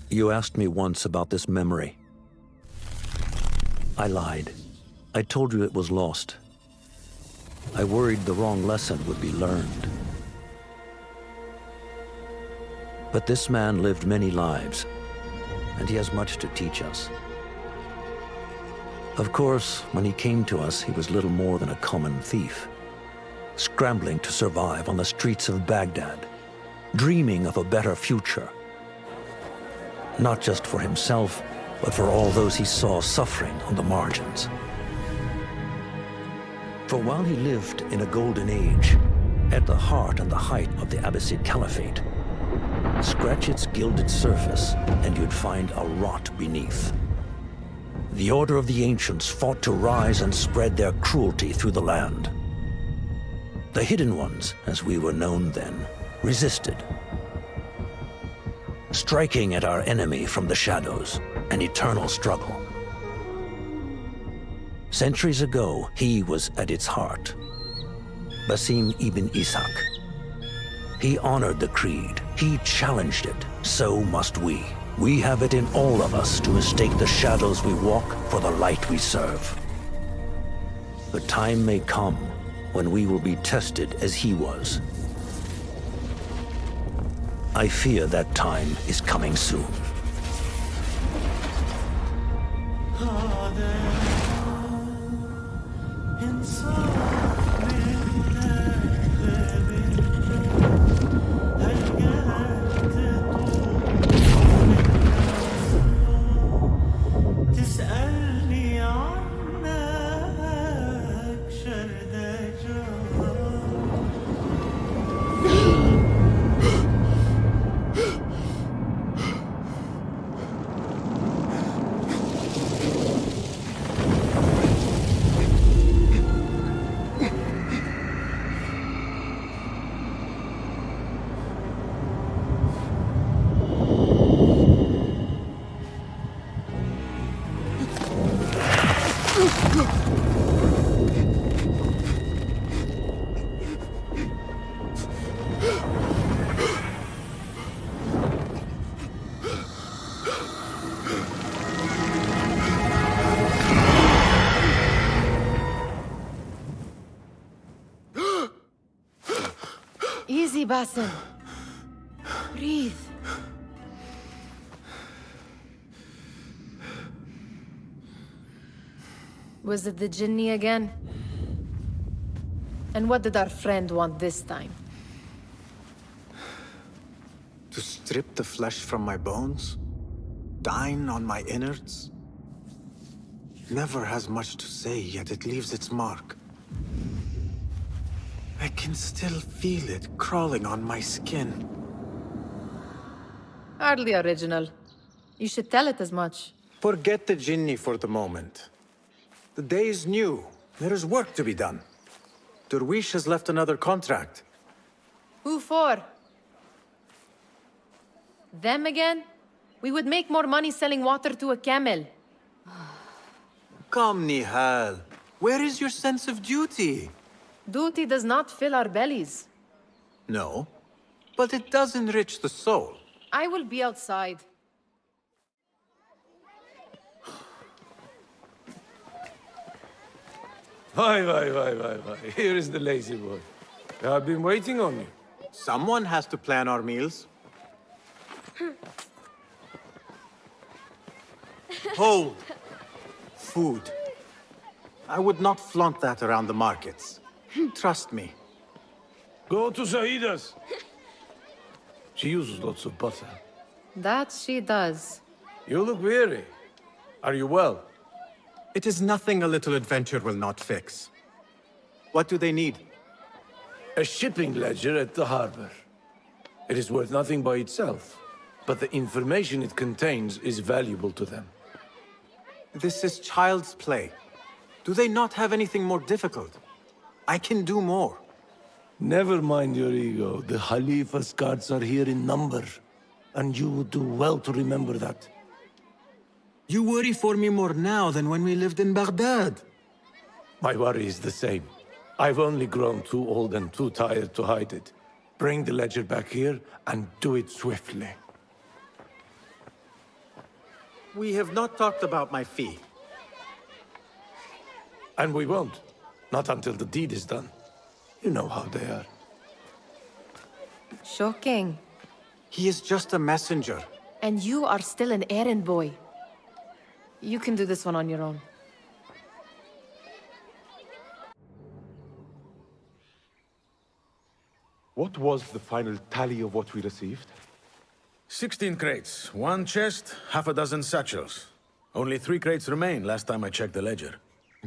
You asked me once about this memory. I lied. I told you it was lost. I worried the wrong lesson would be learned. But this man lived many lives, and he has much to teach us. Of course, when he came to us, he was little more than a common thief, scrambling to survive on the streets of Baghdad, dreaming of a better future. Not just for himself, but for all those he saw suffering on the margins. For while he lived in a golden age, at the heart and the height of the Abbasid Caliphate, scratch its gilded surface and you'd find a rot beneath. The Order of the Ancients fought to rise and spread their cruelty through the land. The Hidden Ones, as we were known then, resisted, striking at our enemy from the shadows, an eternal struggle. Centuries ago, he was at its heart, Basim ibn Ishaq. He honored the creed, he challenged it, so must we. We have it in all of us to mistake the shadows we walk for the light we serve. The time may come when we will be tested as he was. I fear that time is coming soon. Easy, Basim. Breathe. Was it the Jinni again? And what did our friend want this time? To strip the flesh from my bones? Dine on my innards? Never has much to say, yet it leaves its mark. I can still feel it crawling on my skin. Hardly original. You should tell it as much. Forget the Jinni for the moment. The day is new. There is work to be done. Derwish has left another contract. Who for? Them again? We would make more money selling water to a camel. Come, Nihal. Where is your sense of duty? Duty does not fill our bellies. No, but it does enrich the soul. I will be outside. Why. Here is the lazy boy. I've been waiting on you. Someone has to plan our meals. Hold. Food. I would not flaunt that around the markets. Trust me. Go to Saida's. She uses lots of butter. That she does. You look weary. Are you well? It is nothing a little adventure will not fix. What do they need? A shipping ledger at the harbor. It is worth nothing by itself, but the information it contains is valuable to them. This is child's play. Do they not have anything more difficult? I can do more. Never mind your ego. The Khalifa's guards are here in number, and you would do well to remember that. You worry for me more now than when we lived in Baghdad. My worry is the same. I've only grown too old and too tired to hide it. Bring the ledger back here, and do it swiftly. We have not talked about my fee. And we won't. Not until the deed is done. You know how they are. Shocking. He is just a messenger. And you are still an errand boy. You can do this one on your own. What was the final tally of what we received? 16 crates, 1 chest, half a dozen satchels. Only 3 crates remain last time I checked the ledger.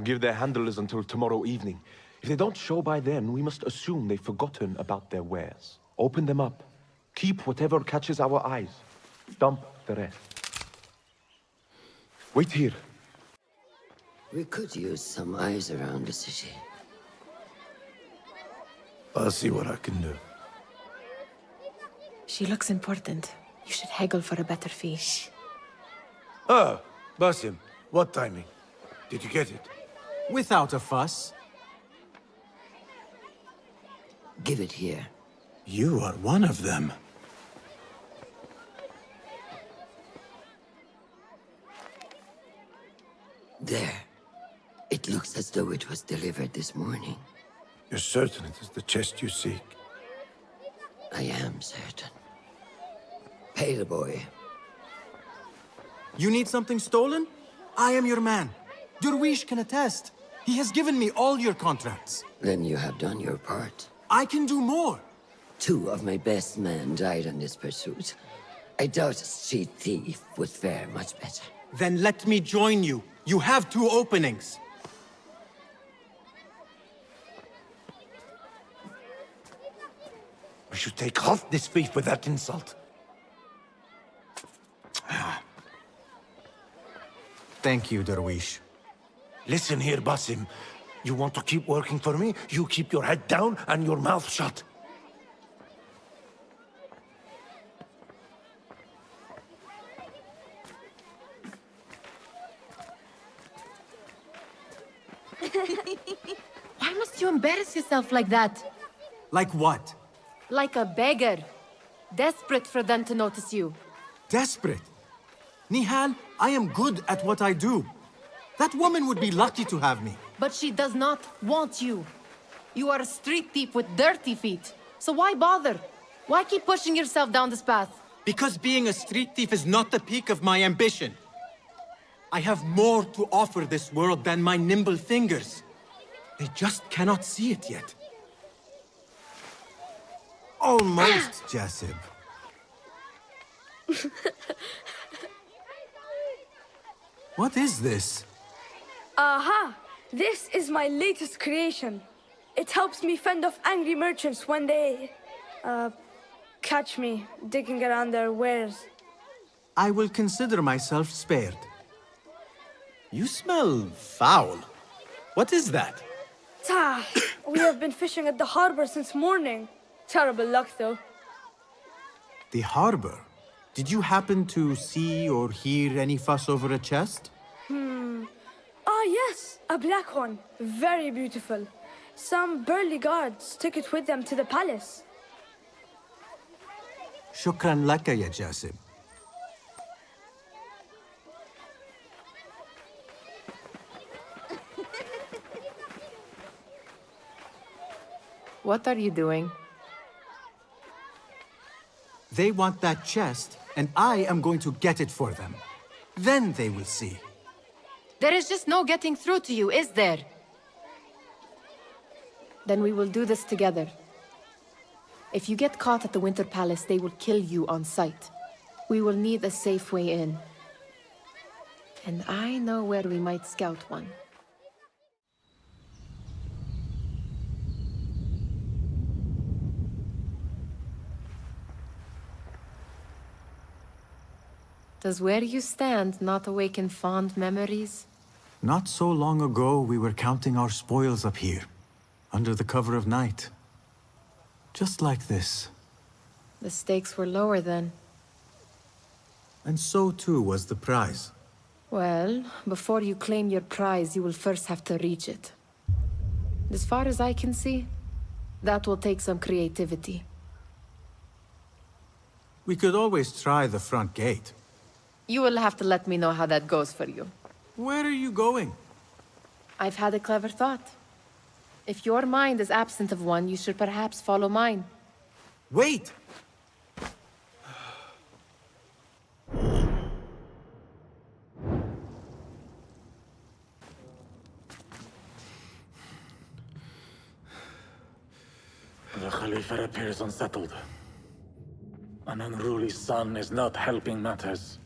Give their handlers until tomorrow evening. If they don't show by then, we must assume they've forgotten about their wares. Open them up. Keep whatever catches our eyes. Dump the rest. Wait here. We could use some eyes around the city. I'll see what I can do. She looks important. You should haggle for a better fee. Ah, Basim, what timing? Did you get it? Without a fuss. Give it here. You are one of them. There. It looks as though it was delivered this morning. You're certain it is the chest you seek? I am certain. Pay the boy. You need something stolen? I am your man. Derwish can attest. He has given me all your contracts. Then you have done your part. I can do more. 2 of my best men died in this pursuit. I doubt a street thief would fare much better. Then let me join you. You have 2 openings. We should take half this beef with that insult. Thank you, Derwish. Listen here, Basim. You want to keep working for me? You keep your head down and your mouth shut. Why must you embarrass yourself like that? Like what? Like a beggar. Desperate for them to notice you. Desperate? Nihal, I am good at what I do. That woman would be lucky to have me. But she does not want you. You are a street thief with dirty feet. So why bother? Why keep pushing yourself down this path? Because being a street thief is not the peak of my ambition. I have more to offer this world than my nimble fingers. They just cannot see it yet. Almost, Jasib. What is this? Aha! This is my latest creation. It helps me fend off angry merchants when they... catch me digging around their wares. I will consider myself spared. You smell foul. What is that? Tah! We have been fishing at the harbor since morning. Terrible luck, though. The harbor? Did you happen to see or hear any fuss over a chest? Ah, yes, a black one. Very beautiful. Some burly guards took it with them to the palace. Shukran laka, ya Jasib. What are you doing? They want that chest, and I am going to get it for them. Then they will see. There is just no getting through to you, is there? Then we will do this together. If you get caught at the Winter Palace, they will kill you on sight. We will need a safe way in. And I know where we might scout one. Does where you stand not awaken fond memories? Not so long ago, we were counting our spoils up here, under the cover of night. Just like this. The stakes were lower then. And so too was the prize. Well, before you claim your prize, you will first have to reach it. As far as I can see, that will take some creativity. We could always try the front gate. You will have to let me know how that goes for you. Where are you going? I've had a clever thought. If your mind is absent of one, you should perhaps follow mine. Wait! The Khalifa appears unsettled. An unruly son is not helping matters.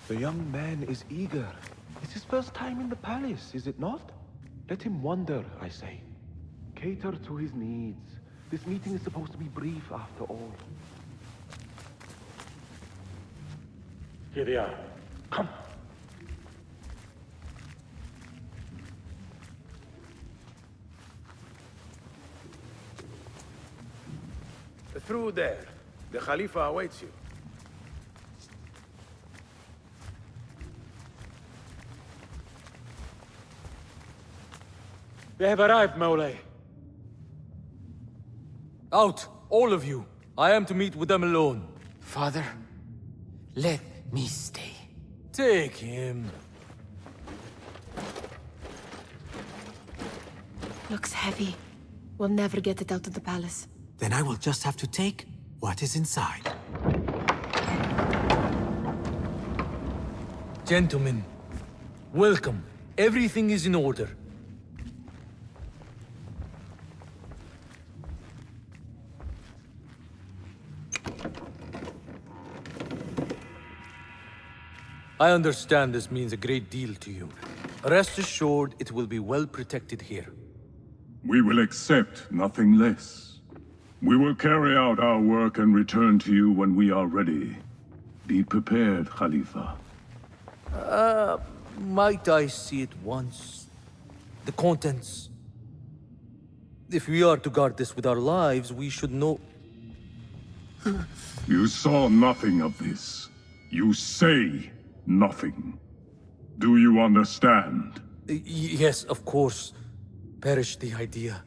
The young man is eager. It's his first time in the palace, is it not? Let him wander, I say. Cater to his needs. This meeting is supposed to be brief, after all. Here they are. Come. Through there. The Khalifa awaits you. They have arrived, Mawlay. Out, all of you. I am to meet with them alone. Father, let me stay. Take him. Looks heavy. We'll never get it out of the palace. Then I will just have to take what is inside. Gentlemen, welcome. Everything is in order. I understand this means a great deal to you. Rest assured, it will be well protected here. We will accept nothing less. We will carry out our work and return to you when we are ready. Be prepared, Khalifa. Might I see it once? The contents. If we are to guard this with our lives, we should know... You saw nothing of this. You say nothing. Do you understand? Yes, of course. Perish the idea.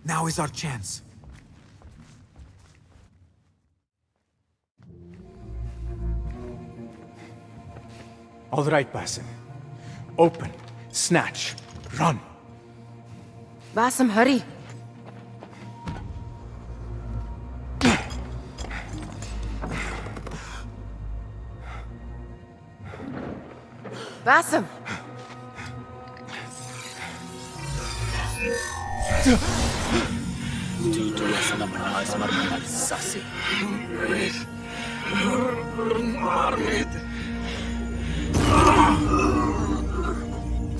Now is our chance. All right, Basim. Open, snatch, run. Basim, hurry. Basim!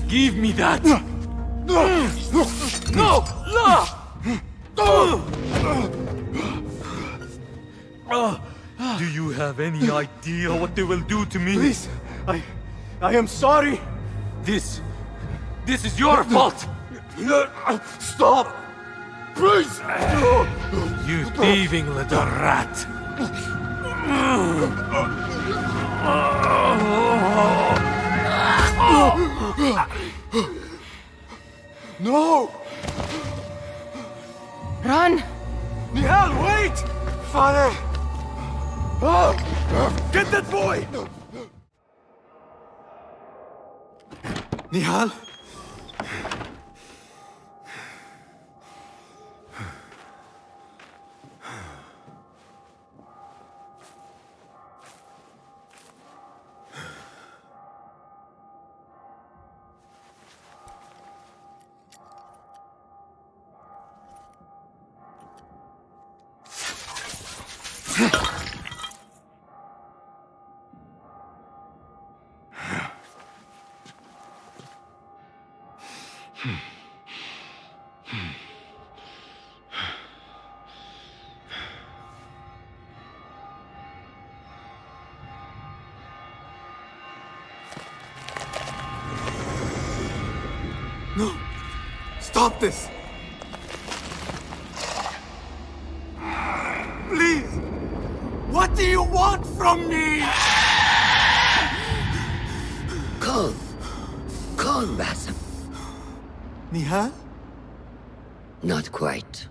Give me that! No! Do you have any idea what they will do to me? Please, I am sorry. This is your fault! Stop! Please! You thieving little rat! No! Run! Nihal, wait! Father! Get that boy! Nihal? No! Stop this! Please! What do you want from me? Calm. Calm, Basim. Nihal? Not quite.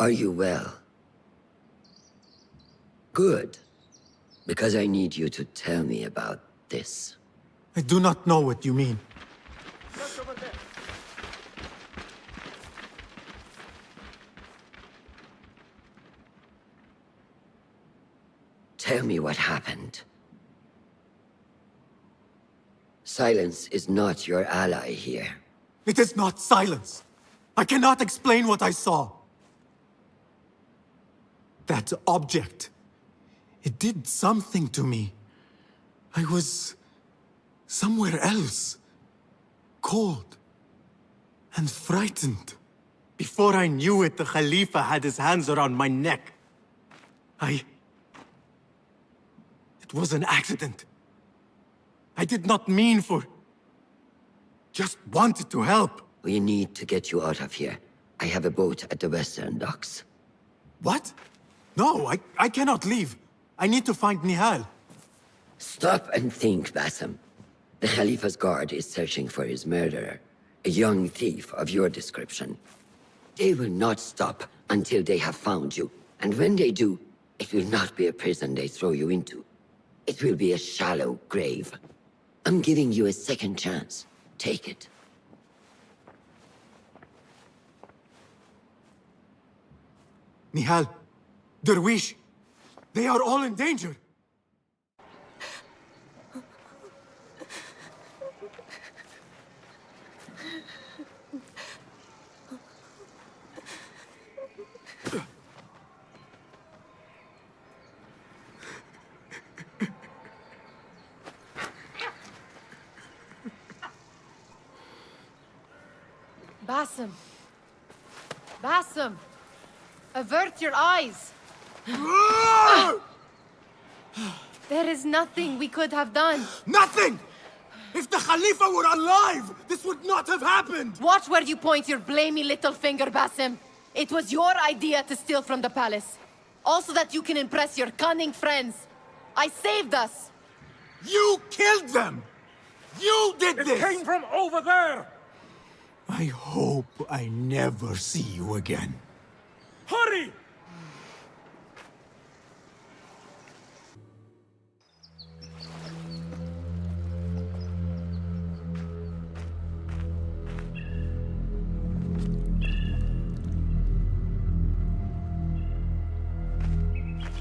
Are you well? Good. Because I need you to tell me about this. I do not know what you mean. Tell me what happened. Silence is not your ally here. It is not silence. I cannot explain what I saw. That object. It did something to me. I was somewhere else. Cold. And frightened. Before I knew it, the Khalifa had his hands around my neck. It was an accident. I did not mean for... Just wanted to help. We need to get you out of here. I have a boat at the western docks. What? No, I cannot leave. I need to find Nihal. Stop and think, Bassem. The Khalifa's guard is searching for his murderer, a young thief of your description. They will not stop until they have found you, and when they do, it will not be a prison they throw you into. It will be a shallow grave. I'm giving you a second chance. Take it. Nihal, Derwish, they are all in danger. Bassem. Bassem. Avert your eyes. There is nothing we could have done. Nothing! If the Khalifa were alive, this would not have happened! Watch where you point your blamey little finger, Bassem. It was your idea to steal from the palace. Also that you can impress your cunning friends. I saved us. You killed them! You did this! It came from over there! I hope I never see you again. Hurry!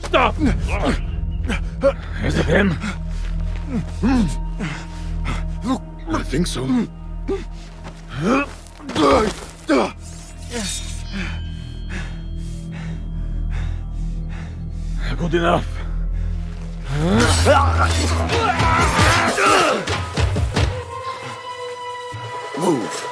Stop! Is it him? I think so. Good enough. Move.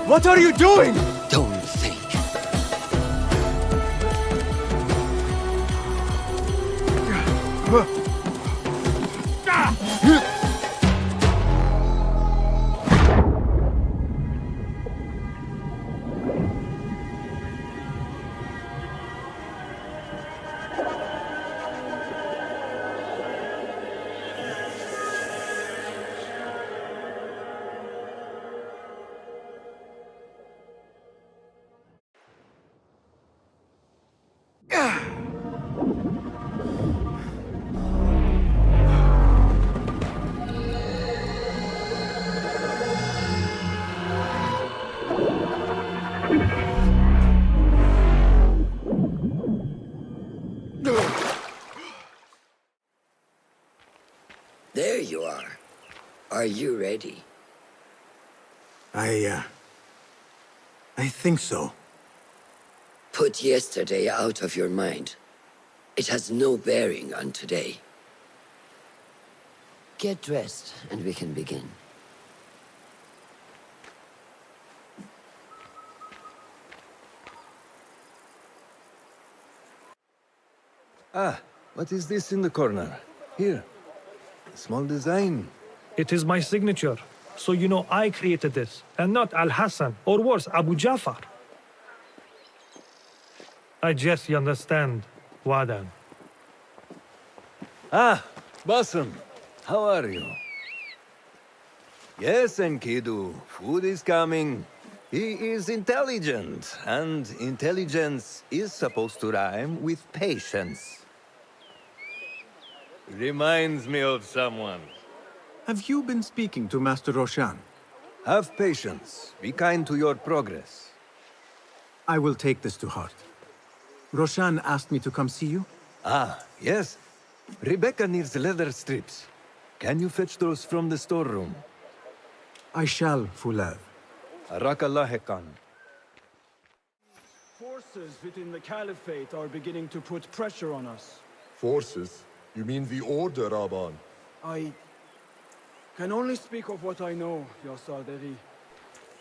What are you doing? Don't think. There you are. Are you ready? I think so. Put yesterday out of your mind. It has no bearing on today. Get dressed, and we can begin. Ah, what is this in the corner? Here. A small design. It is my signature. So you know I created this, and not Al-Hassan, or worse, Abu Jafar. I just understand, Wadan. Ah, Bassam. How are you? Yes, Enkidu. Food is coming. He is intelligent, and intelligence is supposed to rhyme with patience. Reminds me of someone. Have you been speaking to Master Roshan? Have patience. Be kind to your progress. I will take this to heart. Roshan asked me to come see you? Ah, yes. Rebecca needs leather strips. Can you fetch those from the storeroom? I shall, Fulav. Arakallah Khan. Forces within the Caliphate are beginning to put pressure on us. Forces? You mean the Order, Aban? I can only speak of what I know, Yassaderi.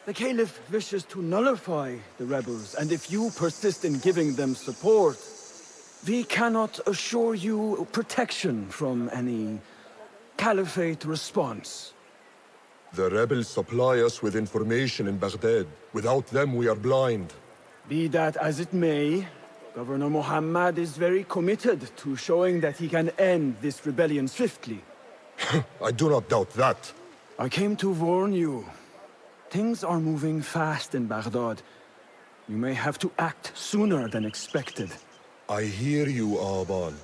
The Caliph wishes to nullify the rebels, and if you persist in giving them support, we cannot assure you protection from any Caliphate response. The rebels supply us with information in Baghdad. Without them, we are blind. Be that as it may, Governor Muhammad is very committed to showing that he can end this rebellion swiftly. I do not doubt that. I came to warn you. Things are moving fast in Baghdad. You may have to act sooner than expected. I hear you, Aban.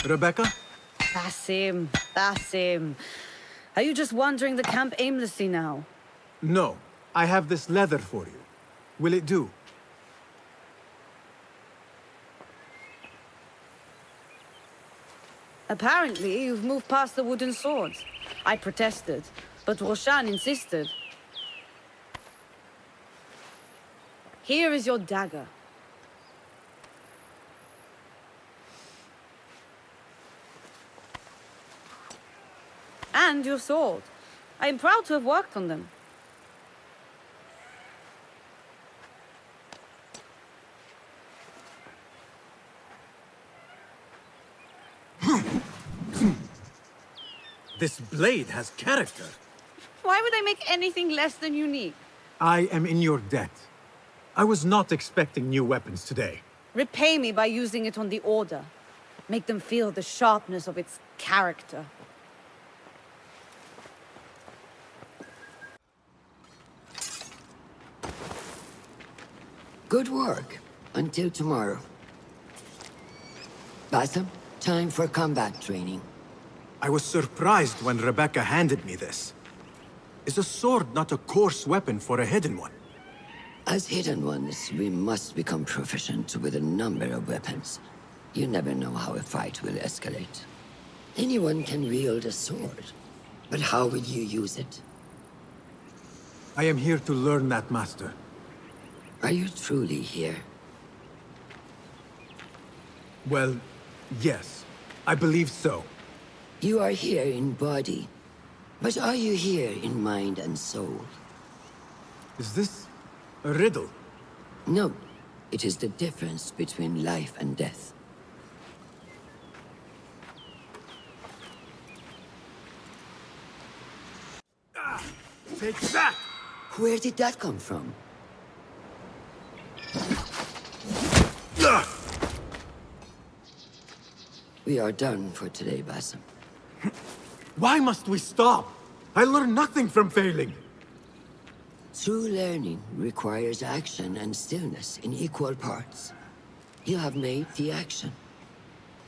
Rebecca? Basim. Are you just wandering the camp aimlessly now? No. I have this leather for you. Will it do? Apparently, you've moved past the wooden swords. I protested, but Roshan insisted. Here is your dagger. And your sword. I am proud to have worked on them. This blade has character. Why would I make anything less than unique? I am in your debt. I was not expecting new weapons today. Repay me by using it on the Order. Make them feel the sharpness of its character. Good work. Until tomorrow. Bassam, time for combat training. I was surprised when Rebecca handed me this. Is a sword not a coarse weapon for a hidden one? As hidden ones, we must become proficient with a number of weapons. You never know how a fight will escalate. Anyone can wield a sword, but how will you use it? I am here to learn that, Master. Are you truly here? Well, yes. I believe so. You are here in body, but are you here in mind and soul? Is this a riddle? No. It is the difference between life and death. Take that! Where did that come from? We are done for today, Bassam. Why must we stop? I learn nothing from failing. True learning requires action and stillness in equal parts. You have made the action.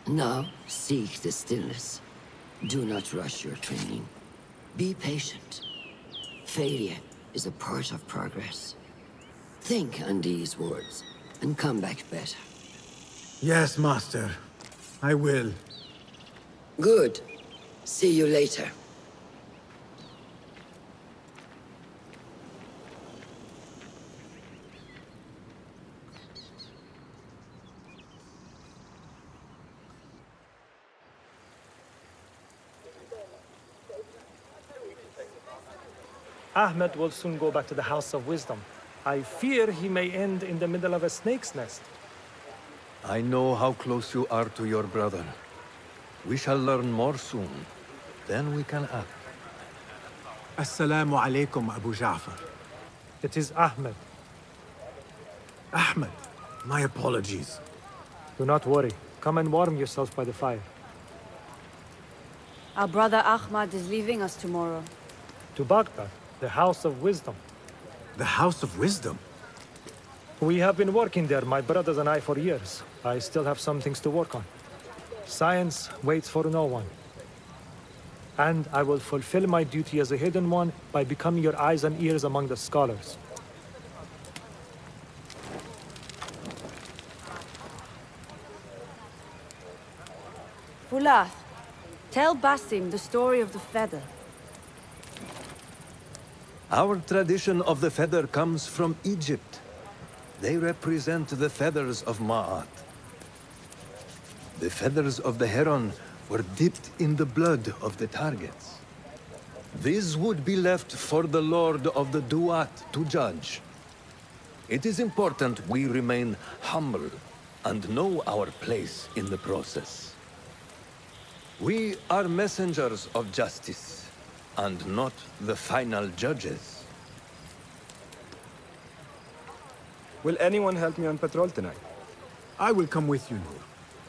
Now, seek the stillness. Do not rush your training. Be patient. Failure is a part of progress. Think on these words, and come back better. Yes, Master. I will. Good. See you later. Ahmed will soon go back to the House of Wisdom. I fear he may end in the middle of a snake's nest. I know how close you are to your brother. We shall learn more soon. Then we can act. Assalamu alaikum, Abu Ja'far. It is Ahmed. Ahmed, my apologies. Do not worry. Come and warm yourself by the fire. Our brother Ahmad is leaving us tomorrow. To Baghdad, the House of Wisdom. The House of Wisdom? We have been working there, my brothers and I, for years. I still have some things to work on. Science waits for no one. And I will fulfill my duty as a hidden one by becoming your eyes and ears among the scholars. Fulath, tell Basim the story of the feather. Our tradition of the feather comes from Egypt. They represent the feathers of Ma'at. The feathers of the heron were dipped in the blood of the targets. These would be left for the Lord of the Duat to judge. It is important we remain humble and know our place in the process. We are messengers of justice, and not the final judges. Will anyone help me on patrol tonight? I will come with you, Noor.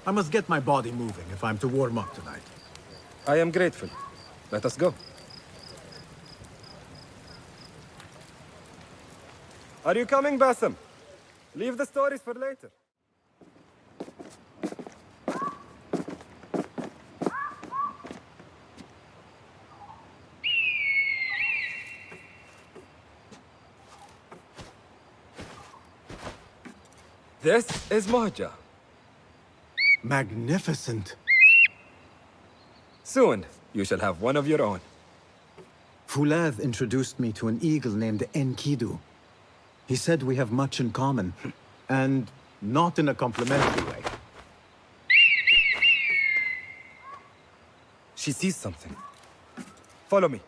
I must get my body moving if I'm to warm up tonight. I am grateful. Let us go. Are you coming, Basim? Leave the stories for later. This is Mahja. Magnificent. Soon, you shall have one of your own. Fulath introduced me to an eagle named Enkidu. He said we have much in common, and not in a complimentary way. She sees something. Follow me.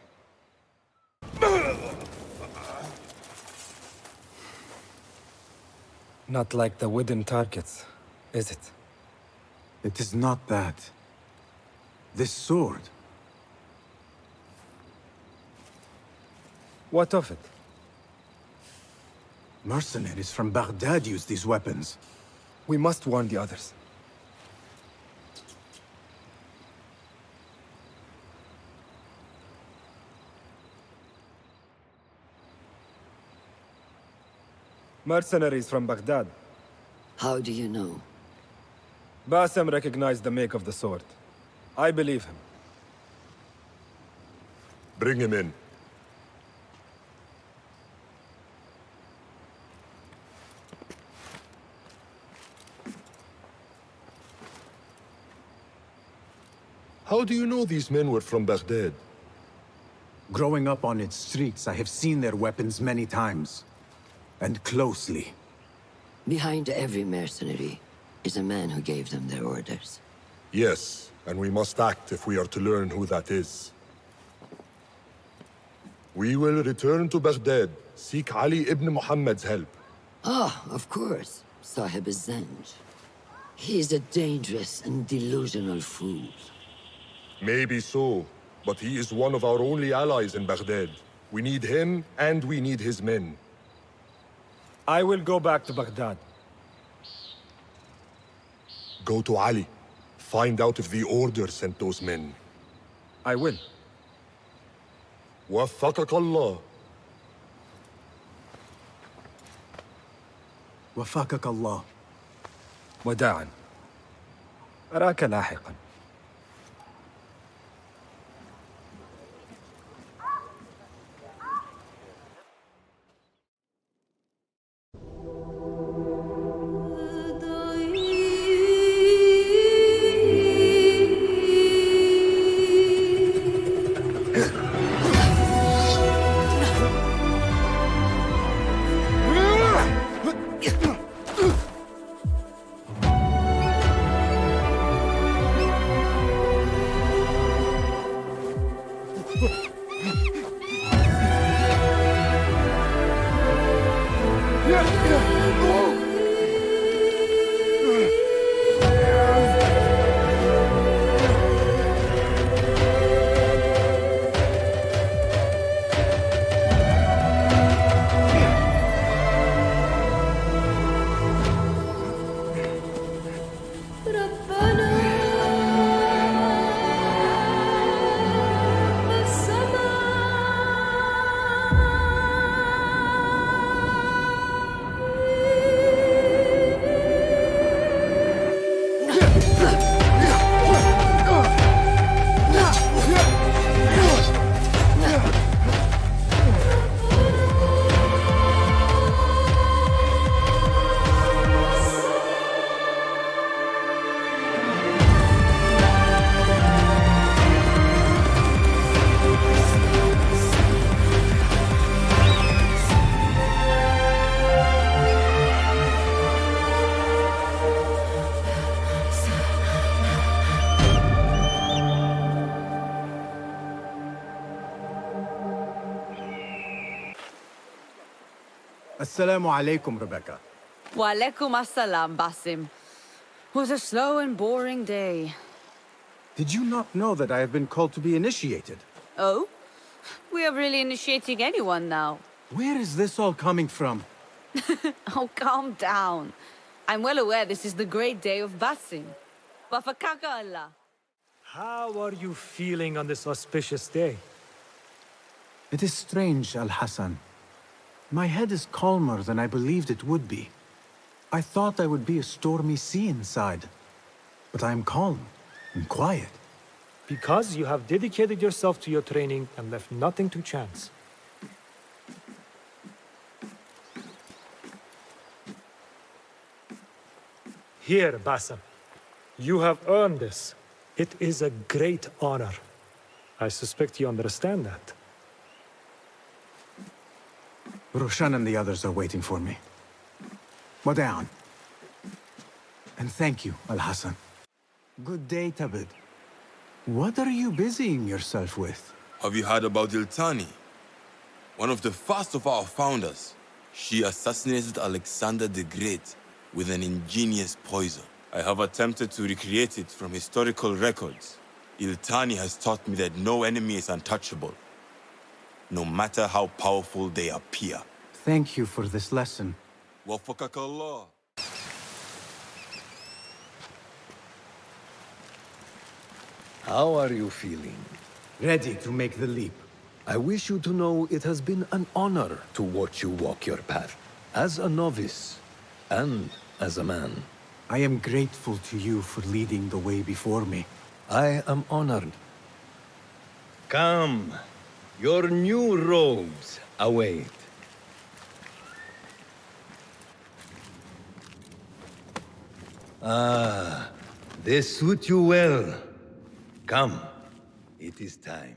Not like the wooden targets, is it? It is not that. This sword. What of it? Mercenaries from Baghdad use these weapons. We must warn the others. Mercenaries from Baghdad. How do you know? Basim recognized the make of the sword. I believe him. Bring him in. How do you know these men were from Baghdad? Growing up on its streets, I have seen their weapons many times. And closely. Behind every mercenary is a man who gave them their orders. Yes, and we must act if we are to learn who that is. We will return to Baghdad, seek Ali ibn Muhammad's help. Ah, of course. Sahib Zanj. He is a dangerous and delusional fool. Maybe so, but he is one of our only allies in Baghdad. We need him, and we need his men. I will go back to Baghdad. Go to Ali. Find out if the Order sent those men. I will. وفقك الله. وفقك الله. وداعا. أراك لاحقا. Assalamu alaikum, Rebecca. Wa alaikum assalam, Basim. Was a slow and boring day. Did you not know that I have been called to be initiated? Oh? We are really initiating anyone now. Where is this all coming from? Oh, calm down. I'm well aware this is the great day of Basim. Wafakaka Allah. How are you feeling on this auspicious day? It is strange, Al-Hassan. My head is calmer than I believed it would be. I thought I would be a stormy sea inside. But I am calm and quiet. Because you have dedicated yourself to your training and left nothing to chance. Here, Basim. You have earned this. It is a great honor. I suspect you understand that. Roshan and the others are waiting for me. Down. And thank you, Al-Hassan. Good day, Tabid. What are you busying yourself with? Have you heard about Iltani? One of the first of our founders. She assassinated Alexander the Great with an ingenious poison. I have attempted to recreate it from historical records. Iltani has taught me that no enemy is untouchable, no matter how powerful they appear. Thank you for this lesson. Wafakakallah. How are you feeling? Ready to make the leap. I wish you to know it has been an honor to watch you walk your path, as a novice and as a man. I am grateful to you for leading the way before me. I am honored. Come, your new robes await. Ah, they suit you well. Come, it is time.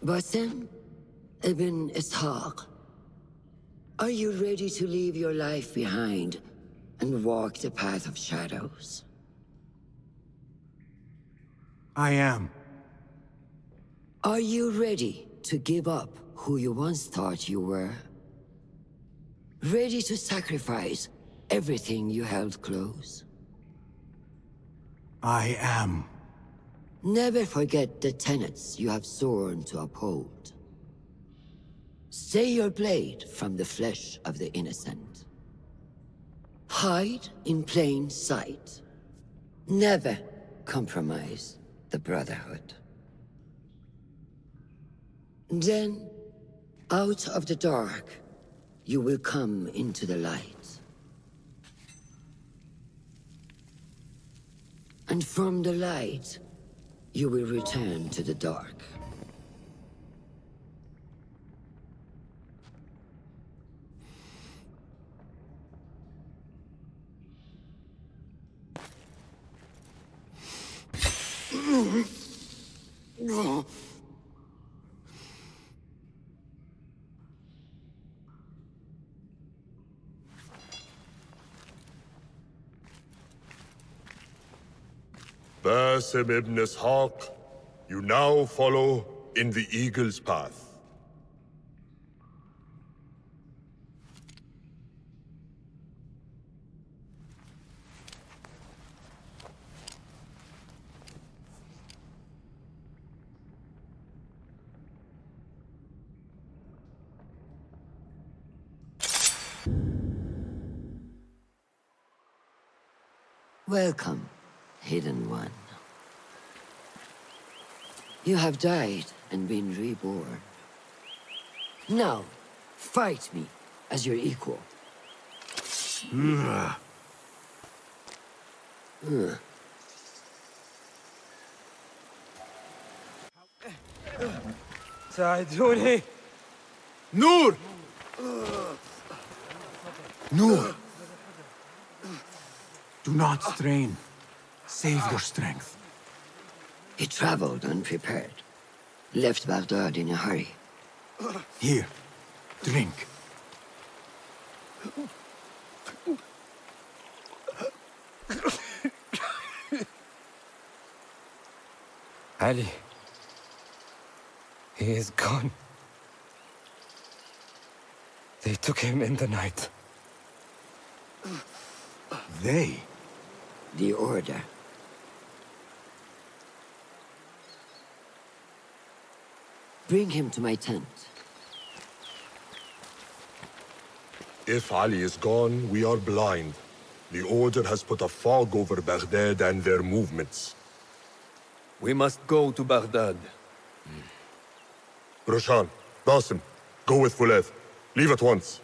Basim ibn Ishaq, are you ready to leave your life behind and walk the path of shadows? I am. Are you ready to give up who you once thought you were? Ready to sacrifice everything you held close? I am. Never forget the tenets you have sworn to uphold. Stay your blade from the flesh of the innocent. Hide in plain sight. Never compromise the Brotherhood. Then, out of the dark, you will come into the light. And from the light, you will return to the dark. Basim ibn Ishaq, you now follow in the Eagle's path. Welcome, Hidden One. You have died and been reborn. Now, fight me as your equal. ساعدوني. Noor! Noor! Do not strain. Save your strength. He traveled unprepared. Left Baghdad in a hurry. Here, drink. Ali. He is gone. They took him in the night. They? The Order. Bring him to my tent. If Ali is gone, we are blind. The Order has put a fog over Baghdad and their movements. We must go to Baghdad. Roshan, Basim, go with Fuleth. Leave at once.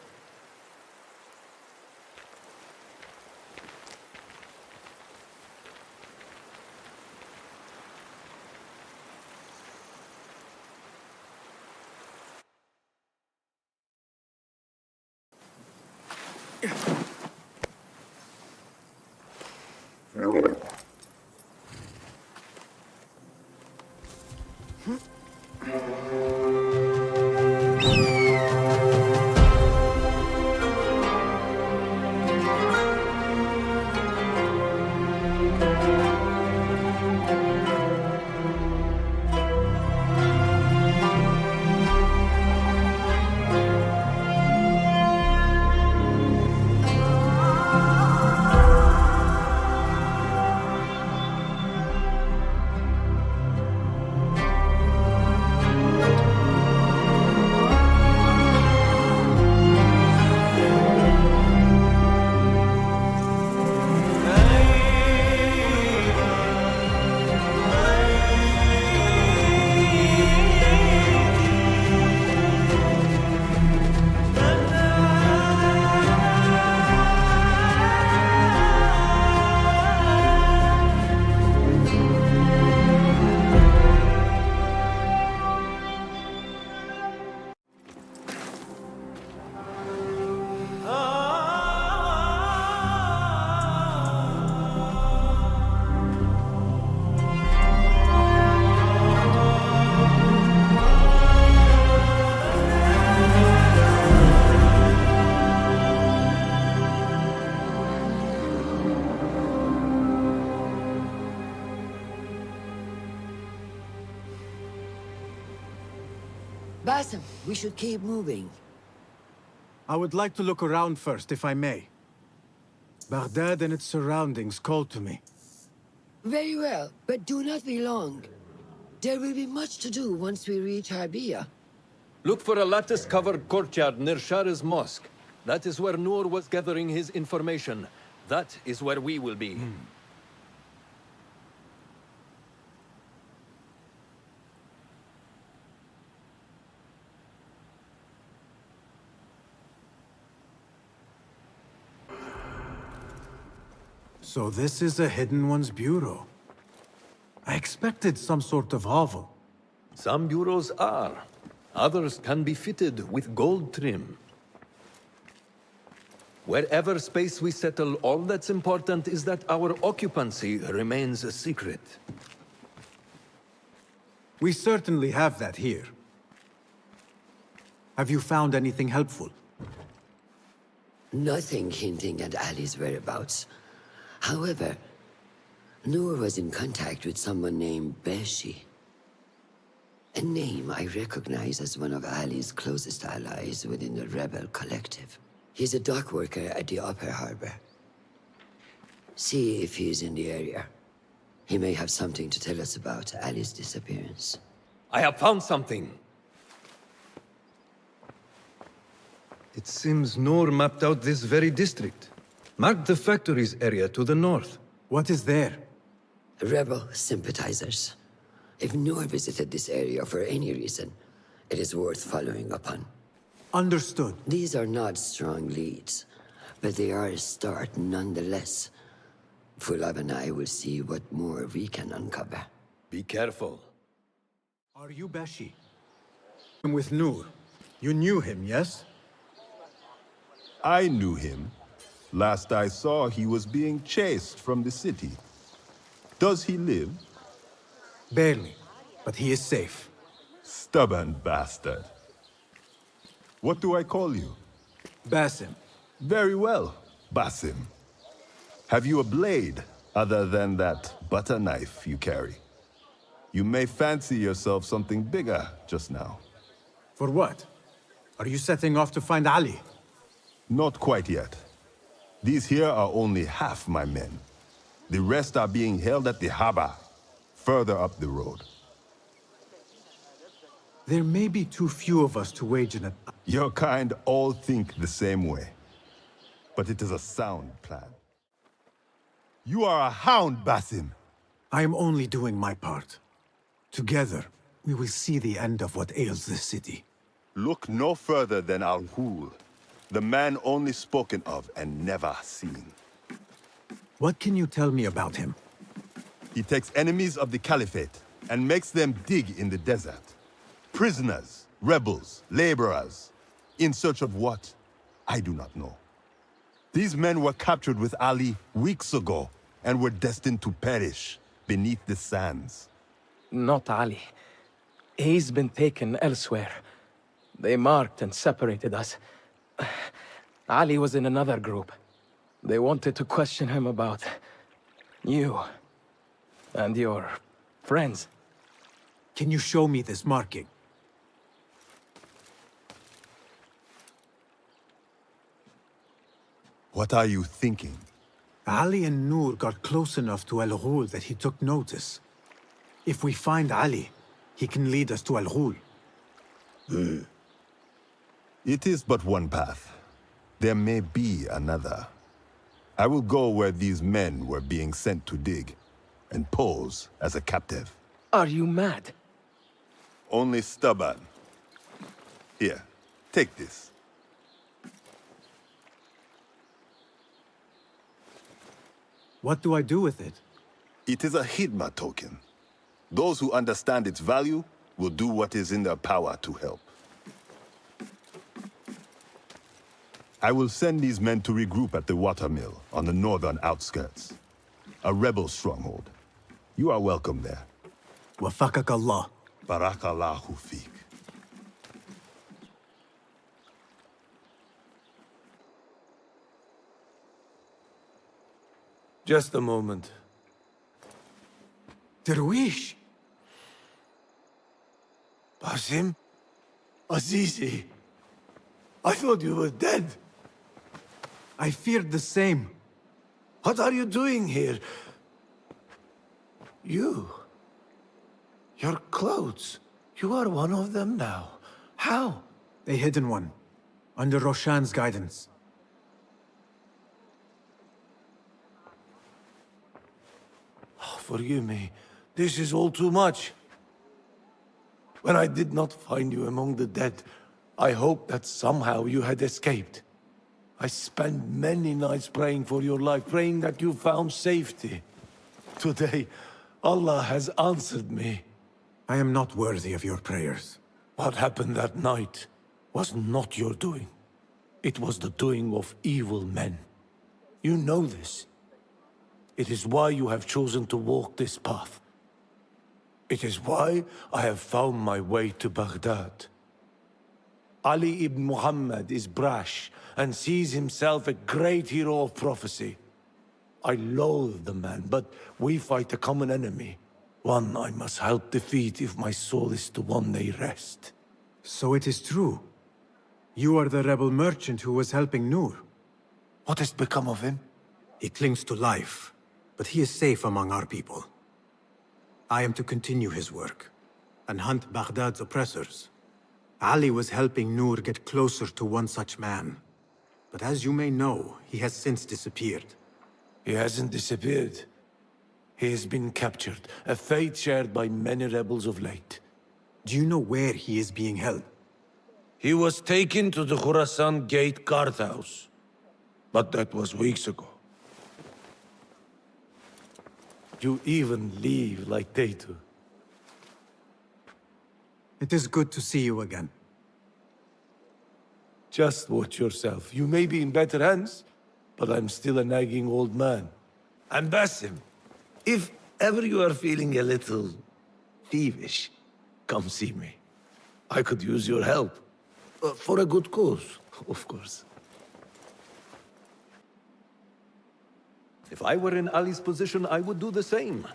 Basim, we should keep moving. I would like to look around first, if I may. Baghdad and its surroundings call to me. Very well, but do not be long. There will be much to do once we reach Harbiya. Look for a lattice-covered courtyard near Shah's mosque. That is where Noor was gathering his information. That is where we will be. So this is a Hidden One's bureau. I expected some sort of hovel. Some bureaus are. Others can be fitted with gold trim. Wherever space we settle, all that's important is that our occupancy remains a secret. We certainly have that here. Have you found anything helpful? Nothing hinting at Ali's whereabouts. However, Noor was in contact with someone named Beshi. A name I recognize as one of Ali's closest allies within the rebel collective. He's a dock worker at the upper harbor. See if he's in the area. He may have something to tell us about Ali's disappearance. I have found something. It seems Noor mapped out this very district. Mark the factories area to the north. What is there? Rebel sympathizers. If Noor visited this area for any reason, it is worth following up on. Understood. These are not strong leads, but they are a start nonetheless. Fulab and I will see what more we can uncover. Be careful. Are you Beshi? I'm with Noor. You knew him, yes? I knew him. Last I saw, he was being chased from the city. Does he live? Barely, but he is safe. Stubborn bastard. What do I call you? Basim. Very well, Basim. Have you a blade, other than that butter knife you carry? You may fancy yourself something bigger just now. For what? Are you setting off to find Ali? Not quite yet. These here are only half my men. The rest are being held at the harbor, further up the road. There may be too few of us to wage an... Your kind all think the same way. But it is a sound plan. You are a hound, Basim. I am only doing my part. Together, we will see the end of what ails this city. Look no further than Al-Ghul, the man only spoken of and never seen. What can you tell me about him? He takes enemies of the Caliphate and makes them dig in the desert. Prisoners, rebels, laborers. In search of what? I do not know. These men were captured with Ali weeks ago and were destined to perish beneath the sands. Not Ali. He's been taken elsewhere. They marked and separated us. Ali was in another group. They wanted to question him about you and your friends. Can you show me this marking? What are you thinking? Ali and Noor got close enough to Al-Ghul that he took notice. If we find Ali, he can lead us to Al-Ghul. It is but one path. There may be another. I will go where these men were being sent to dig, and pose as a captive. Are you mad? Only stubborn. Here, take this. What do I do with it? It is a Hidma token. Those who understand its value will do what is in their power to help. I will send these men to regroup at the watermill on the northern outskirts. A rebel stronghold. You are welcome there. Wafakak Allah. Barakallahu feek. Just a moment. Darwish! Basim? Azizi? I thought you were dead. I feared the same. What are you doing here? You? Your clothes? You are one of them now. How? A hidden one. Under Roshan's guidance. Oh, forgive me. This is all too much. When I did not find you among the dead, I hoped that somehow you had escaped. I spent many nights praying for your life, praying that you found safety. Today, Allah has answered me. I am not worthy of your prayers. What happened that night was not your doing. It was the doing of evil men. You know this. It is why you have chosen to walk this path. It is why I have found my way to Baghdad. Ali ibn Muhammad is brash and sees himself a great hero of prophecy. I loathe the man, but we fight a common enemy. One I must help defeat if my soul is to one day rest. So it is true. You are the rebel merchant who was helping Noor. What has become of him? He clings to life, but he is safe among our people. I am to continue his work and hunt Baghdad's oppressors. Ali was helping Noor get closer to one such man. But as you may know, he has since disappeared. He hasn't disappeared. He has been captured, a fate shared by many rebels of late. Do you know where he is being held? He was taken to the Khurasan Gate guardhouse. But that was weeks ago. You even leave like they do. It is good to see you again. Just watch yourself. You may be in better hands, but I'm still a nagging old man. And Basim, if ever you are feeling a little thievish, come see me. I could use your help. For a good cause, of course. If I were in Ali's position, I would do the same.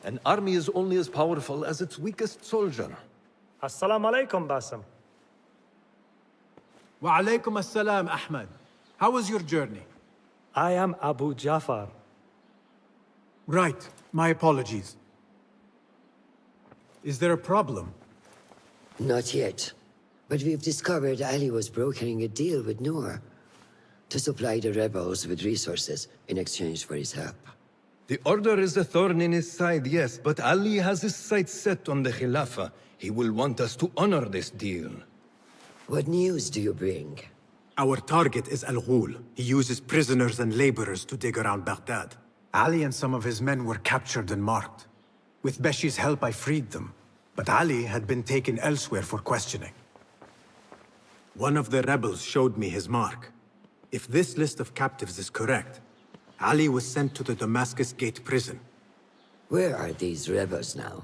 An army is only as powerful as its weakest soldier. Assalamu alaikum, Basim. Wa alaikum assalam, Ahmed. How was your journey? I am Abu Jafar. Right. My apologies. Is there a problem? Not yet. But we've discovered Ali was brokering a deal with Noor to supply the rebels with resources in exchange for his help. The Order is a thorn in his side, yes, but Ali has his sights set on the Khilafah. He will want us to honor this deal. What news do you bring? Our target is Al-Ghul. He uses prisoners and laborers to dig around Baghdad. Ali and some of his men were captured and marked. With Beshi's help, I freed them. But Ali had been taken elsewhere for questioning. One of the rebels showed me his mark. If this list of captives is correct, Ali was sent to the Damascus Gate prison. Where are these rebels now?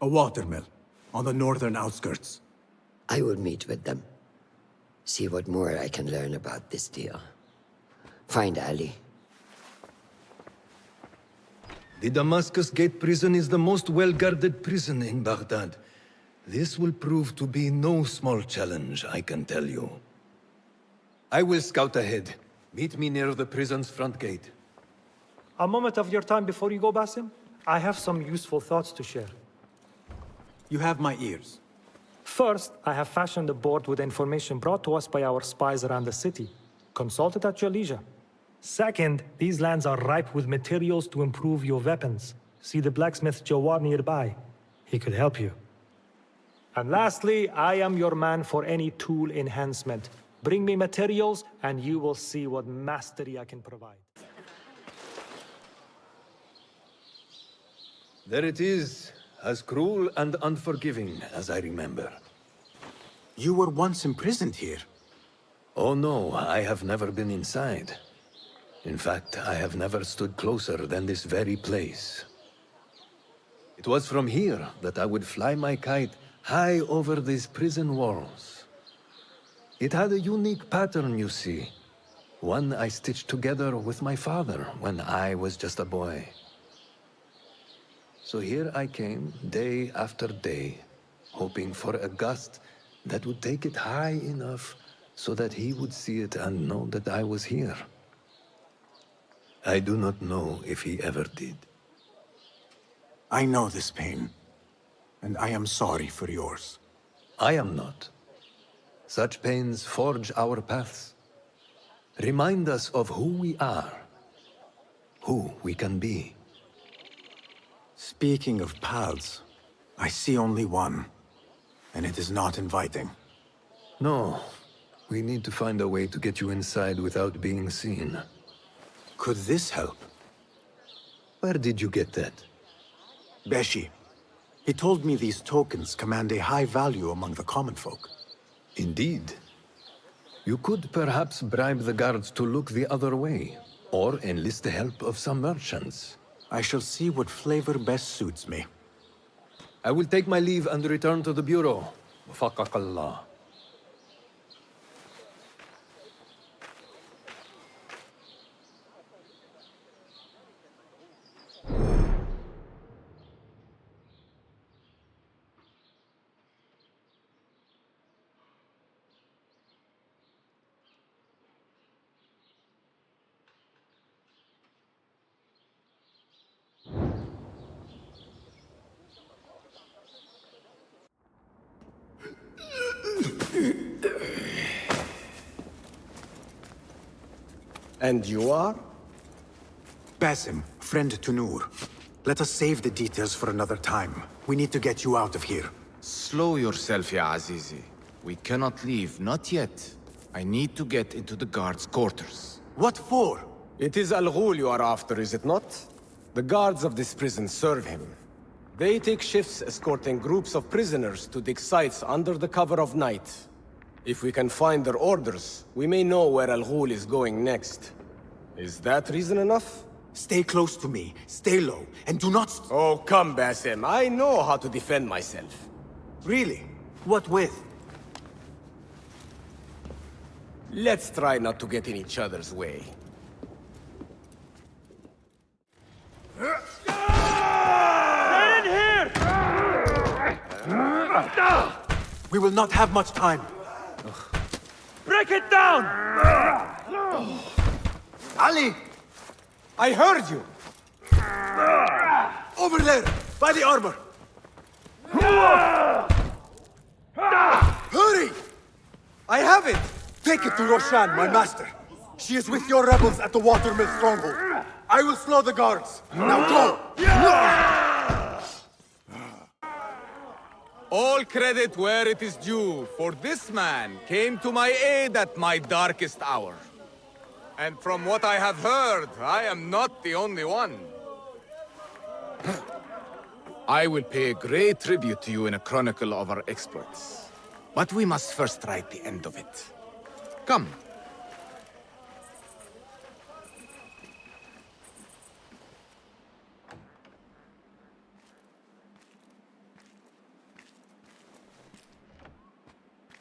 A watermill, on the northern outskirts. I will meet with them. See what more I can learn about this deal. Find Ali. The Damascus Gate prison is the most well-guarded prison in Baghdad. This will prove to be no small challenge, I can tell you. I will scout ahead. Meet me near the prison's front gate. A moment of your time before you go, Basim. I have some useful thoughts to share. You have my ears. First, I have fashioned a board with information brought to us by our spies around the city. Consult it at your leisure. Second, these lands are ripe with materials to improve your weapons. See the blacksmith Jawar nearby. He could help you. And lastly, I am your man for any tool enhancement. Bring me materials, and you will see what mastery I can provide. There it is, as cruel and unforgiving as I remember. You were once imprisoned here. Oh no, I have never been inside. In fact, I have never stood closer than this very place. It was from here that I would fly my kite high over these prison walls. It had a unique pattern, you see. One I stitched together with my father when I was just a boy. So here I came, day after day, hoping for a gust that would take it high enough so that he would see it and know that I was here. I do not know if he ever did. I know this pain, and I am sorry for yours. I am not. Such pains forge our paths. Remind us of who we are, who we can be. Speaking of paths, I see only one, and it is not inviting. No, we need to find a way to get you inside without being seen. Could this help? Where did you get that? Beshi. He told me these tokens command a high value among the common folk. Indeed. You could perhaps bribe the guards to look the other way, or enlist the help of some merchants. I shall see what flavor best suits me. I will take my leave and return to the Bureau. Wafaqakallah. And you are? Basim, friend to Noor. Let us save the details for another time. We need to get you out of here. Slow yourself, ya Azizi. We cannot leave, not yet. I need to get into the guards' quarters. What for? It is Al Ghul you are after, is it not? The guards of this prison serve him. They take shifts escorting groups of prisoners to dig sites under the cover of night. If we can find their orders, we may know where Al Ghul is going next. Is that reason enough? Stay close to me, stay low, and do not... Oh, come, Basim. I know how to defend myself. Really? What with? Let's try not to get in each other's way. Get in here! We will not have much time. Break it down! Ali! I heard you! Over there, by the armor! Hurry! I have it! Take it to Roshan, my master. She is with your rebels at the watermill stronghold. I will slow the guards. Now go! All credit where it is due, for this man came to my aid at my darkest hour. And from what I have heard, I am not the only one. I will pay great tribute to you in a chronicle of our exploits. But we must first write the end of it. Come.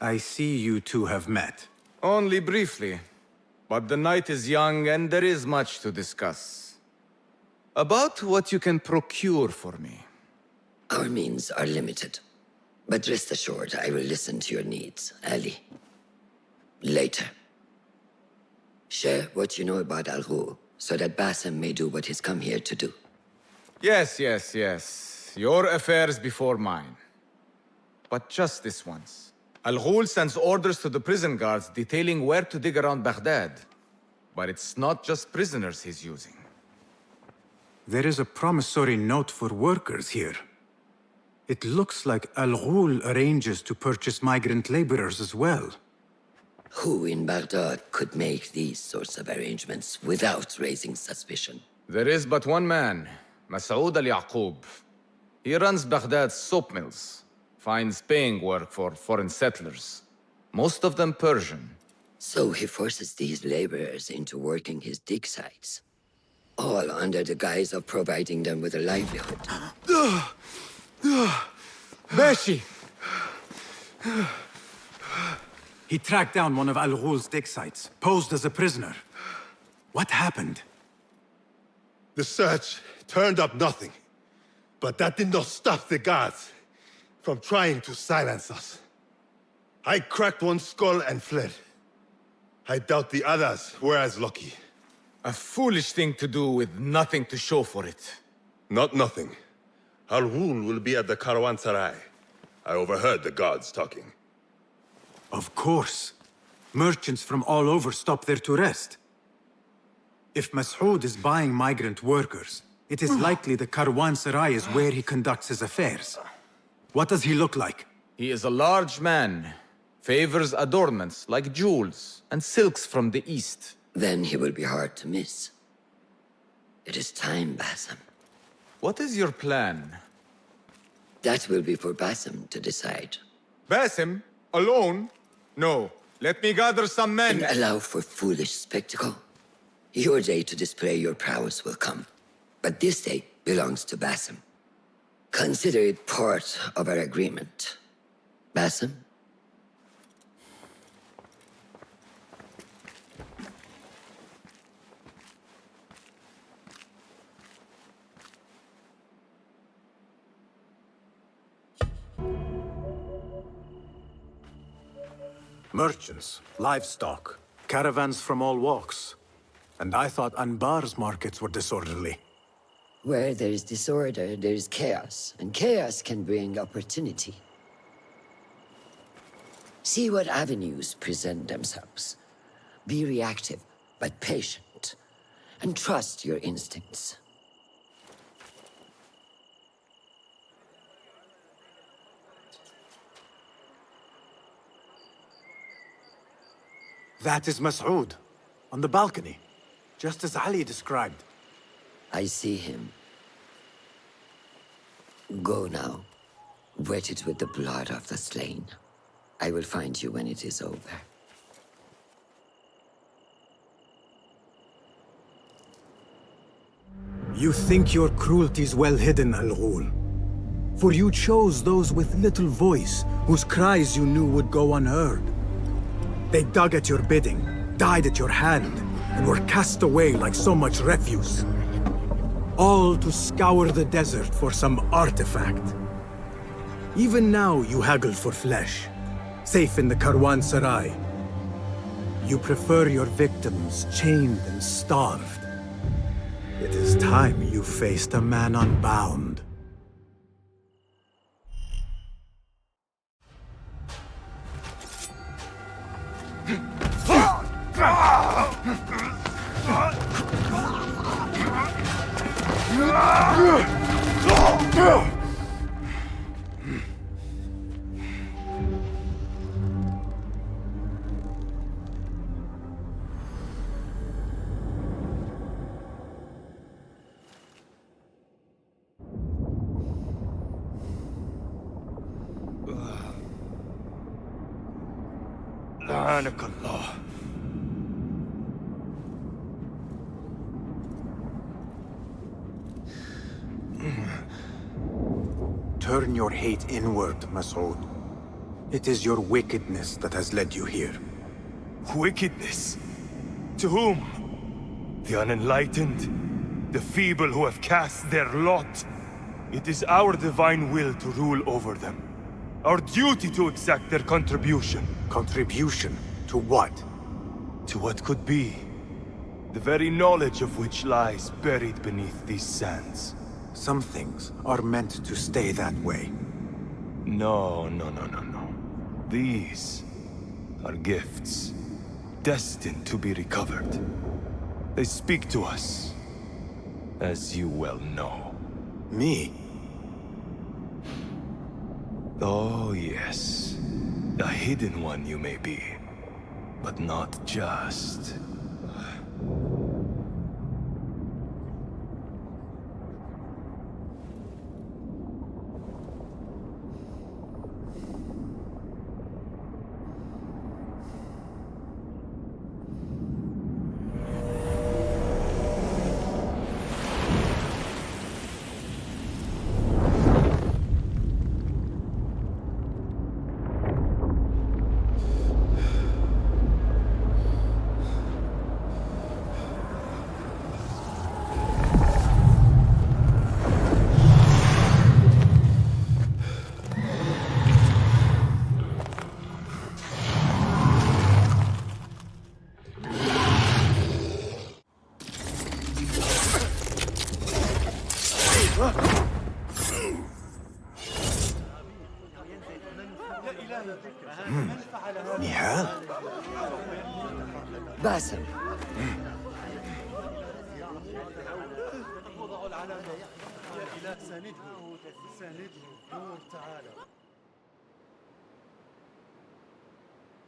I see you two have met. Only briefly. But the night is young and there is much to discuss. About what you can procure for me. Our means are limited. But rest assured, I will listen to your needs, Ali. Later. Share what you know about Al Ghul, so that Basim may do what he's come here to do. Yes. Your affairs before mine. But just this once. Al Ghul sends orders to the prison guards detailing where to dig around Baghdad. But it's not just prisoners he's using. There is a promissory note for workers here. It looks like Al Ghul arranges to purchase migrant laborers as well. Who in Baghdad could make these sorts of arrangements without raising suspicion? There is but one man, Masoud al-Yaqub. He runs Baghdad's soap mills, finds paying work for foreign settlers, most of them Persian. So he forces these laborers into working his dig sites, all under the guise of providing them with a livelihood. Beshi! He tracked down one of Al Ghul's dig sites, posed as a prisoner. What happened? The search turned up nothing. But that did not stop the guards from trying to silence us. I cracked one skull and fled. I doubt the others were as lucky. A foolish thing to do with nothing to show for it. Not nothing. Al Ghul will be at the Caravanserai. I overheard the guards talking. Of course. Merchants from all over stop there to rest. If Masoud is buying migrant workers, it is likely the Caravanserai is where he conducts his affairs. What does he look like? He is a large man. Favors adornments like jewels and silks from the east. Then he will be hard to miss. It is time, Basim. What is your plan? That will be for Basim to decide. Basim? Alone? No. Let me gather some men. And allow for foolish spectacle. Your day to display your prowess will come. But this day belongs to Basim. Consider it part of our agreement. Basim? Merchants, livestock, caravans from all walks. And I thought Anbar's markets were disorderly. Where there is disorder, there is chaos, and chaos can bring opportunity. See what avenues present themselves. Be reactive, but patient. and trust your instincts. That is Mas'ud, on the balcony, just as Ali described. I see him. Go now. Wet it with the blood of the slain. I will find you when it is over. You think your cruelty is well hidden, Al-Ghul. For you chose those with little voice, whose cries you knew would go unheard. They dug at your bidding, died at your hand, and were cast away like so much refuse. All to scour the desert for some artifact. Even now you haggle for flesh, safe in the Karwansarai. You prefer your victims chained and starved. It is time you faced a man unbound. لعنك الله. Turn your hate inward, Mas'ud. It is your wickedness that has led you here. Wickedness? To whom? The unenlightened? The feeble who have cast their lot? It is our divine will to rule over them. Our duty to exact their contribution. Contribution? To what? To what could be. The very knowledge of which lies buried beneath these sands. Some things are meant to stay that way. No. These are gifts, destined to be recovered. They speak to us, as you well know. Me? Oh, yes. A hidden one you may be, but not just. Nihal? Basim.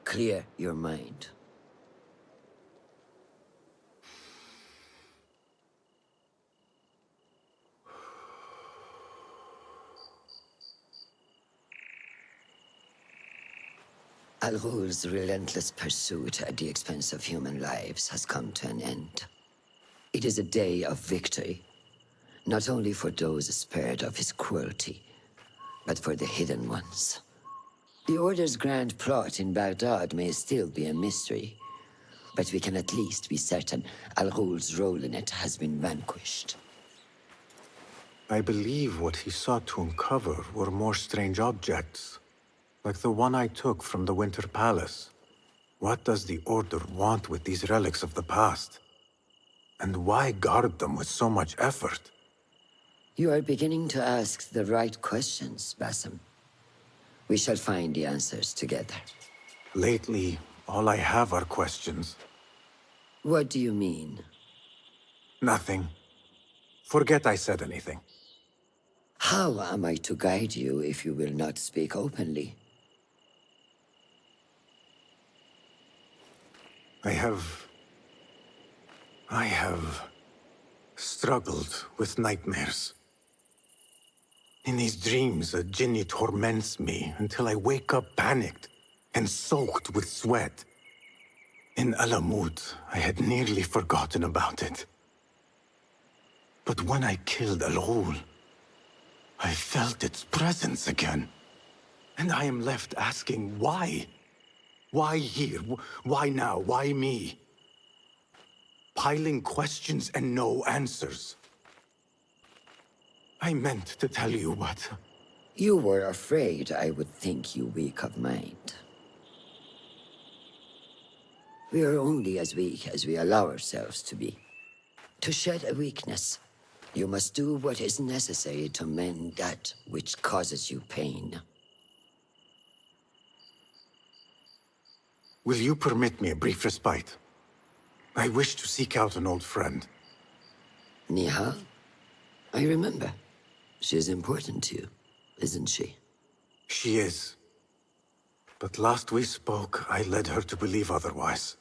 Clear your mind. Al-Ghul's relentless pursuit at the expense of human lives has come to an end. It is a day of victory, not only for those spared of his cruelty, but for the hidden ones. The Order's grand plot in Baghdad may still be a mystery, but we can at least be certain Al-Ghul's role in it has been vanquished. I believe what he sought to uncover were more strange objects, like the one I took from the Winter Palace. What does the Order want with these relics of the past? And why guard them with so much effort? You are beginning to ask the right questions, Basim. We shall find the answers together. Lately, all I have are questions. What do you mean? Nothing. Forget I said anything. How am I to guide you if you will not speak openly? I have struggled with nightmares. In these dreams, a jinni torments me until I wake up panicked and soaked with sweat. In Alamut, I had nearly forgotten about it. But when I killed Al-Ghul, I felt its presence again. And I am left asking why? Why here? Why now? Why me? Piling questions and no answers. I meant to tell you, but... You were afraid I would think you weak of mind. We are only as weak as we allow ourselves to be. To shed a weakness, you must do what is necessary to mend that which causes you pain. Will you permit me a brief respite? I wish to seek out an old friend. Nihal? I remember. She is important to you, isn't she? She is. But last we spoke, I led her to believe otherwise.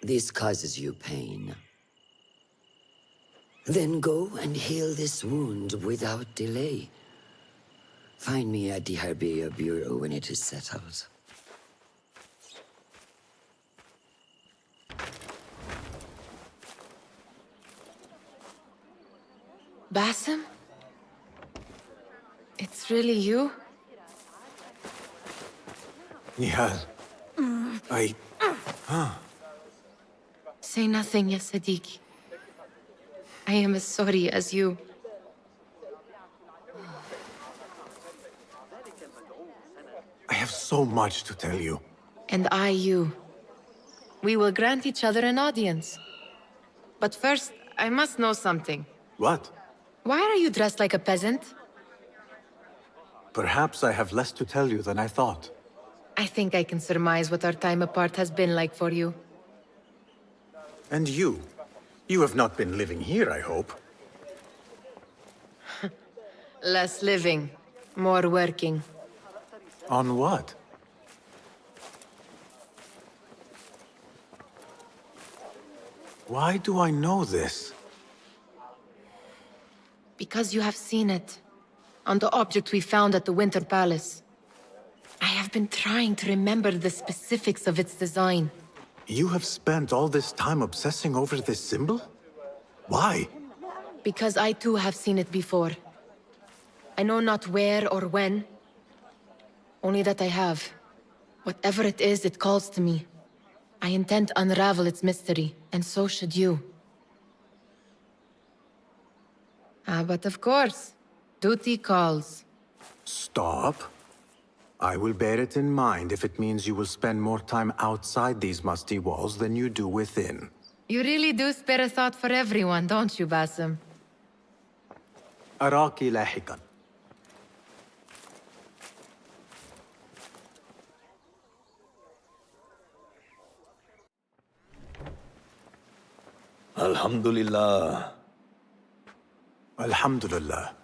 This causes you pain. Then go and heal this wound without delay. Find me at the Harbiya Bureau when it is settled. Basim? It's really you? Nihal. Say nothing, ya Sadiq. I am as sorry as you. I have so much to tell you. And I you. We will grant each other an audience. But first, I must know something. What? Why are you dressed like a peasant? Perhaps I have less to tell you than I thought. I think I can surmise what our time apart has been like for you. And you? You have not been living here, I hope. Less living, more working. On what? Why do I know this? Because you have seen it. On the object we found at the Winter Palace. I have been trying to remember the specifics of its design. You have spent all this time obsessing over this symbol? Why? Because I too have seen it before. I know not where or when. Only that I have. Whatever it is, it calls to me. I intend to unravel its mystery, and so should you. But of course, duty calls. Stop. I will bear it in mind if it means you will spend more time outside these musty walls than you do within. You really do spare a thought for everyone, don't you, Basim? أراك لاحقا. Alhamdulillah. Alhamdulillah.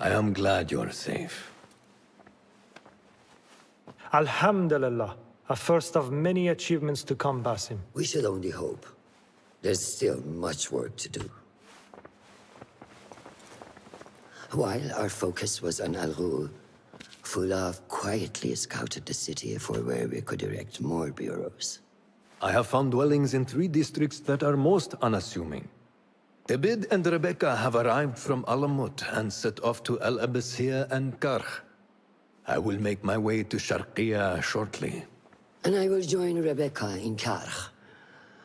I am glad you're safe. Alhamdulillah. A first of many achievements to come, Basim. We should only hope. There's still much work to do. While our focus was on Al-Ghul, Fulaf quietly scouted the city for where we could erect more bureaus. I have found dwellings in 3 districts that are most unassuming. Tebid and Rebecca have arrived from Alamut and set off to El Abyssiya and Karch. I will make my way to Sharqiya shortly. And I will join Rebecca in Karch,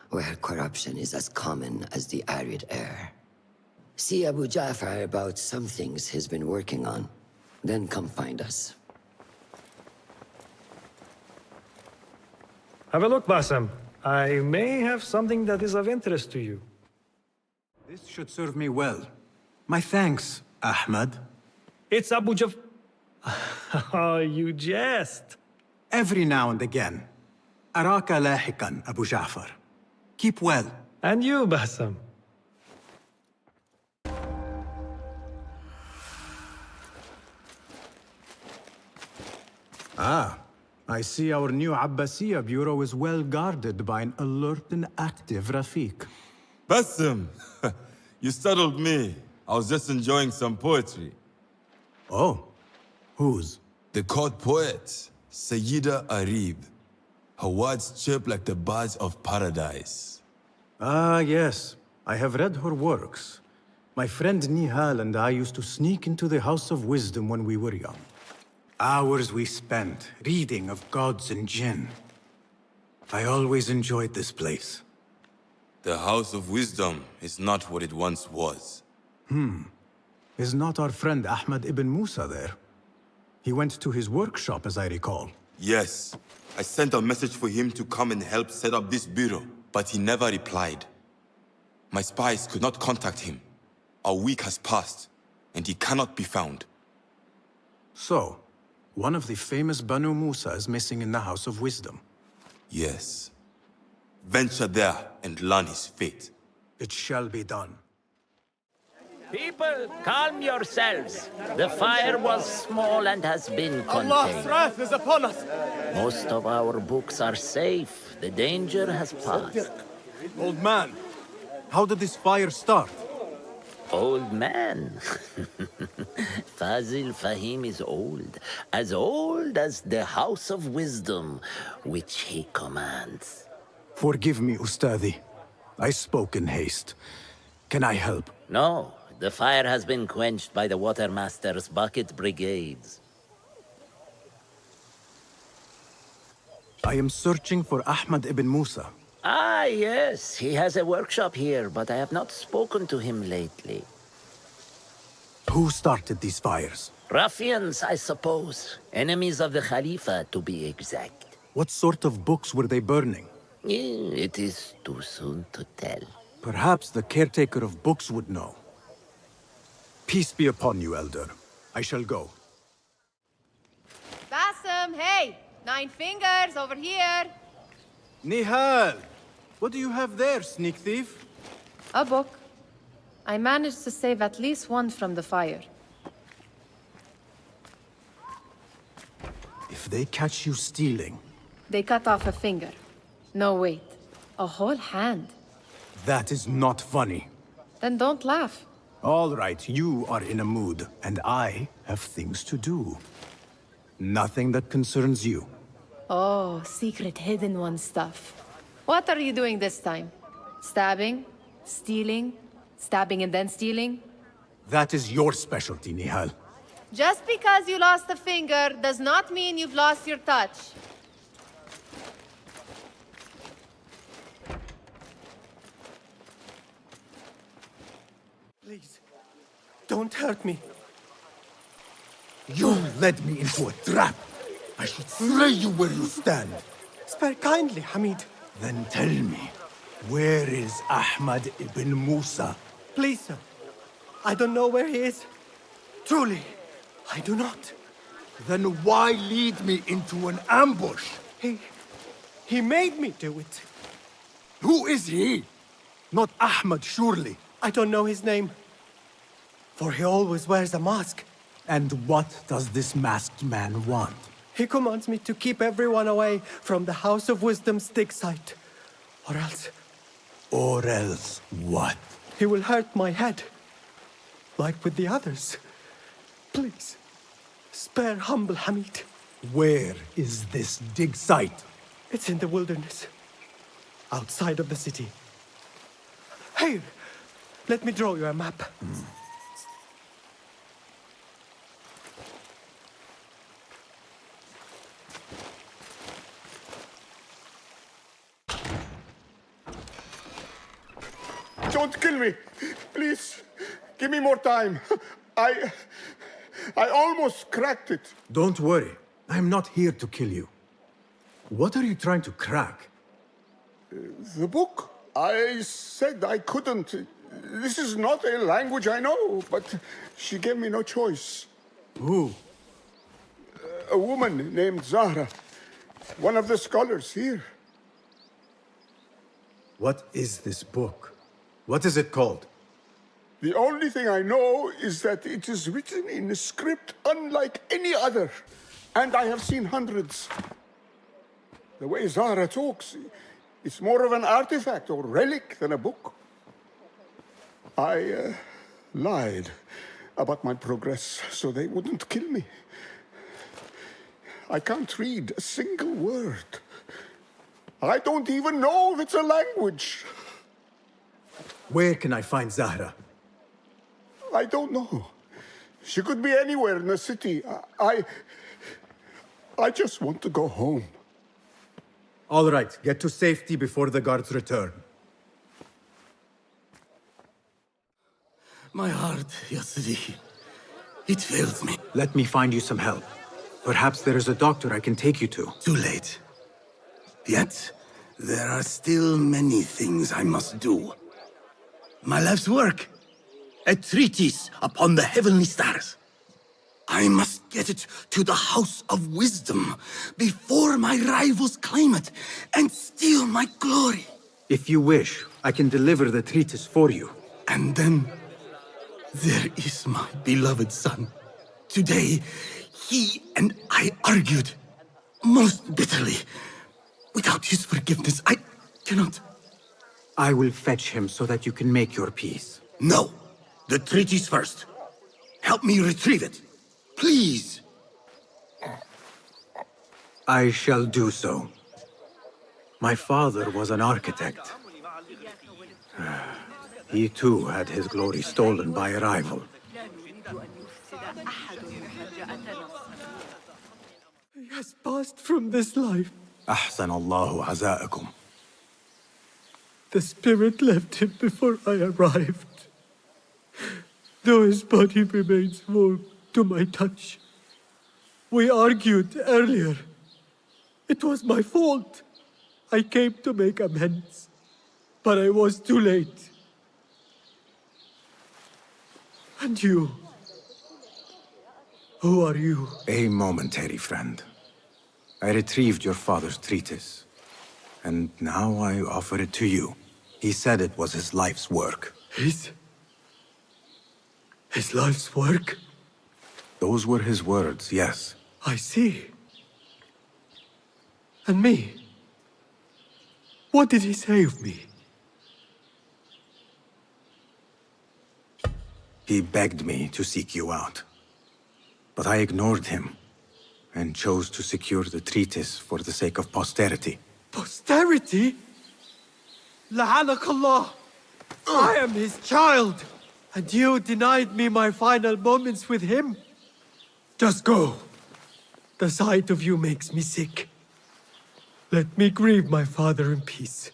where corruption is as common as the arid air. See Abu Ja'far about some things he's been working on. Then come find us. Have a look, Basim. I may have something that is of interest to you. This should serve me well. My thanks, Ahmad. It's Abu Ja'far. Oh, you jest. Every now and again. أراك لاحقا, Abu Ja'far. Keep well. And you, Bassam. Ah, I see our new Abbasiyya bureau is well guarded by an alert and active Rafiq. Bassam, you startled me. I was just enjoying some poetry. Oh, whose? The court poet, Sayyida Arib. Her words chirp like the birds of paradise. Ah, yes. I have read her works. My friend Nihal and I used to sneak into the House of Wisdom when we were young. Hours we spent reading of gods and jinn. I always enjoyed this place. The House of Wisdom is not what it once was. Is not our friend Ahmad ibn Musa there? He went to his workshop, as I recall. Yes. I sent a message for him to come and help set up this bureau, but he never replied. My spies could not contact him. A week has passed, and he cannot be found. So, one of the famous Banu Musa is missing in the House of Wisdom. Yes. Venture there and learn his fate. It shall be done. People, calm yourselves. The fire was small and has been contained. Allah's wrath is upon us! Most of our books are safe. The danger has passed. Old man, how did this fire start? Old man? Fazil Fahim is old as the House of Wisdom, which he commands. Forgive me, Ustadi. I spoke in haste. Can I help? No, the fire has been quenched by the Watermaster's bucket brigades. I am searching for Ahmad ibn Musa. Ah, yes, he has a workshop here, but I have not spoken to him lately. Who started these fires? Ruffians, I suppose. Enemies of the Khalifa, to be exact. What sort of books were they burning? It is too soon to tell. Perhaps the caretaker of books would know. Peace be upon you, Elder. I shall go. Bassam, hey! 9 fingers, over here! Nihal! What do you have there, sneak thief? A book. I managed to save at least one from the fire. If they catch you stealing... They cut off a finger. No, wait. A whole hand. That is not funny. Then don't laugh. All right, you are in a mood, and I have things to do. Nothing that concerns you. Oh, secret hidden one stuff. What are you doing this time? Stabbing? Stealing? Stabbing and then stealing? That is your specialty, Nihal. Just because you lost a finger does not mean you've lost your touch. Please, don't hurt me. You led me into a trap. I should slay you where you stand. Spare kindly, Hamid. Then tell me, where is Ahmad ibn Musa? Please, sir. I don't know where he is. Truly, I do not. Then why lead me into an ambush? He made me do it. Who is he? Not Ahmad, surely. I don't know his name. For he always wears a mask. And what does this masked man want? He commands me to keep everyone away from the House of Wisdom's dig site. Or else... Or else what? He will hurt my head. Like with the others. Please, spare humble Hamid. Where is this dig site? It's in the wilderness. Outside of the city. Here, let me draw you a map. Don't kill me. Please, give me more time. I almost cracked it. Don't worry. I'm not here to kill you. What are you trying to crack? The book. I said I couldn't. This is not a language I know, but she gave me no choice. Who? A woman named Zahra. One of the scholars here. What is this book? What is it called? The only thing I know is that it is written in a script unlike any other. And I have seen hundreds. The way Zara talks, it's more of an artifact or relic than a book. I lied about my progress so they wouldn't kill me. I can't read a single word. I don't even know if it's a language. Where can I find Zahra? I don't know. She could be anywhere in the city. I just want to go home. All right, get to safety before the guards return. My heart, Yasri. It fails me. Let me find you some help. Perhaps there is a doctor I can take you to. Too late. Yet, there are still many things I must do. My life's work. A treatise upon the heavenly stars. I must get it to the House of Wisdom before my rivals claim it and steal my glory. If you wish, I can deliver the treatise for you. And then, there is my beloved son. Today, he and I argued most bitterly. Without his forgiveness, I cannot. I will fetch him so that you can make your peace. No. The treatise first. Help me retrieve it. Please. I shall do so. My father was an architect. He too had his glory stolen by a rival. He has passed from this life. أحسن الله عزاءكم. The spirit left him before I arrived. Though his body remains warm to my touch. We argued earlier. It was my fault. I came to make amends, but I was too late. And you? Who are you? A momentary friend. I retrieved your father's treatise, and now I offer it to you. He said it was his life's work. His life's work? Those were his words, yes. I see. And me? What did he say of me? He begged me to seek you out. But I ignored him, and chose to secure the treatise for the sake of posterity. Posterity? La'anak Allah! I am his child! And you denied me my final moments with him? Just go. The sight of you makes me sick. Let me grieve my father in peace.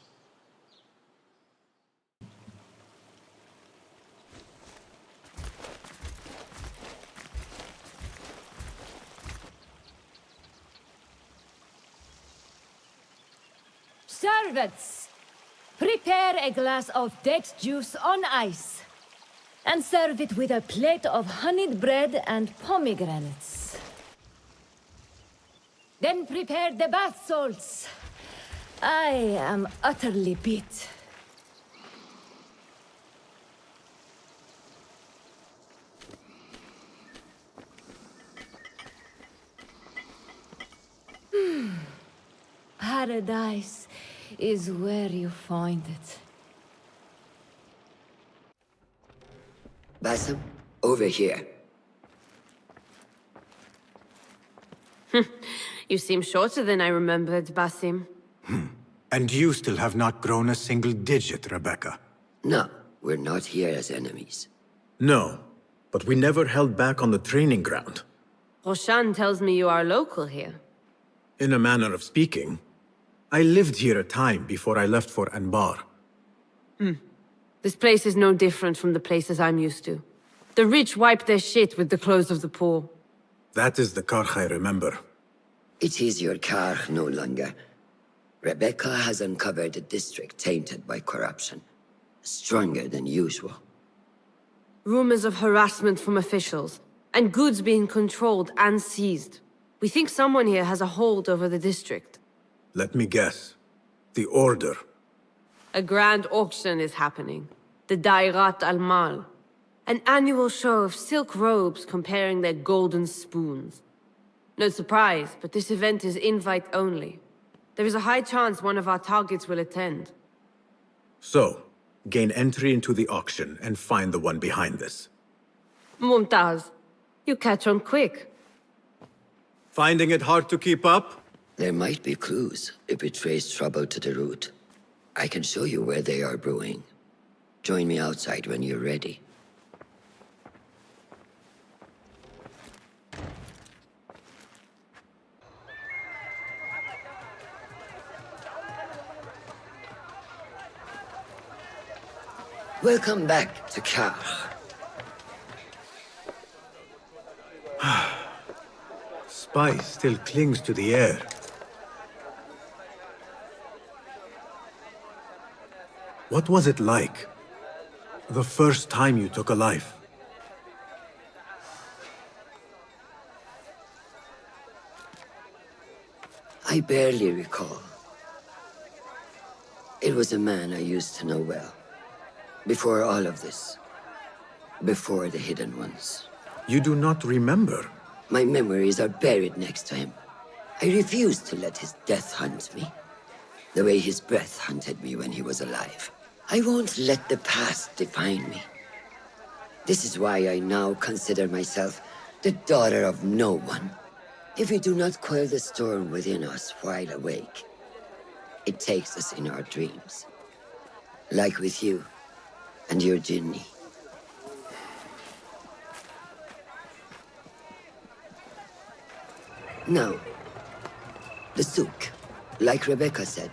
Servants, prepare a glass of date juice on ice. And serve it with a plate of honeyed bread and pomegranates. Then prepare the bath salts. I am utterly beat. Paradise is where you find it. Basim, over here. You seem shorter than I remembered, Basim. And you still have not grown a single digit, Rebecca. No, we're not here as enemies. No, but we never held back on the training ground. Roshan tells me you are local here. In a manner of speaking. I lived here a time before I left for Anbar. This place is no different from the places I'm used to. The rich wipe their shit with the clothes of the poor. That is the Karch I remember. It is your Karch no longer. Rebecca has uncovered a district tainted by corruption. Stronger than usual. Rumors of harassment from officials, and goods being controlled and seized. We think someone here has a hold over the district. Let me guess. The Order. A grand auction is happening. The Dairat al-Mal. An annual show of silk robes comparing their golden spoons. No surprise, but this event is invite only. There is a high chance one of our targets will attend. So, gain entry into the auction and find the one behind this. Mumtaz, you catch on quick. Finding it hard to keep up? There might be clues if we trace trouble to the root. I can show you where they are brewing. Join me outside when you're ready. Welcome back to Kar. Spice still clings to the air. What was it like? The first time you took a life? I barely recall. It was a man I used to know well. Before all of this. Before the Hidden Ones. You do not remember? My memories are buried next to him. I refuse to let his death hunt me. The way his breath hunted me when he was alive. I won't let the past define me. This is why I now consider myself the daughter of no one. If we do not quell the storm within us while awake, it takes us in our dreams. Like with you and your Jinni. Now, the souk, like Rebecca said,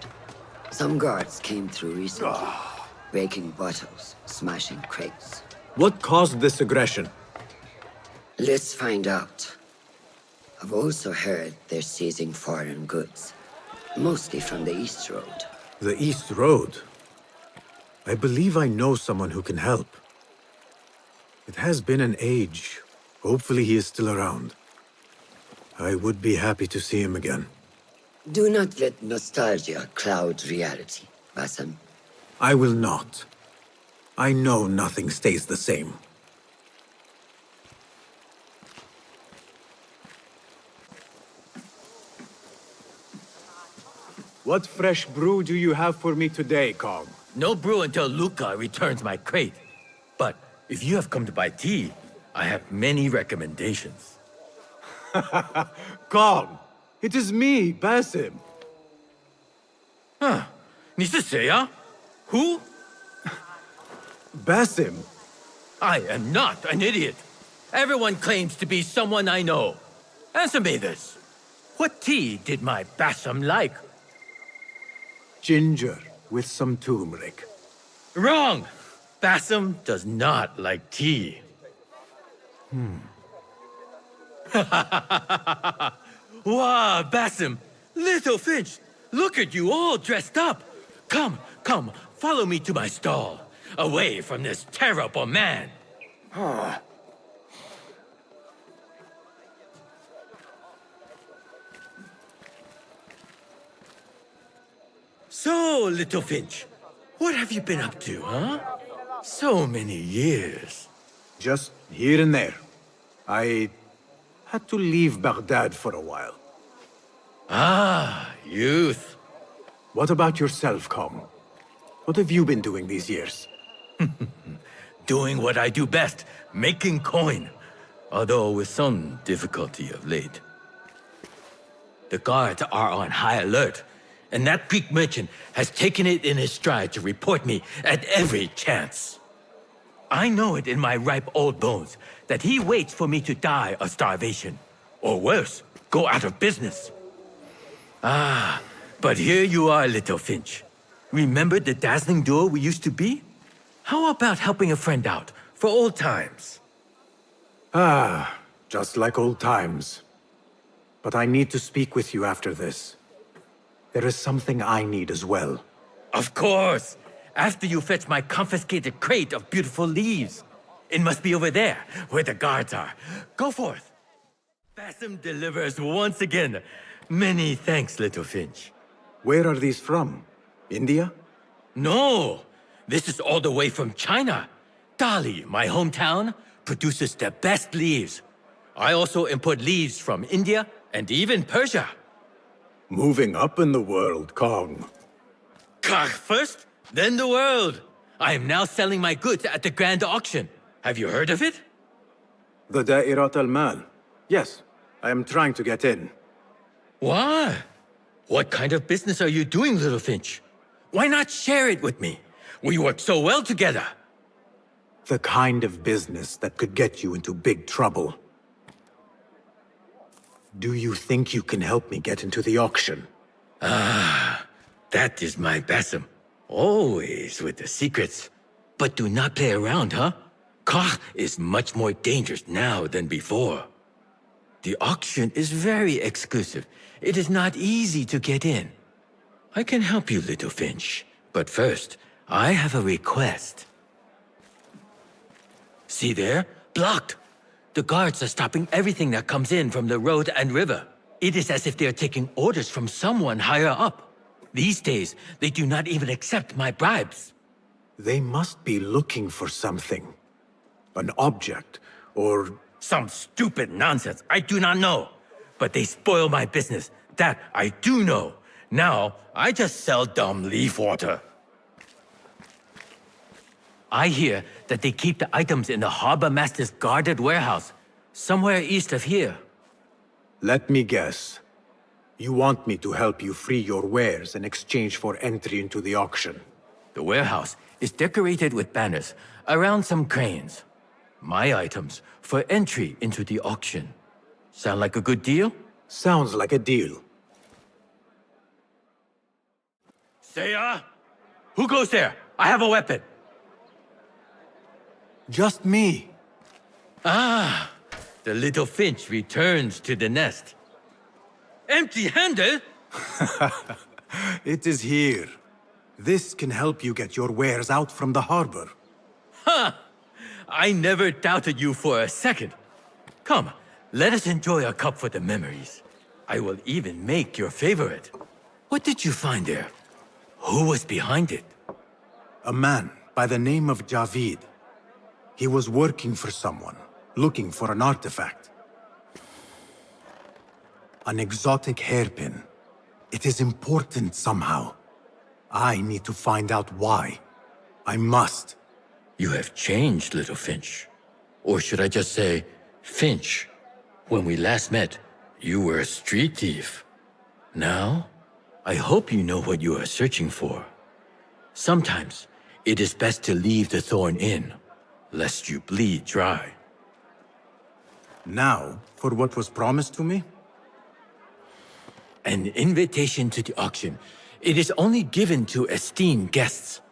some guards came through recently, breaking bottles, smashing crates. What caused this aggression? Let's find out. I've also heard they're seizing foreign goods, mostly from the East Road. The East Road? I believe I know someone who can help. It has been an age. Hopefully he is still around. I would be happy to see him again. Do not let nostalgia cloud reality, Bassam. I will not. I know nothing stays the same. What fresh brew do you have for me today, Kong? No brew until Luca returns my crate. But if you have come to buy tea, I have many recommendations. Kong, it is me, Basim. Huh? 你是谁啊? Who? Basim. I am not an idiot. Everyone claims to be someone I know. Answer me this. What tea did my Basim like? Ginger with some turmeric. Wrong! Basim does not like tea. Wow, Basim! Little Finch! Look at you all dressed up! Come, come, follow me to my stall. Away from this terrible man. So, Little Finch, what have you been up to, huh? So many years. Just here and there. I had to leave Baghdad for a while. Ah, youth. What about yourself, Kong? What have you been doing these years? Doing what I do best, making coin. Although with some difficulty of late. The guards are on high alert, and that Greek merchant has taken it in his stride to report me at every chance. I know it in my ripe old bones that he waits for me to die of starvation. Or worse, go out of business. Ah, but here you are, Little Finch. Remember the dazzling duo we used to be? How about helping a friend out, for old times? Ah, just like old times. But I need to speak with you after this. There is something I need as well. Of course! After you fetch my confiscated crate of beautiful leaves. It must be over there, where the guards are. Go forth. Basim delivers once again. Many thanks, Little Finch. Where are these from? India? No! This is all the way from China. Dali, my hometown, produces the best leaves. I also import leaves from India and even Persia. Moving up in the world, Kong. Kah first, then the world. I am now selling my goods at the grand auction. Have you heard of it? The Da'irat al-Mal. Yes, I am trying to get in. Why? What kind of business are you doing, Little Finch? Why not share it with me? We work so well together. The kind of business that could get you into big trouble. Do you think you can help me get into the auction? Ah, that is my Basim. Always with the secrets. But do not play around, huh? Kah is much more dangerous now than before. The auction is very exclusive. It is not easy to get in. I can help you, Little Finch. But first, I have a request. See there? Blocked. The guards are stopping everything that comes in from the road and river. It is as if they are taking orders from someone higher up. These days, they do not even accept my bribes. They must be looking for something. An object, or... Some stupid nonsense, I do not know. But they spoil my business, that I do know. Now, I just sell dumb leaf water. I hear that they keep the items in the Harbor Master's guarded warehouse, somewhere east of here. Let me guess. You want me to help you free your wares in exchange for entry into the auction. The warehouse is decorated with banners around some cranes. My items for entry into the auction. Sound like a good deal? Sounds like a deal. Saya? Who goes there? I have a weapon. Just me. Ah, the little finch returns to the nest. Empty-handed? It is here. This can help you get your wares out from the harbor. Ha! I never doubted you for a second. Come, let us enjoy a cup for the memories. I will even make your favorite. What did you find there? Who was behind it? A man by the name of Javid. He was working for someone, looking for an artifact. An exotic hairpin. It is important somehow. I need to find out why. I must. You have changed, Little Finch. Or should I just say, Finch? When we last met, you were a street thief. Now, I hope you know what you are searching for. Sometimes, it is best to leave the thorn in, lest you bleed dry. Now, for what was promised to me? An invitation to the auction. It is only given to esteemed guests.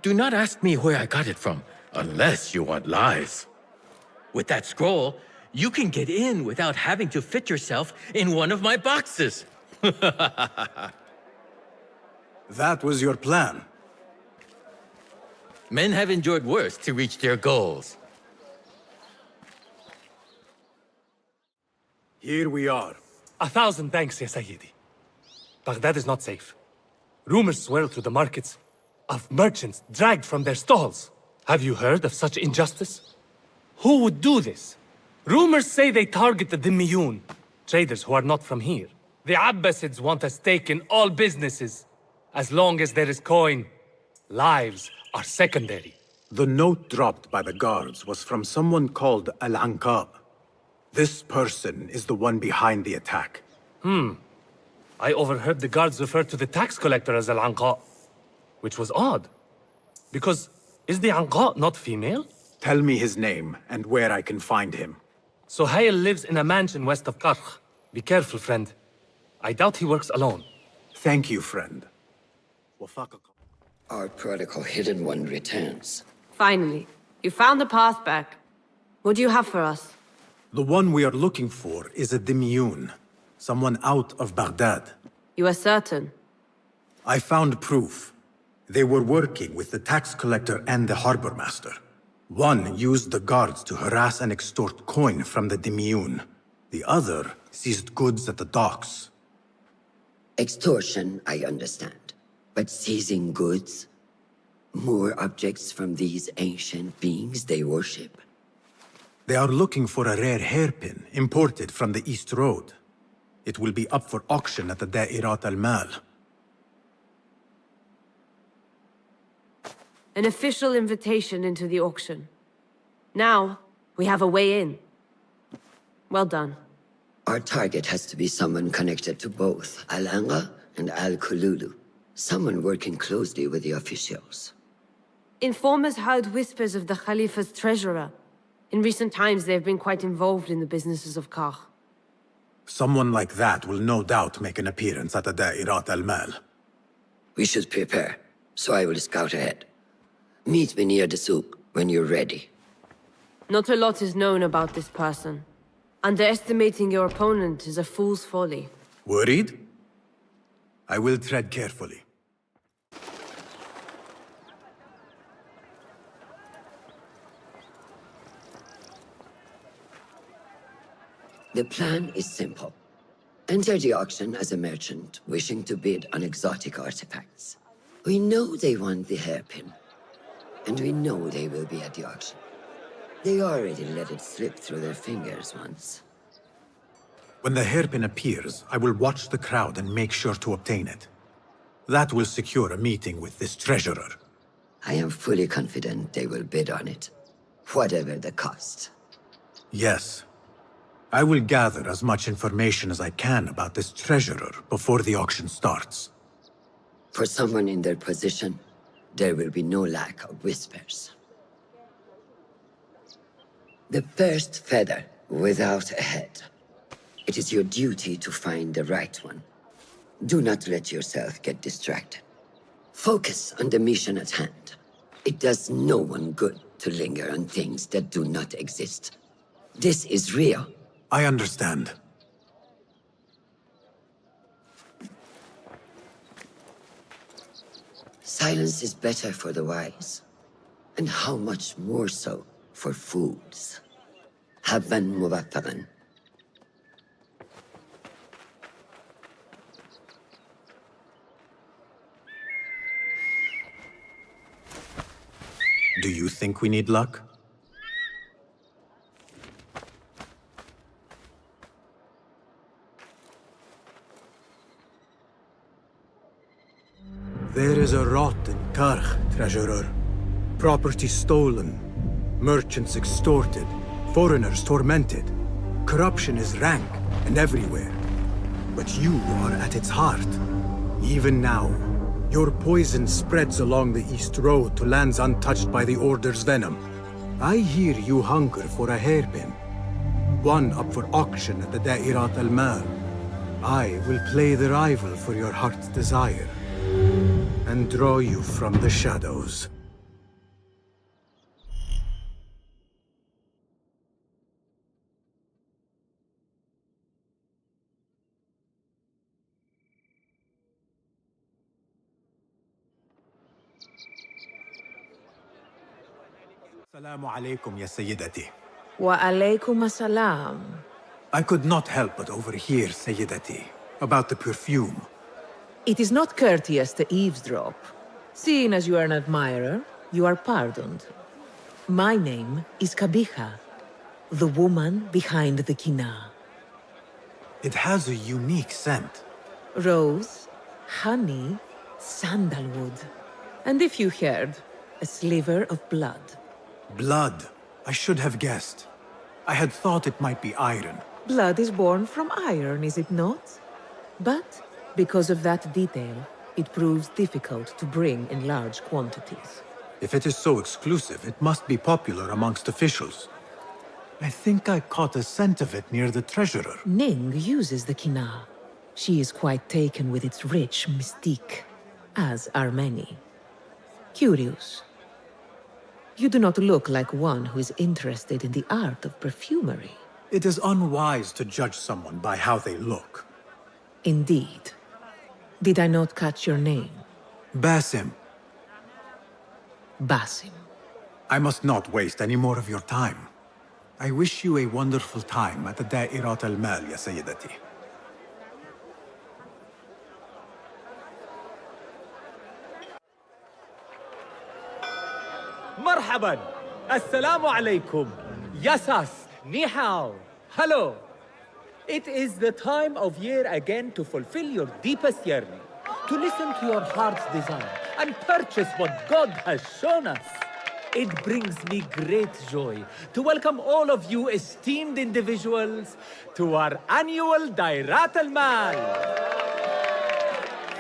Do not ask me where I got it from, unless you want lies. With that scroll, you can get in without having to fit yourself in one of my boxes. That was your plan. Men have endured worse to reach their goals. Here we are. 1,000 thanks, Ya Sayyidi. Baghdad is not safe. Rumors swirl through the markets of merchants dragged from their stalls. Have you heard of such injustice? Who would do this? Rumors say they target the Dhimmiyun, traders who are not from here. The Abbasids want a stake in all businesses. As long as there is coin, lives are secondary. The note dropped by the guards was from someone called Al-Anqa. This person is the one behind the attack. I overheard the guards refer to the tax collector as Al-Anqa, which was odd. Because, is the Anqa not female? Tell me his name and where I can find him. Suhail lives in a mansion west of Karkh. Be careful, friend. I doubt he works alone. Thank you, friend. Our prodigal hidden one returns. Finally, you found the path back. What do you have for us? The one we are looking for is a Dhimmiyun, someone out of Baghdad. You are certain? I found proof. They were working with the tax collector and the harbor master. One used the guards to harass and extort coin from the Dhimmiyun. The other seized goods at the docks. Extortion, I understand. But seizing goods? More objects from these ancient beings they worship. They are looking for a rare hairpin imported from the East Road. It will be up for auction at the Da'irat al-Mal. An official invitation into the auction. Now, we have a way in. Well done. Our target has to be someone connected to both Al-Anga and Al-Kululu. Someone working closely with the officials. Informers heard whispers of the Khalifa's treasurer. In recent times, they have been quite involved in the businesses of Kah. Someone like that will no doubt make an appearance at the Da'irat al-Mal. We should prepare, so I will scout ahead. Meet me near the souk when you're ready. Not a lot is known about this person. Underestimating your opponent is a fool's folly. Worried? I will tread carefully. The plan is simple. Enter the auction as a merchant wishing to bid on exotic artifacts. We know they want the hairpin, and we know they will be at the auction. They already let it slip through their fingers once. When the hairpin appears, I will watch the crowd and make sure to obtain it. That will secure a meeting with this treasurer. I am fully confident they will bid on it, whatever the cost. Yes. I will gather as much information as I can about this treasurer before the auction starts. For someone in their position, there will be no lack of whispers. The first feather without a head. It is your duty to find the right one. Do not let yourself get distracted. Focus on the mission at hand. It does no one good to linger on things that do not exist. This is real. I understand. Silence is better for the wise. And how much more so for fools. Habban mubaffaqan. Do you think we need luck? There is a rot in Karch, treasurer. Property stolen, merchants extorted, foreigners tormented. Corruption is rank and everywhere. But you are at its heart. Even now, your poison spreads along the East Road to lands untouched by the Order's venom. I hear you hunger for a hairpin. One up for auction at the Da'irat al-Mal. I will play the rival for your heart's desire. And draw you from the shadows. Assalamu alaikum, ya Sayyidati. Wa alaykum assalam. I could not help but overhear, Sayyidati, about the perfume. It is not courteous to eavesdrop. Seeing as you are an admirer, you are pardoned. My name is Kabiha, the woman behind the kina. It has a unique scent. Rose, honey, sandalwood. And if you heard, a sliver of blood. Blood. I should have guessed. I had thought it might be iron. Blood is born from iron, is it not? But because of that detail, it proves difficult to bring in large quantities. If it is so exclusive, it must be popular amongst officials. I think I caught a scent of it near the treasurer. Ning uses the kina. She is quite taken with its rich mystique, as are many. Curious. You do not look like one who is interested in the art of perfumery. It is unwise to judge someone by how they look. Indeed. Did I not catch your name? Basim. Basim. I must not waste any more of your time. I wish you a wonderful time at the Da'irat al-Mal, ya Sayyidati. Marhaban. Assalamu alaikum. Yasas. Ni hao. Hello. It is the time of year again to fulfill your deepest yearning, to listen to your heart's desire, and purchase what God has shown us. It brings me great joy to welcome all of you esteemed individuals to our annual Dairat al-Mal.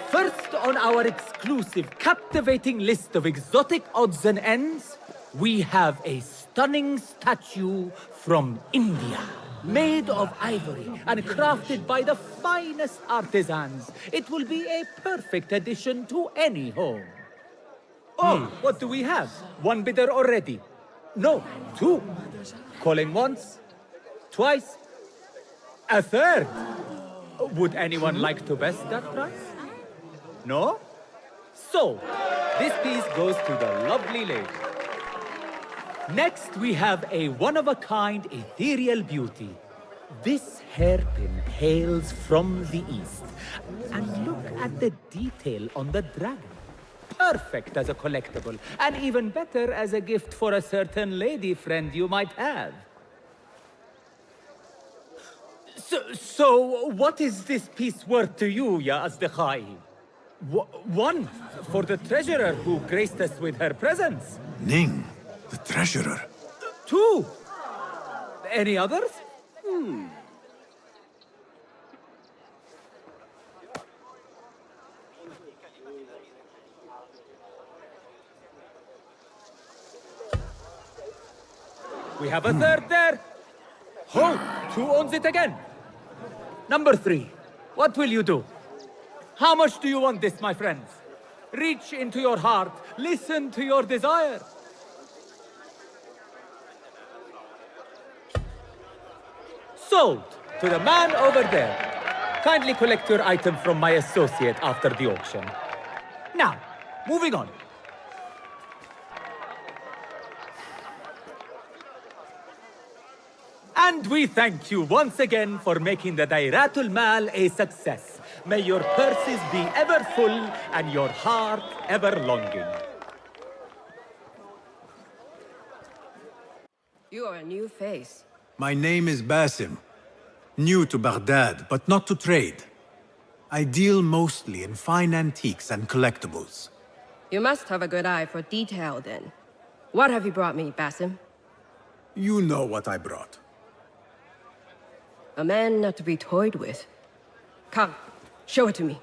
First on our exclusive, captivating list of exotic odds and ends, we have a stunning statue from India. Made of ivory and crafted by the finest artisans, it will be a perfect addition to any home. Oh, what do we have? One bidder already. No, two. Calling once, twice, a third. Would anyone like to best that price? No? So, this piece goes to the lovely lady. Next, we have a one-of-a-kind ethereal beauty. This hairpin hails from the east. And look at the detail on the dragon. Perfect as a collectible, and even better as a gift for a certain lady friend you might have. So what is this piece worth to you, Ya Asdiqai? One, for the treasurer who graced us with her presence. Ning, the treasurer. Two. Any others? We have a third there. Ho! Who owns it again? Number three. What will you do? How much do you want this, my friends? Reach into your heart. Listen to your desire. Sold to the man over there. Kindly collect your item from my associate after the auction. Now, moving on. And we thank you once again for making the Dairatul Mal a success. May your purses be ever full and your heart ever longing. You are a new face. My name is Basim. New to Baghdad, but not to trade. I deal mostly in fine antiques and collectibles. You must have a good eye for detail, then. What have you brought me, Basim? You know what I brought. A man not to be toyed with. Come, show it to me.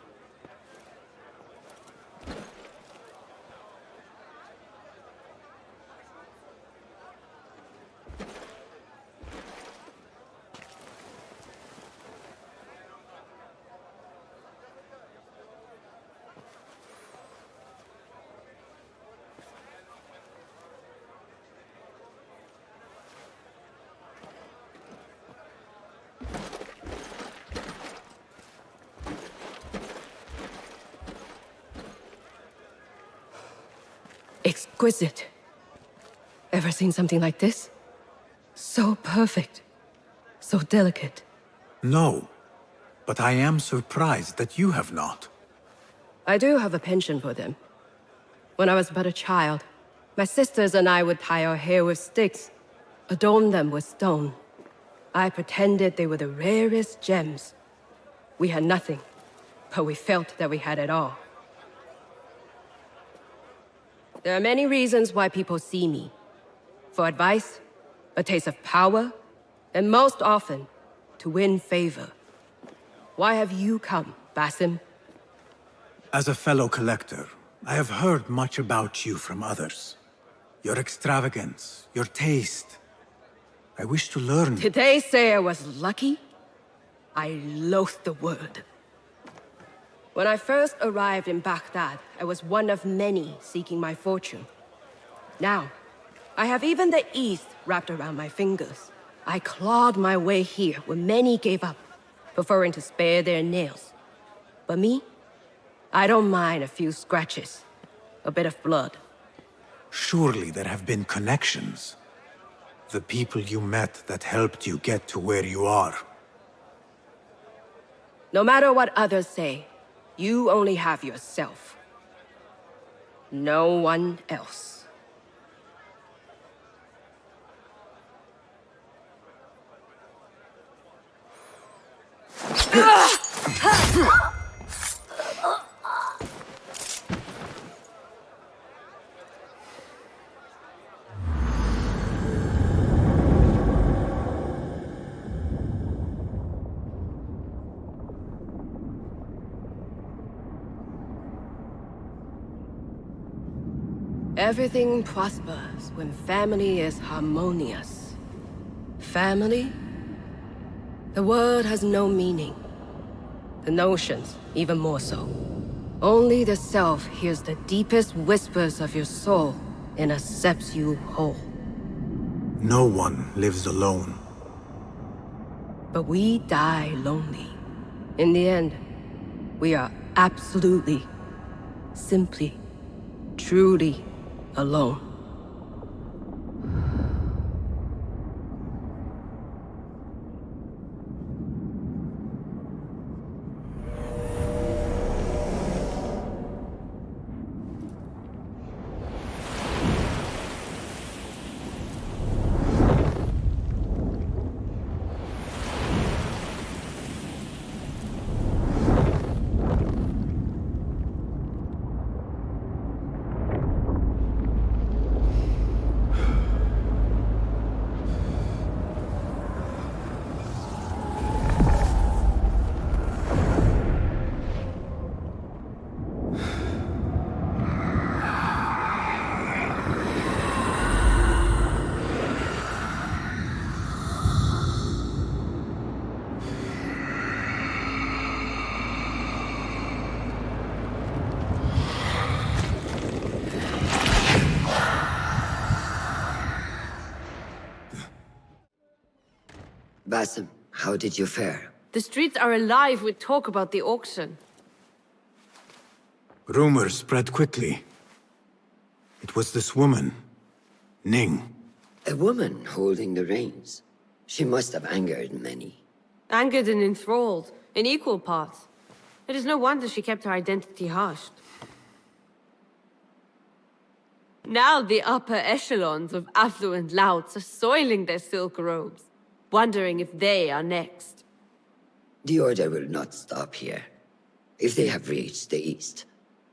Exquisite. Ever seen something like this? So perfect. So delicate. No, but I am surprised that you have not. I do have a penchant for them. When I was but a child, my sisters and I would tie our hair with sticks, adorn them with stone. I pretended they were the rarest gems. We had nothing, but we felt that we had it all. There are many reasons why people see me. For advice, a taste of power, and most often, to win favor. Why have you come, Basim? As a fellow collector, I have heard much about you from others. Your extravagance, your taste. I wish to learn. Did they say I was lucky? I loathe the word. When I first arrived in Baghdad, I was one of many seeking my fortune. Now, I have even the East wrapped around my fingers. I clawed my way here when many gave up, preferring to spare their nails. But me? I don't mind a few scratches, a bit of blood. Surely there have been connections. The people you met that helped you get to where you are. No matter what others say, you only have yourself. No one else. Everything prospers when family is harmonious. Family? The word has no meaning. The notions, even more so. Only the self hears the deepest whispers of your soul and accepts you whole. No one lives alone. But we die lonely. In the end, we are absolutely, simply, truly alone. Basim, how did you fare? The streets are alive with talk about the auction. Rumors spread quickly. It was this woman, Ning. A woman holding the reins. She must have angered many. Angered and enthralled, in equal parts. It is no wonder she kept her identity hushed. Now the upper echelons of affluent louts are soiling their silk robes, wondering if they are next. The Order will not stop here. If they have reached the east,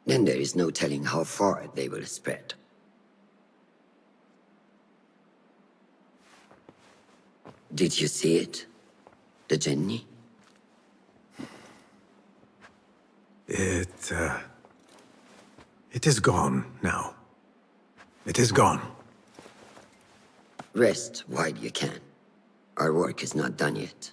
then there is no telling how far they will spread. Did you see it? The Jinni? It is gone now. It is gone. Rest while you can. Our work is not done yet.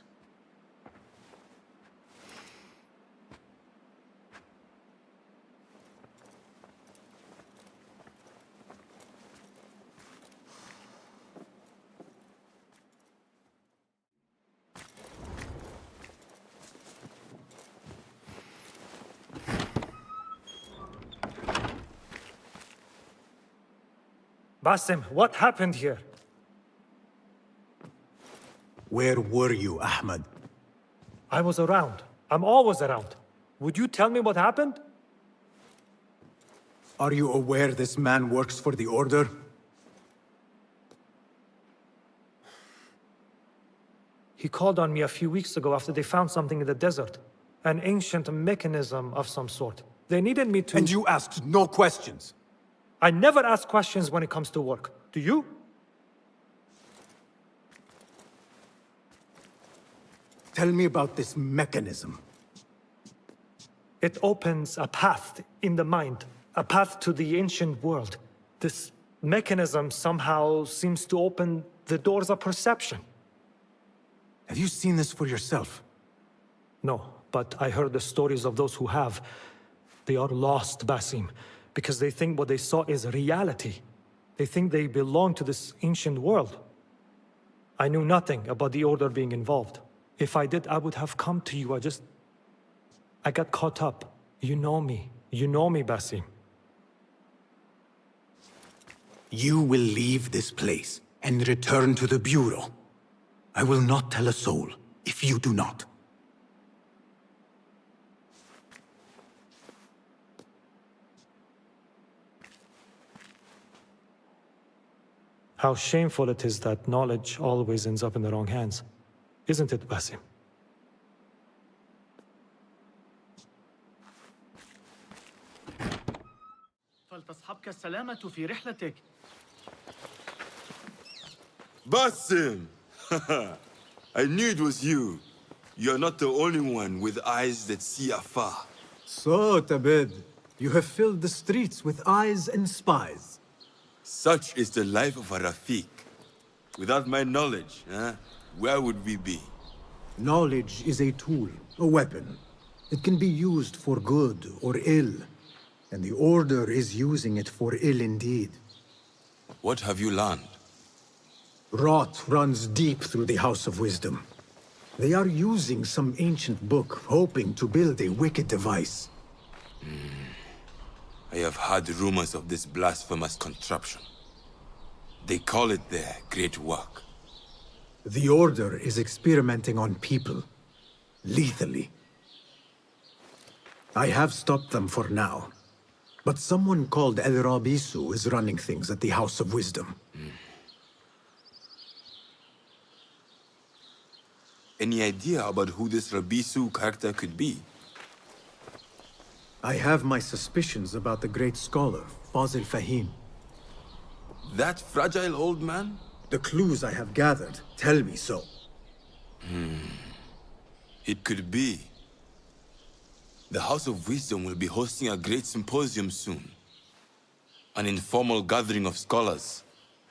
Basim, what happened here? Where were you, Ahmed? I was around. I'm always around. Would you tell me what happened? Are you aware this man works for the Order? He called on me a few weeks ago after they found something in the desert. An ancient mechanism of some sort. They needed me to— And you asked no questions? I never ask questions when it comes to work. Do you? Tell me about this mechanism. It opens a path in the mind, a path to the ancient world. This mechanism somehow seems to open the doors of perception. Have you seen this for yourself? No, but I heard the stories of those who have. They are lost, Basim, because they think what they saw is reality. They think they belong to this ancient world. I knew nothing about the Order being involved. If I did, I would have come to you. I got caught up. You know me. You know me, Basim. You will leave this place and return to the Bureau. I will not tell a soul if you do not. How shameful it is that knowledge always ends up in the wrong hands. Isn't it, Basim? فلتصحبك السلامة في رحلتك. Basim! I knew it was you. You're not the only one with eyes that see afar. So, Tabid, you have filled the streets with eyes and spies. Such is the life of a Rafiq. Without my knowledge, where would we be? Knowledge is a tool, a weapon. It can be used for good or ill. And the Order is using it for ill indeed. What have you learned? Rot runs deep through the House of Wisdom. They are using some ancient book, hoping to build a wicked device. I have heard rumors of this blasphemous contraption. They call it their great work. The Order is experimenting on people. Lethally. I have stopped them for now. But someone called El Rabisu is running things at the House of Wisdom. Any idea about who this Rabisu character could be? I have my suspicions about the great scholar, Fazil Fahim. That fragile old man? The clues I have gathered tell me so. It could be. The House of Wisdom will be hosting a great symposium soon. An informal gathering of scholars.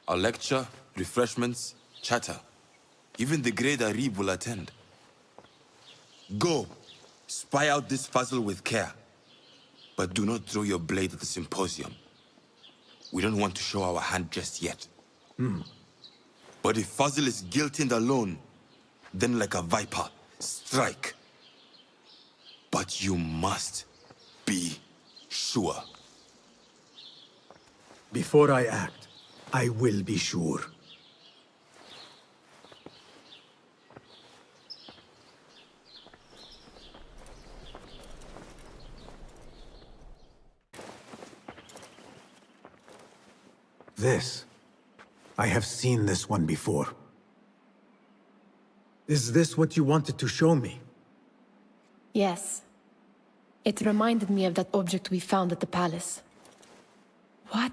A lecture, refreshments, chatter. Even the great Arib will attend. Go, spy out this puzzle with care. But do not throw your blade at the symposium. We don't want to show our hand just yet. But if Fazil is guilty and alone, then like a viper, strike. But you must be sure. Before I act, I will be sure. This. I have seen this one before. Is this what you wanted to show me? Yes. It reminded me of that object we found at the palace. What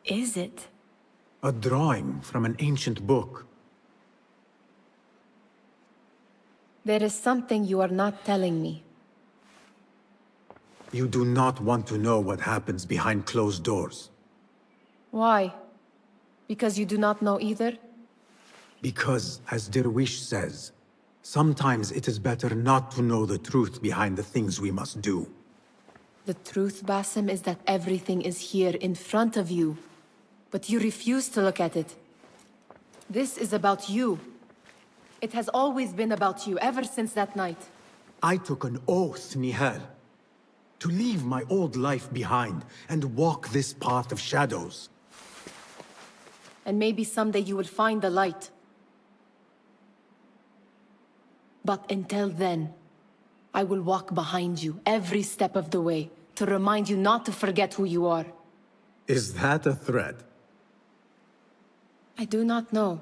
is it? A drawing from an ancient book. There is something you are not telling me. You do not want to know what happens behind closed doors. Why? Because you do not know either? Because, as Derwish says, sometimes it is better not to know the truth behind the things we must do. The truth, Basim, is that everything is here in front of you. But you refuse to look at it. This is about you. It has always been about you, ever since that night. I took an oath, Nihal, to leave my old life behind and walk this path of shadows. And maybe someday you will find the light. But until then, I will walk behind you every step of the way to remind you not to forget who you are. Is that a threat? I do not know.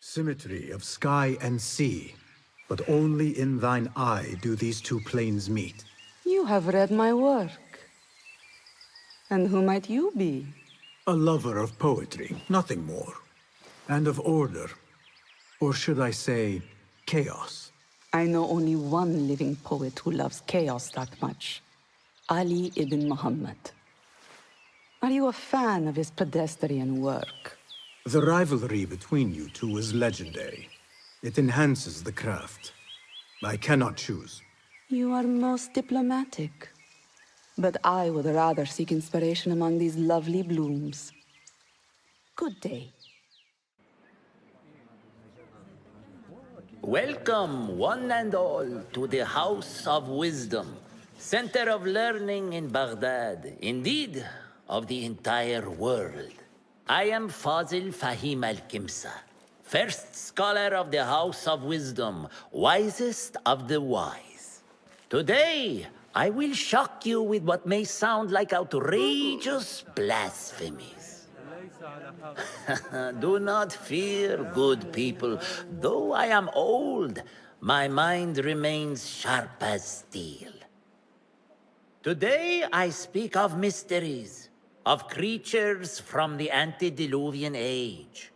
Symmetry of sky and sea, but only in thine eye do these two planes meet. You have read my work. And who might you be? A lover of poetry, nothing more. And of order. Or should I say, chaos. I know only one living poet who loves chaos that much. Ali ibn Muhammad. Are you a fan of his pedestrian work? The rivalry between you two is legendary. It enhances the craft. I cannot choose. You are most diplomatic. But I would rather seek inspiration among these lovely blooms. Good day. Welcome, one and all, to the House of Wisdom, center of learning in Baghdad, indeed, of the entire world. I am Fazil Fahim al-Kimsa, first scholar of the House of Wisdom, wisest of the wise. Today, I will shock you with what may sound like outrageous blasphemies. Do not fear, good people. Though I am old, my mind remains sharp as steel. Today I speak of mysteries, of creatures from the antediluvian age.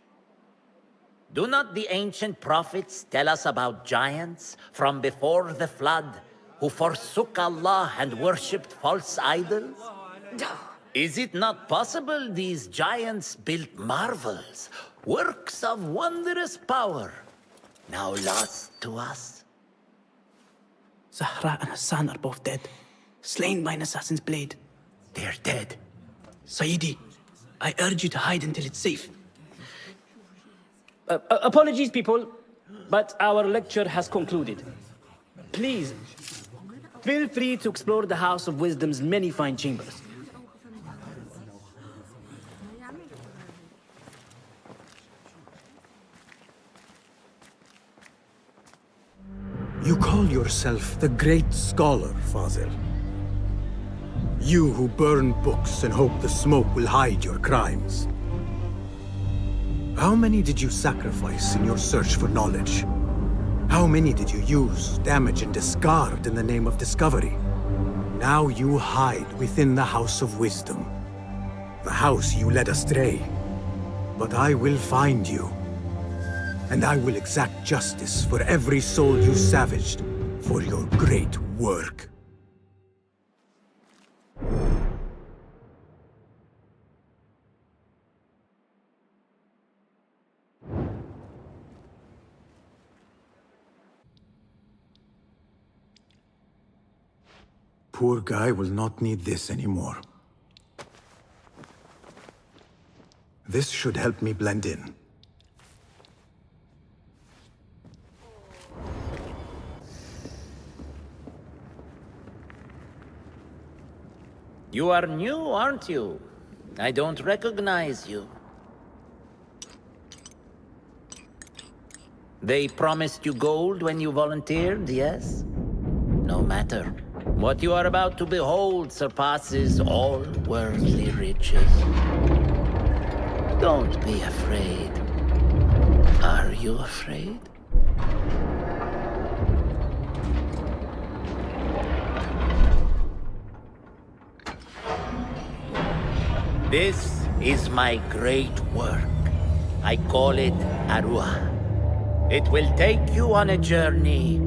Do not the ancient prophets tell us about giants from before the flood who forsook Allah and worshipped false idols? Is it not possible these giants built marvels, works of wondrous power, now lost to us? Zahra and Hassan are both dead, slain by an assassin's blade. They're dead. Sayyidi, I urge you to hide until it's safe. Apologies, people, but our lecture has concluded. Please, feel free to explore the House of Wisdom's many fine chambers. You call yourself the great scholar, Fazil. You who burn books and hope the smoke will hide your crimes. How many did you sacrifice in your search for knowledge? How many did you use, damage, and discard in the name of discovery? Now you hide within the House of Wisdom. The house you led astray. But I will find you. And I will exact justice for every soul you savaged for your great work. Poor guy will not need this anymore. This should help me blend in. You are new, aren't you? I don't recognize you. They promised you gold when you volunteered, yes? No matter. What you are about to behold surpasses all worldly riches. Don't be afraid. Are you afraid? This is my great work. I call it Arua. It will take you on a journey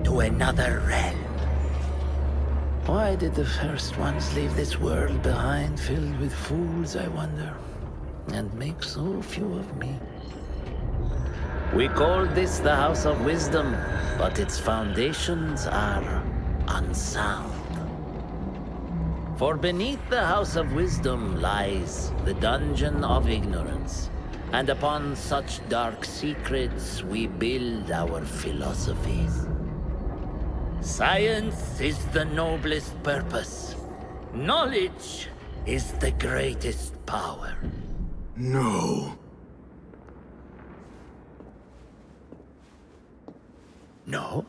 to another realm. Why did the first ones leave this world behind, filled with fools, I wonder, and make so few of me? We call this the House of Wisdom, but its foundations are unsound. For beneath the House of Wisdom lies the Dungeon of Ignorance, and upon such dark secrets we build our philosophies. Science is the noblest purpose. Knowledge is the greatest power. No. No?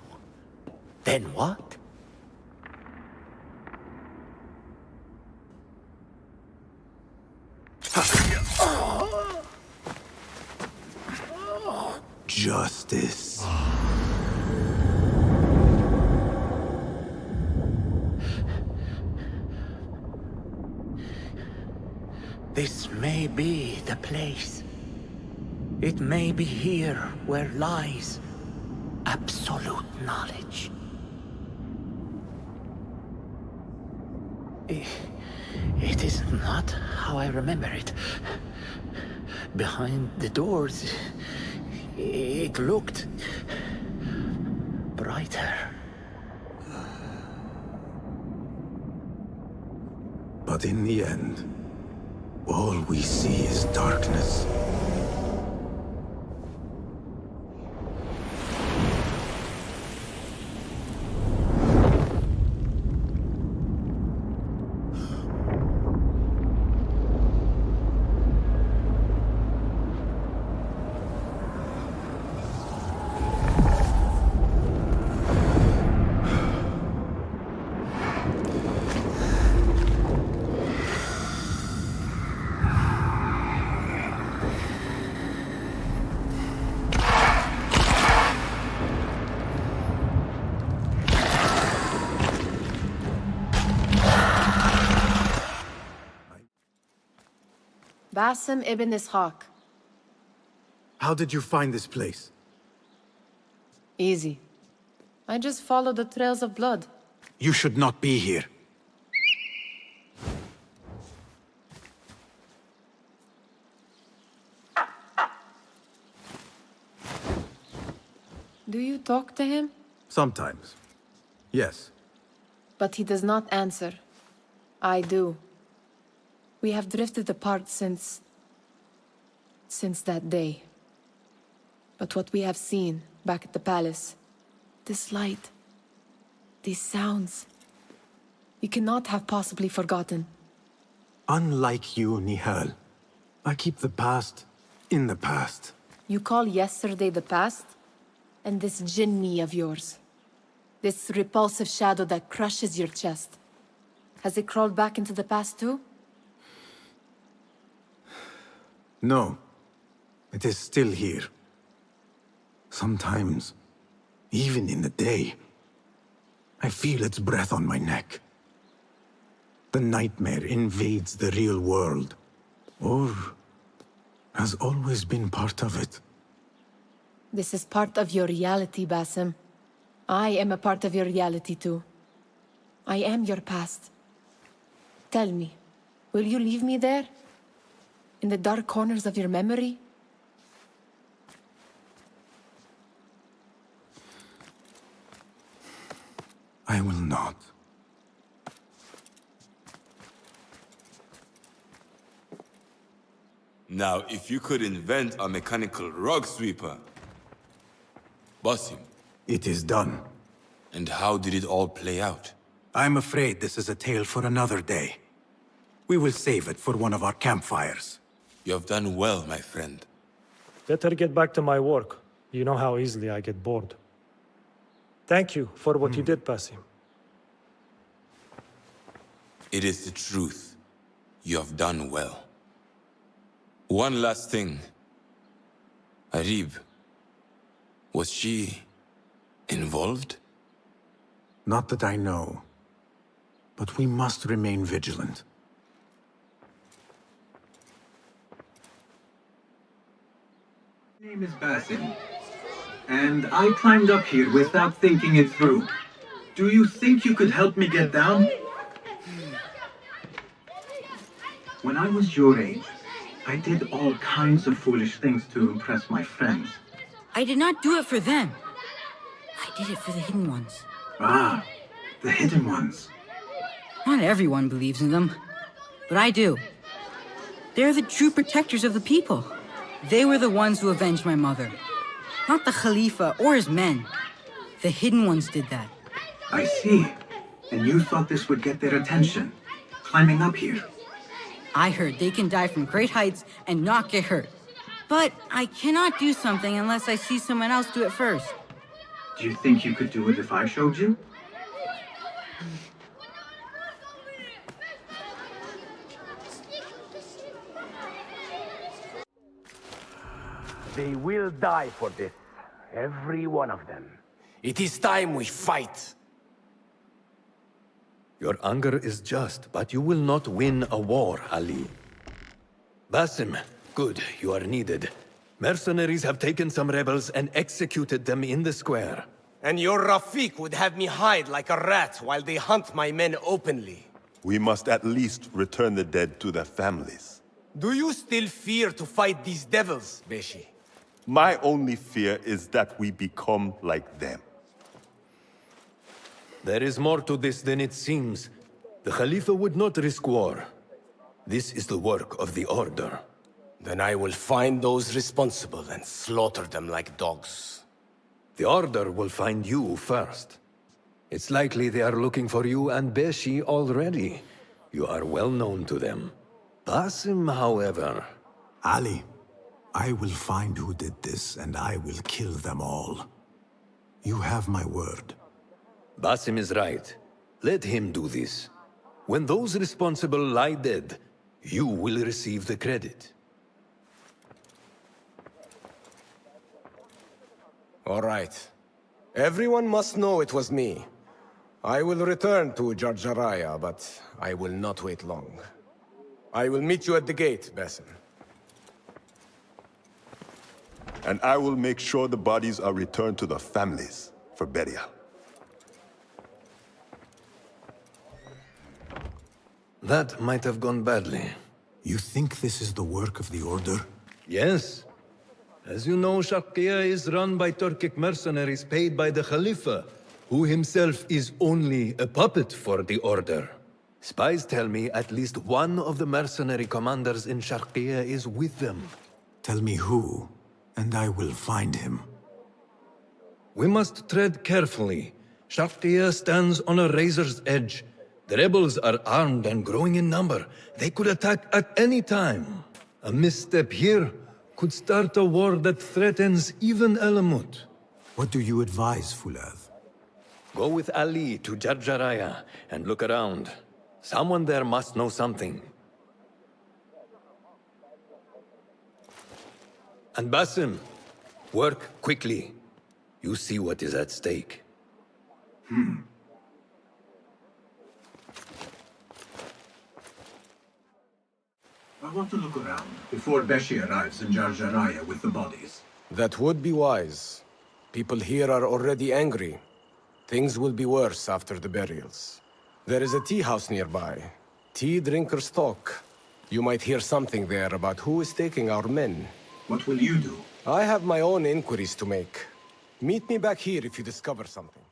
Then what? Justice. This may be the place. It may be here where lies absolute knowledge. It is not how I remember it. Behind the doors, it looked brighter. But in the end, all we see is darkness. Basim ibn Ishaq. How did you find this place? Easy. I just follow the trails of blood. You should not be here. Do you talk to him? Sometimes. Yes. But he does not answer. I do. We have drifted apart since that day. But what we have seen back at the palace, this light, these sounds, we cannot have possibly forgotten. Unlike you, Nihal, I keep the past in the past. You call yesterday the past? And this jinni of yours, this repulsive shadow that crushes your chest, has it crawled back into the past too? No. It is still here. Sometimes, even in the day, I feel its breath on my neck. The nightmare invades the real world, or has always been part of it. This is part of your reality, Basim. I am a part of your reality too. I am your past. Tell me, will you leave me there? In the dark corners of your memory? I will not. Now, if you could invent a mechanical rug sweeper, Basim. It is done. And how did it all play out? I'm afraid this is a tale for another day. We will save it for one of our campfires. You have done well, my friend. Better get back to my work. You know how easily I get bored. Thank you for what you did, Basim. It is the truth. You have done well. One last thing. Arib, was she involved? Not that I know. But we must remain vigilant. My name is Basim, and I climbed up here without thinking it through. Do you think you could help me get down? When I was your age, I did all kinds of foolish things to impress my friends. I did not do it for them. I did it for the hidden ones. Ah, the hidden ones. Not everyone believes in them, but I do. They're the true protectors of the people. They were the ones who avenged my mother. Not the Khalifa or his men. The hidden ones did that. I see. And you thought this would get their attention, climbing up here. I heard they can die from great heights and not get hurt. But I cannot do something unless I see someone else do it first. Do you think you could do it if I showed you? They will die for this. Every one of them. It is time we fight. Your anger is just, but you will not win a war, Ali. Basim, good, you are needed. Mercenaries have taken some rebels and executed them in the square. And your Rafiq would have me hide like a rat while they hunt my men openly. We must at least return the dead to their families. Do you still fear to fight these devils, Beshi? My only fear is that we become like them. There is more to this than it seems. The Khalifa would not risk war. This is the work of the Order. Then I will find those responsible and slaughter them like dogs. The Order will find you first. It's likely they are looking for you and Beshi already. You are well known to them. Basim, however... Ali, I will find who did this, and I will kill them all. You have my word. Basim is right. Let him do this. When those responsible lie dead, you will receive the credit. All right. Everyone must know it was me. I will return to Jarjaraya, but I will not wait long. I will meet you at the gate, Basim. and I will make sure the bodies are returned to the families for burial. That might have gone badly. You think this is the work of the Order? Yes. As you know, Sharqiya is run by Turkic mercenaries paid by the Khalifa, who himself is only a puppet for the Order. Spies tell me at least one of the mercenary commanders in Sharqiya is with them. Tell me who, and I will find him. We must tread carefully. Sharqiya stands on a razor's edge. The rebels are armed and growing in number. They could attack at any time. A misstep here could start a war that threatens even Alamut. What do you advise, Fulad? Go with Ali to Jarjaraya and look around. Someone there must know something. And Basim, work quickly. You see what is at stake. I want to look around before Beshi arrives in Jarjaraya with the bodies. That would be wise. People here are already angry. Things will be worse after the burials. There is a tea house nearby. Tea drinkers talk. You might hear something there about who is taking our men. What will you do? I have my own inquiries to make. Meet me back here if you discover something.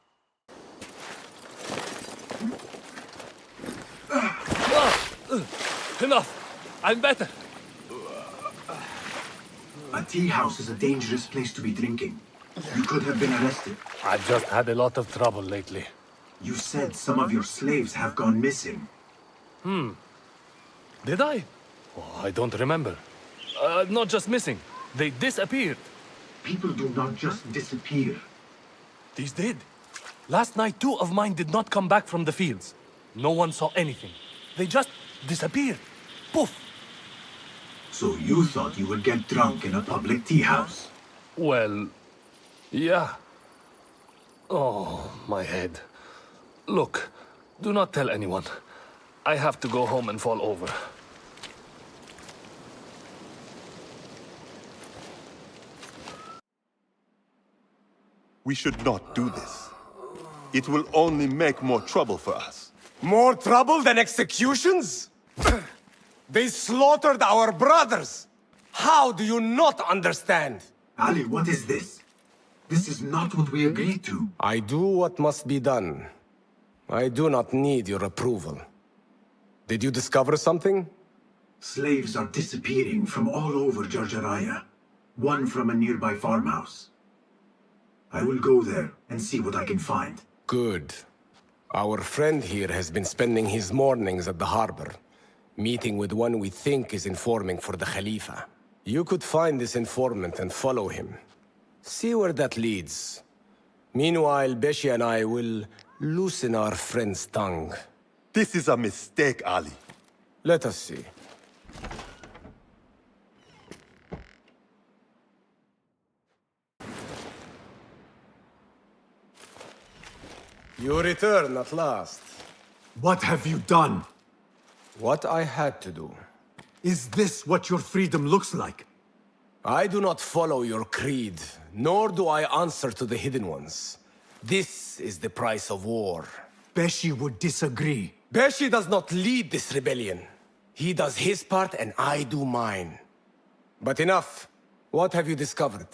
Enough! I'm better. A tea house is a dangerous place to be drinking. You could have been arrested. I've just had a lot of trouble lately. You said some of your slaves have gone missing. Did I? Oh, I don't remember. Not just missing. They disappeared. People do not just disappear. These did. Last night, 2 of mine did not come back from the fields. No one saw anything. They just disappeared. Poof! So you thought you would get drunk in a public tea house? Well, yeah. Oh, my head. Look, do not tell anyone. I have to go home and fall over. We should not do this. It will only make more trouble for us. More trouble than executions? They slaughtered our brothers! How do you not understand? Ali, what is this? This is not what we agreed to. I do what must be done. I do not need your approval. Did you discover something? Slaves are disappearing from all over Jarjaraya. One from a nearby farmhouse. I will go there and see what I can find. Good. Our friend here has been spending his mornings at the harbor, meeting with one we think is informing for the Khalifa. You could find this informant and follow him. See where that leads. Meanwhile, Beshi and I will loosen our friend's tongue. This is a mistake, Ali. Let us see. You return at last. What have you done? What I had to do. Is this what your freedom looks like? I do not follow your creed, nor do I answer to the Hidden Ones. This is the price of war. Beshi would disagree. Beshi does not lead this rebellion. He does his part and I do mine. But enough. What have you discovered?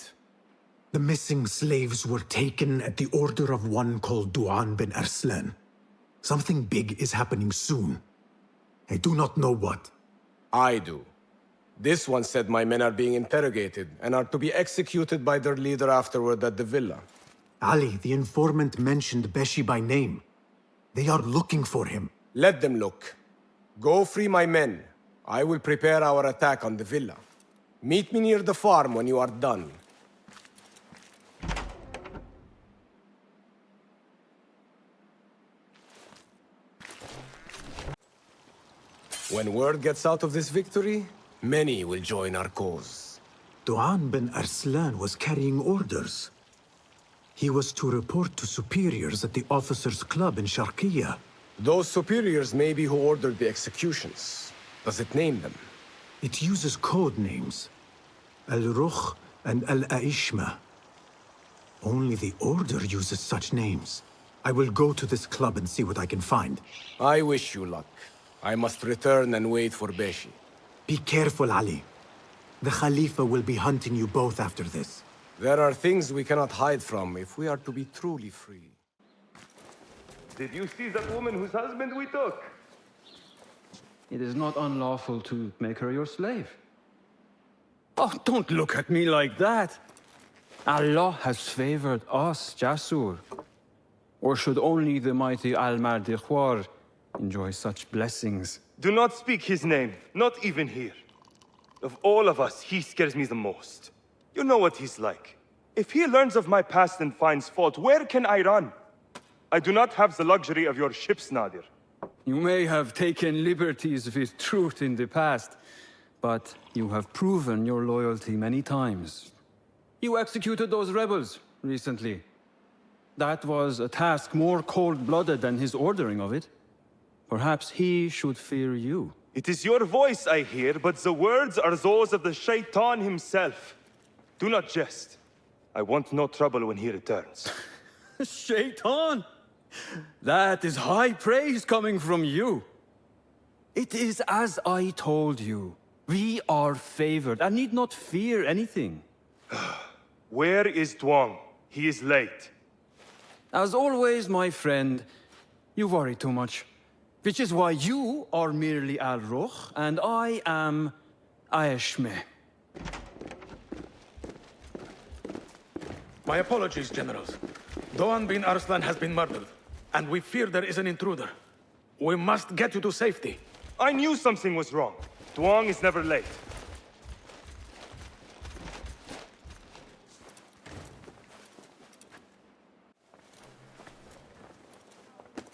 The missing slaves were taken at the order of one called Duan bin Arslan. Something big is happening soon. I do not know what. I do. This one said my men are being interrogated and are to be executed by their leader afterward at the villa. Ali, the informant, mentioned Beshi by name. They are looking for him. Let them look. Go free my men. I will prepare our attack on the villa. Meet me near the farm when you are done. When word gets out of this victory, many will join our cause. Duan bin Arslan was carrying orders. He was to report to superiors at the officers' club in Sharqiya. Those superiors may be who ordered the executions. Does it name them? It uses code names. Al-Rukh, and Al-Aishma. Only the Order uses such names. I will go to this club and see what I can find. I wish you luck. I must return and wait for Beshi. Be careful, Ali. The Khalifa will be hunting you both after this. There are things we cannot hide from if we are to be truly free. Did you see that woman whose husband we took? It is not unlawful to make her your slave. Oh, don't look at me like that. Allah has favored us, Jasur. Or should only the mighty Al-Mardikhwar enjoy such blessings? Do not speak his name, not even here. Of all of us, he scares me the most. You know what he's like. If he learns of my past and finds fault, where can I run? I do not have the luxury of your ships, Nadir. You may have taken liberties with truth in the past, but you have proven your loyalty many times. You executed those rebels recently. That was a task more cold-blooded than his ordering of it. Perhaps he should fear you. It is your voice I hear, but the words are those of the Shaitan himself. Do not jest. I want no trouble when he returns. Shaitan! That is high praise coming from you. It is as I told you. We are favored and need not fear anything. Where is Duang? He is late. As always, my friend, you worry too much. Which is why you are merely Al-Rukh, and I am Aishmeh. My apologies, generals. Doan bin Arslan has been murdered, and we fear there is an intruder. We must get you to safety. I knew something was wrong. Duang is never late.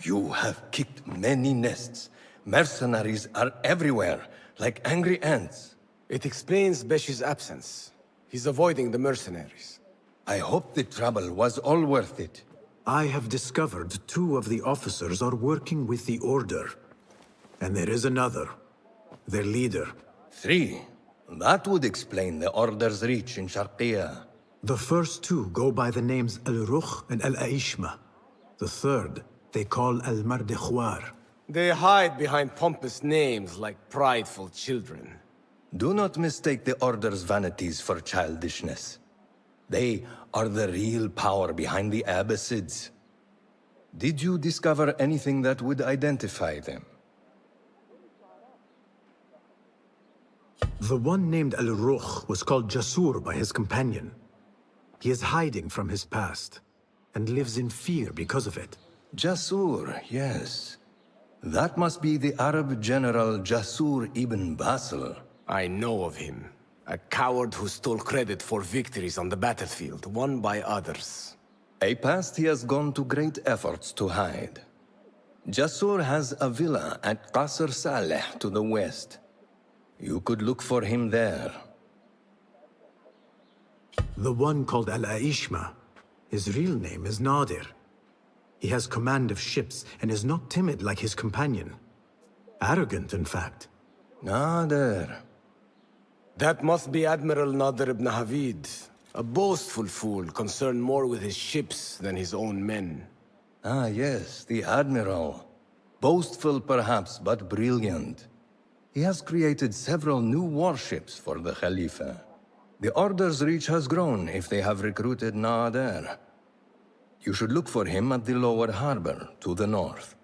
You have kicked many nests. Mercenaries are everywhere, like angry ants. It explains Beshi's absence. He's avoiding the mercenaries. I hope the trouble was all worth it. I have discovered 2 of the officers are working with the Order. And there is another. Their leader. 3. That would explain the Order's reach in Sharqiya. The first 2 go by the names Al-Rukh and Al-Aishma. The third they call Al-Mardikhwar. They hide behind pompous names like prideful children. Do not mistake the Order's vanities for childishness. They are the real power behind the Abbasids. Did you discover anything that would identify them? The one named Al-Rukh was called Jasur by his companion. He is hiding from his past, and lives in fear because of it. Jasur, yes. That must be the Arab general Jasur ibn Basil. I know of him. A coward who stole credit for victories on the battlefield, won by others. A past he has gone to great efforts to hide. Jasur has a villa at Qasr Saleh to the west. You could look for him there. The one called Al-Aishma, his real name is Nadir. He has command of ships and is not timid like his companion. Arrogant, in fact. Nadir. That must be Admiral Nadir ibn Havid. A boastful fool concerned more with his ships than his own men. Ah, yes, the Admiral. Boastful perhaps, but brilliant. He has created several new warships for the Khalifa. The Order's reach has grown if they have recruited Nadir. You should look for him at the lower harbor, to the north.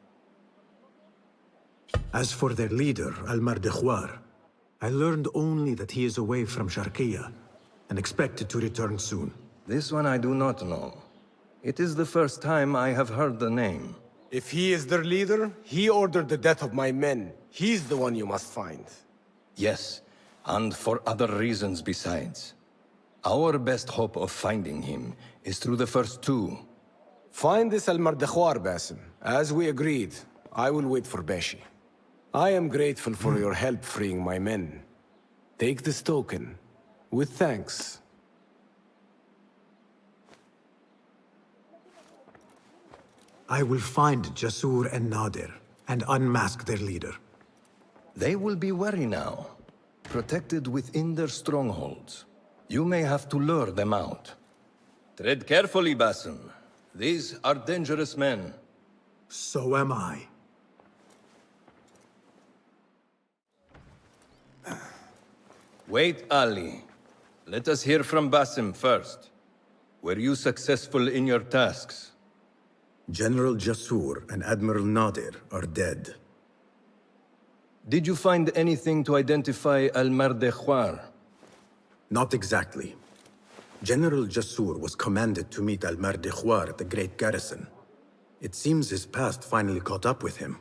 As for their leader, Al-Mardikhwar, I learned only that he is away from Sharqiya, and expected to return soon. This one I do not know. It is the first time I have heard the name. If he is their leader, he ordered the death of my men. He's the one you must find. Yes, and for other reasons besides. Our best hope of finding him is through the first 2. Find this Al-Mardikhwar, Basim. As we agreed, I will wait for Beshi. I am grateful for your help freeing my men. Take this token, with thanks. I will find Jasur and Nadir, and unmask their leader. They will be wary now, protected within their strongholds. You may have to lure them out. Tread carefully, Basim. These are dangerous men. So am I. Wait, Ali. Let us hear from Basim first. Were you successful in your tasks? General Jasur and Admiral Nadir are dead. Did you find anything to identify Al-Mardekhwar? Not exactly. General Jasur was commanded to meet Al-Mardekhwar at the Great Garrison. It seems his past finally caught up with him.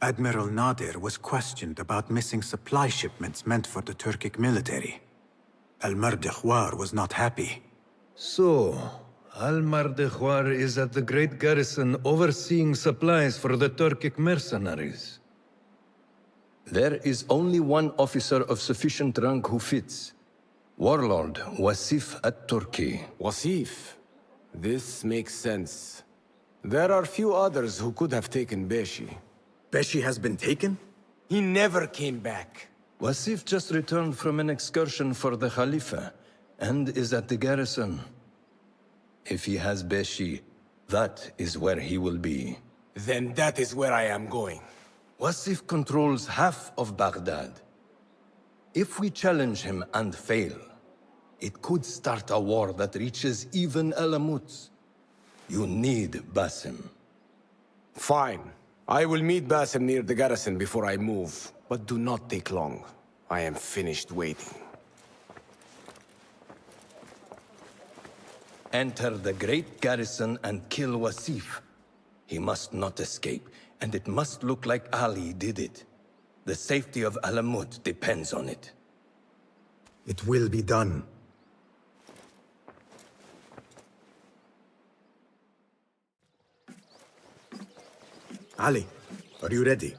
Admiral Nadir was questioned about missing supply shipments meant for the Turkic military. Al-Mardekhwar was not happy. So, Al-Mardekhwar is at the Great Garrison overseeing supplies for the Turkic mercenaries. There is only one officer of sufficient rank who fits. Warlord Wasif at-Turki. Wasif? This makes sense. There are few others who could have taken Beshi. Beshi has been taken? He never came back. Wasif just returned from an excursion for the Khalifa, and is at the garrison. If he has Beshi, that is where he will be. Then that is where I am going. Wasif controls half of Baghdad. If we challenge him and fail, it could start a war that reaches even Alamut. You need Basim. Fine. I will meet Basim near the garrison before I move, but do not take long. I am finished waiting. Enter the great garrison and kill Wasif. He must not escape, and it must look like Ali did it. The safety of Alamut depends on it. It will be done. Ali, are you ready?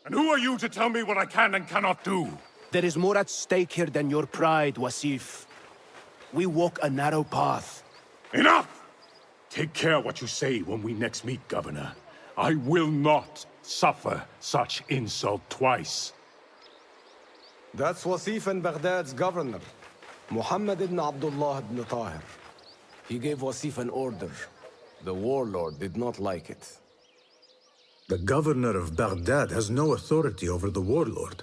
And who are you to tell me what I can and cannot do? There is more at stake here than your pride, Wasif. We walk a narrow path. Enough! Take care what you say when we next meet, Governor. I will not suffer such insult twice. That's Wasif and Baghdad's governor, Muhammad ibn Abdullah ibn Tahir. He gave Wasif an order. The warlord did not like it. The governor of Baghdad has no authority over the warlord.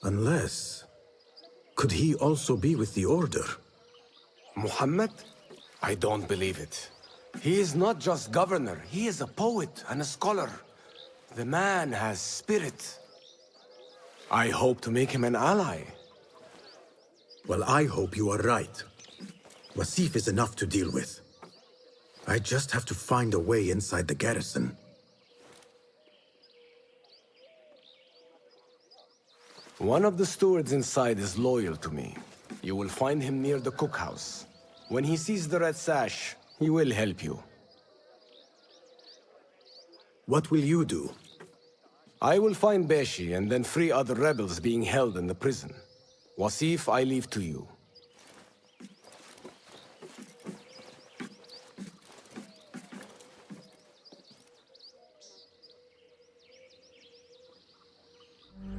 Unless... could he also be with the order? Muhammad? I don't believe it. He is not just governor, he is a poet and a scholar. The man has spirit. I hope to make him an ally. Well, I hope you are right. Wasif is enough to deal with. I just have to find a way inside the garrison. One of the stewards inside is loyal to me. You will find him near the cookhouse. When he sees the red sash, he will help you. What will you do? I will find Beshi and then free other rebels being held in the prison. Wasif, I leave to you.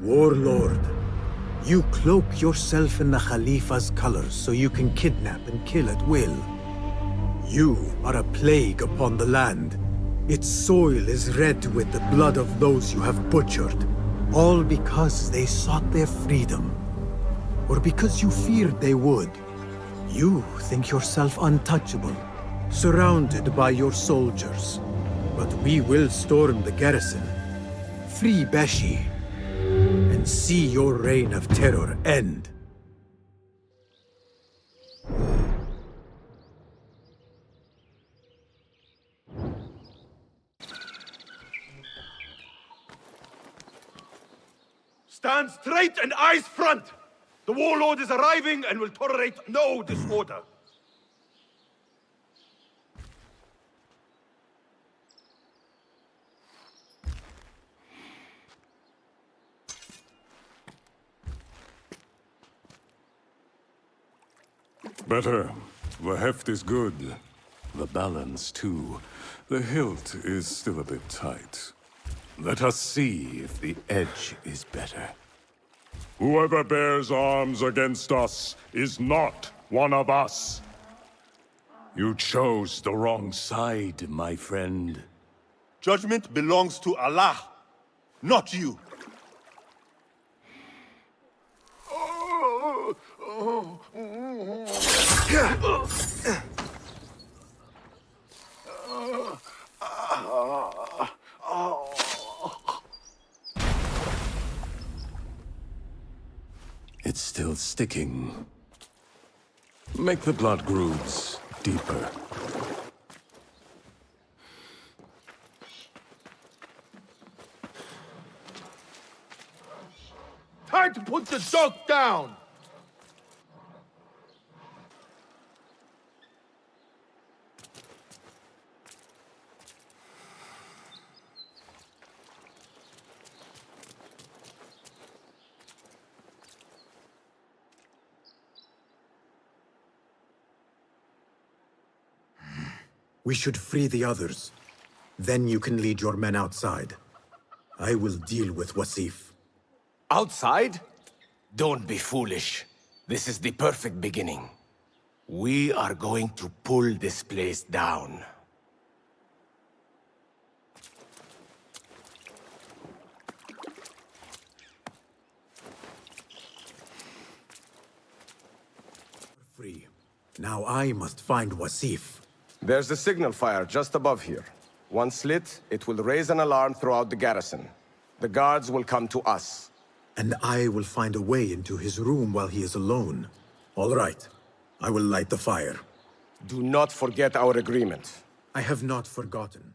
Warlord, you cloak yourself in the Khalifa's colors so you can kidnap and kill at will. You are a plague upon the land. Its soil is red with the blood of those you have butchered, all because they sought their freedom, or because you feared they would. You think yourself untouchable, surrounded by your soldiers. But we will storm the garrison, free Beshi, and see your reign of terror end. Stand straight and eyes front! The warlord is arriving and will tolerate no disorder. Better. The heft is good. The balance, too. The hilt is still a bit tight. Let us see if the edge is better. Whoever bears arms against us is not one of us. You chose the wrong side, my friend. Judgment belongs to Allah, not you. It's still sticking. Make the blood grooves deeper. Time to put the dog down! We should free the others. Then you can lead your men outside. I will deal with Wasif. Outside? Don't be foolish. This is the perfect beginning. We are going to pull this place down. Free. Now I must find Wasif. There's a signal fire just above here. Once slit, it will raise an alarm throughout the garrison. The guards will come to us. And I will find a way into his room while he is alone. All right. I will light the fire. Do not forget our agreement. I have not forgotten.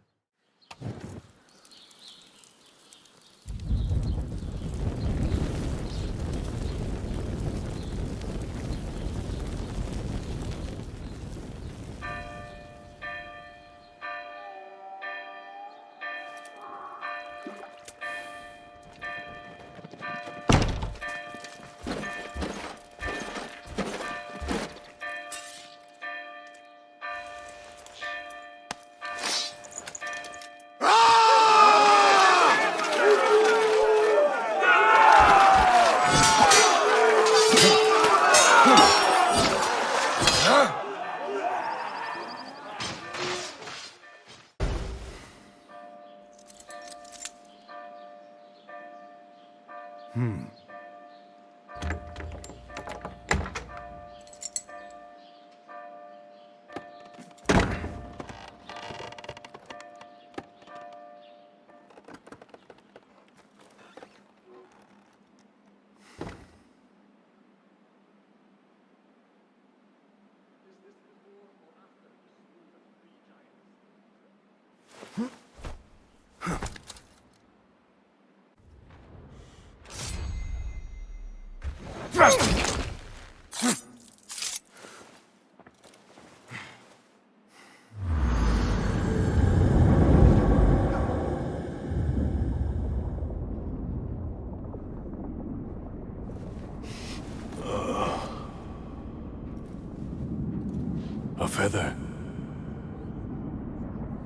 A feather.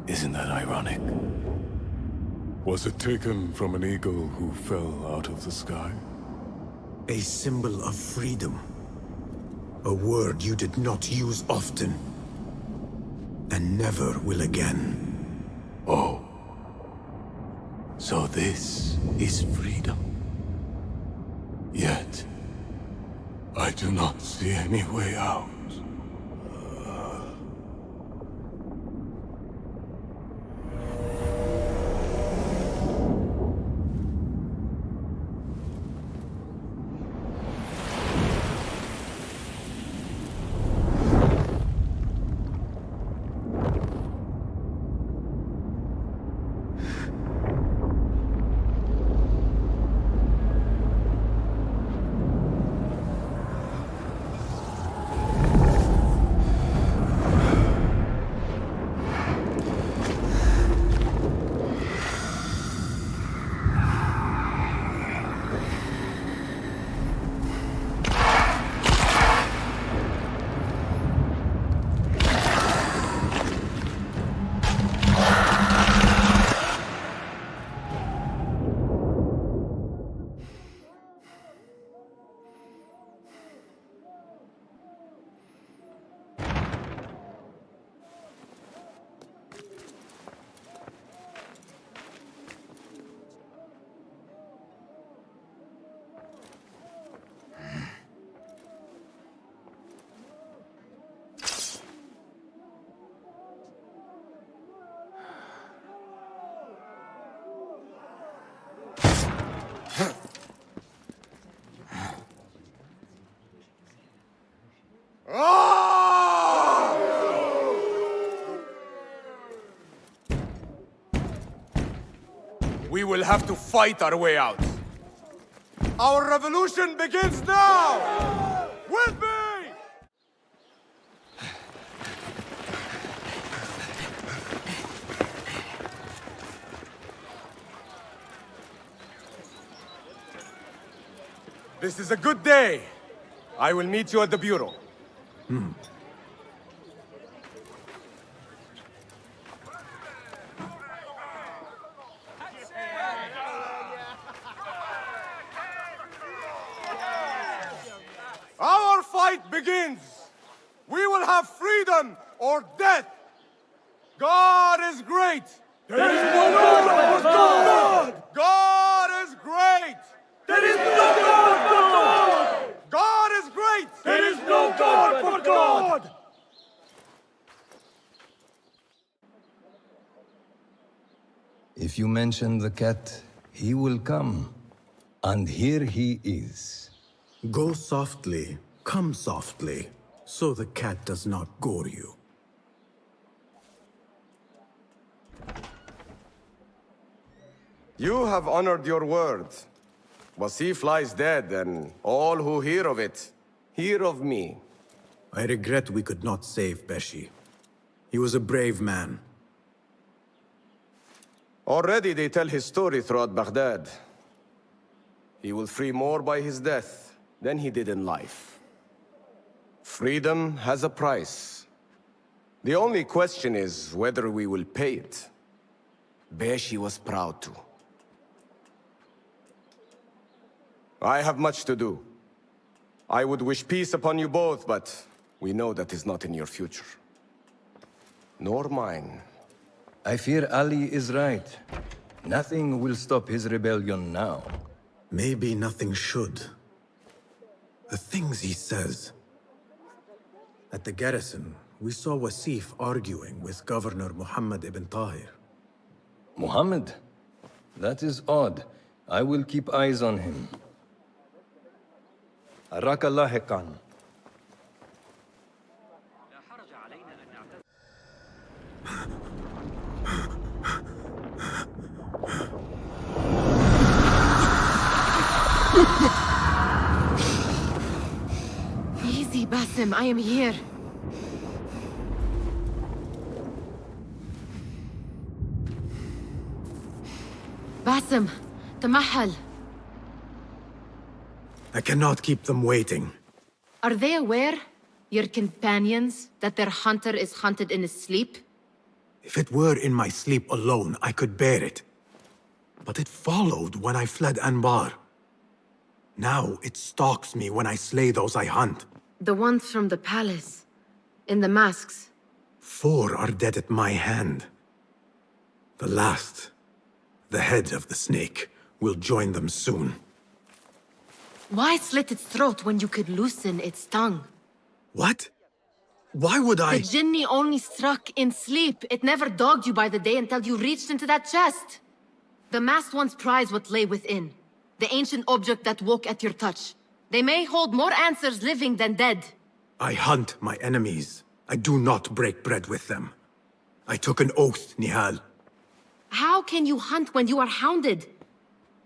Isn't that ironic? Was it taken from an eagle who fell out of the sky? A symbol of freedom. A word you did not use often. And never will again. Oh. So this is freedom. Yet, I do not see any way out. we will have to fight our way out. Our revolution begins now! With me! This is a good day. I will meet you at the Bureau. Our fight begins! We will have freedom or death! God is great! There is no God but God! God is great! There is no God but God! God is great! There is no God but God! If you mention the cat, he will come. And here he is. Go softly, come softly, so the cat does not gore you. You have honored your word. Wasif lies dead, and all who hear of it, hear of me. I regret we could not save Beshi. He was a brave man. Already they tell his story throughout Baghdad. He will free more by his death than he did in life. Freedom has a price. The only question is whether we will pay it. Beshi was proud to. I have much to do. I would wish peace upon you both, but we know that is not in your future. Nor mine. I fear Ali is right. Nothing will stop his rebellion now. Maybe nothing should. The things he says. At the garrison, we saw Wasif arguing with Governor Muhammad ibn Tahir. Muhammad? That is odd. I will keep eyes on him. Araka lahiqan. Easy, Basim, I am here. Basim, Tamahal. I cannot keep them waiting. Are they aware, your companions, that their hunter is hunted in his sleep? If it were in my sleep alone, I could bear it. But it followed when I fled Anbar. Now it stalks me when I slay those I hunt. The ones from the palace, in the masks. 4 are dead at my hand. The last, the head of the snake, will join them soon. Why slit its throat when you could loosen its tongue? What? Why would I? The Jinni only struck in sleep. It never dogged you by the day until you reached into that chest. The masked ones prize what lay within. The ancient object that woke at your touch. They may hold more answers living than dead. I hunt my enemies. I do not break bread with them. I took an oath, Nihal. How can you hunt when you are hounded?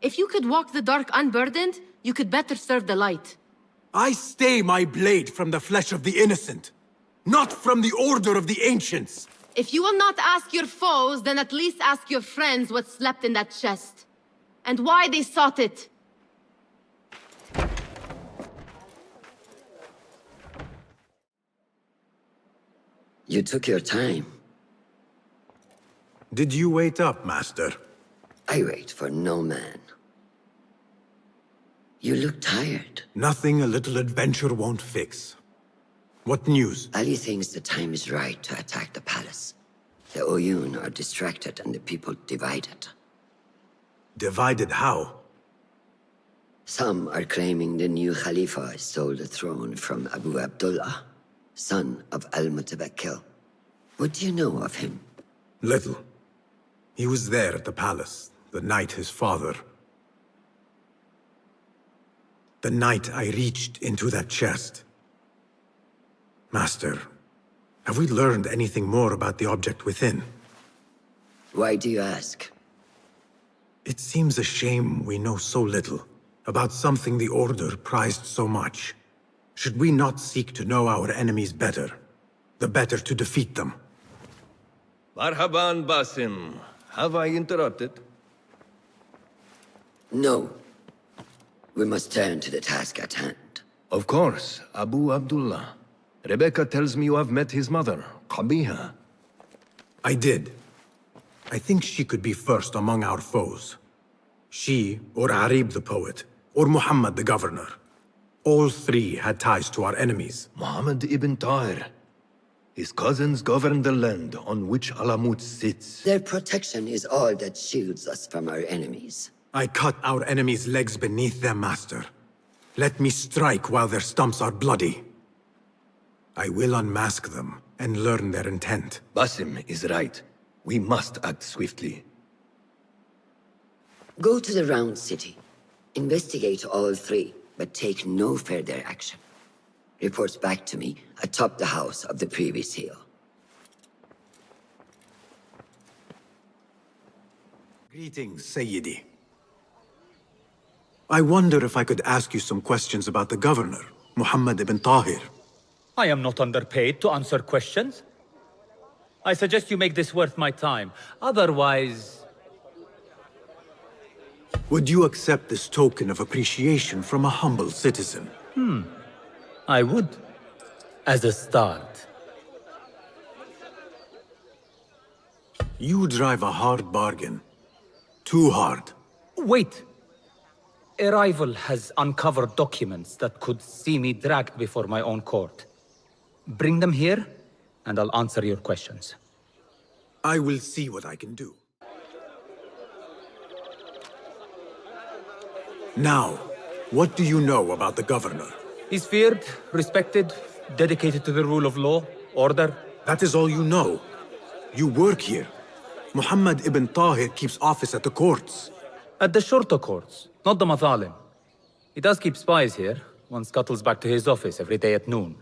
If you could walk the dark unburdened, you could better serve the light. I stay my blade from the flesh of the innocent, not from the order of the ancients. If you will not ask your foes, then at least ask your friends what slept in that chest. And why they sought it. You took your time. Did you wait up, Master? I wait for no man. You look tired. Nothing a little adventure won't fix. What news? Ali thinks the time is right to attack the palace. The Oyun are distracted and the people divided. Divided how? Some are claiming the new Khalifa stole the throne from Abu Abdullah, son of Al-Mutabakkil. What do you know of him? Little. He was there at the palace, the night his father... The night I reached into that chest. Master, have we learned anything more about the object within? Why do you ask? It seems a shame we know so little about something the Order prized so much. Should we not seek to know our enemies better, the better to defeat them? Marhaban, Basim. Have I interrupted? No. We must turn to the task at hand. Of course, Abu Abdullah. Rebecca tells me you have met his mother, Qabiha. I did. I think she could be first among our foes. She, or Arib the poet, or Muhammad the governor. All three had ties to our enemies. Muhammad ibn Tahir. His cousins govern the land on which Alamut sits. Their protection is all that shields us from our enemies. I cut our enemies' legs beneath them, master. Let me strike while their stumps are bloody. I will unmask them and learn their intent. Basim is right. We must act swiftly. Go to the Round City. Investigate all three, but take no further action. Reports back to me atop the house of the previous hill. Greetings, Sayyidi. I wonder if I could ask you some questions about the governor, Muhammad ibn Tahir. I am not underpaid to answer questions. I suggest you make this worth my time. Otherwise... Would you accept this token of appreciation from a humble citizen? I would. As a start. You drive a hard bargain. Too hard. Wait! A rival has uncovered documents that could see me dragged before my own court. Bring them here, and I'll answer your questions. I will see what I can do. Now, what do you know about the governor? He's feared, respected, dedicated to the rule of law, order. That is all you know. You work here. Muhammad ibn Tahir keeps office at the courts. At the shorter courts, not the Mathalim. He does keep spies here. One scuttles back to his office every day at noon.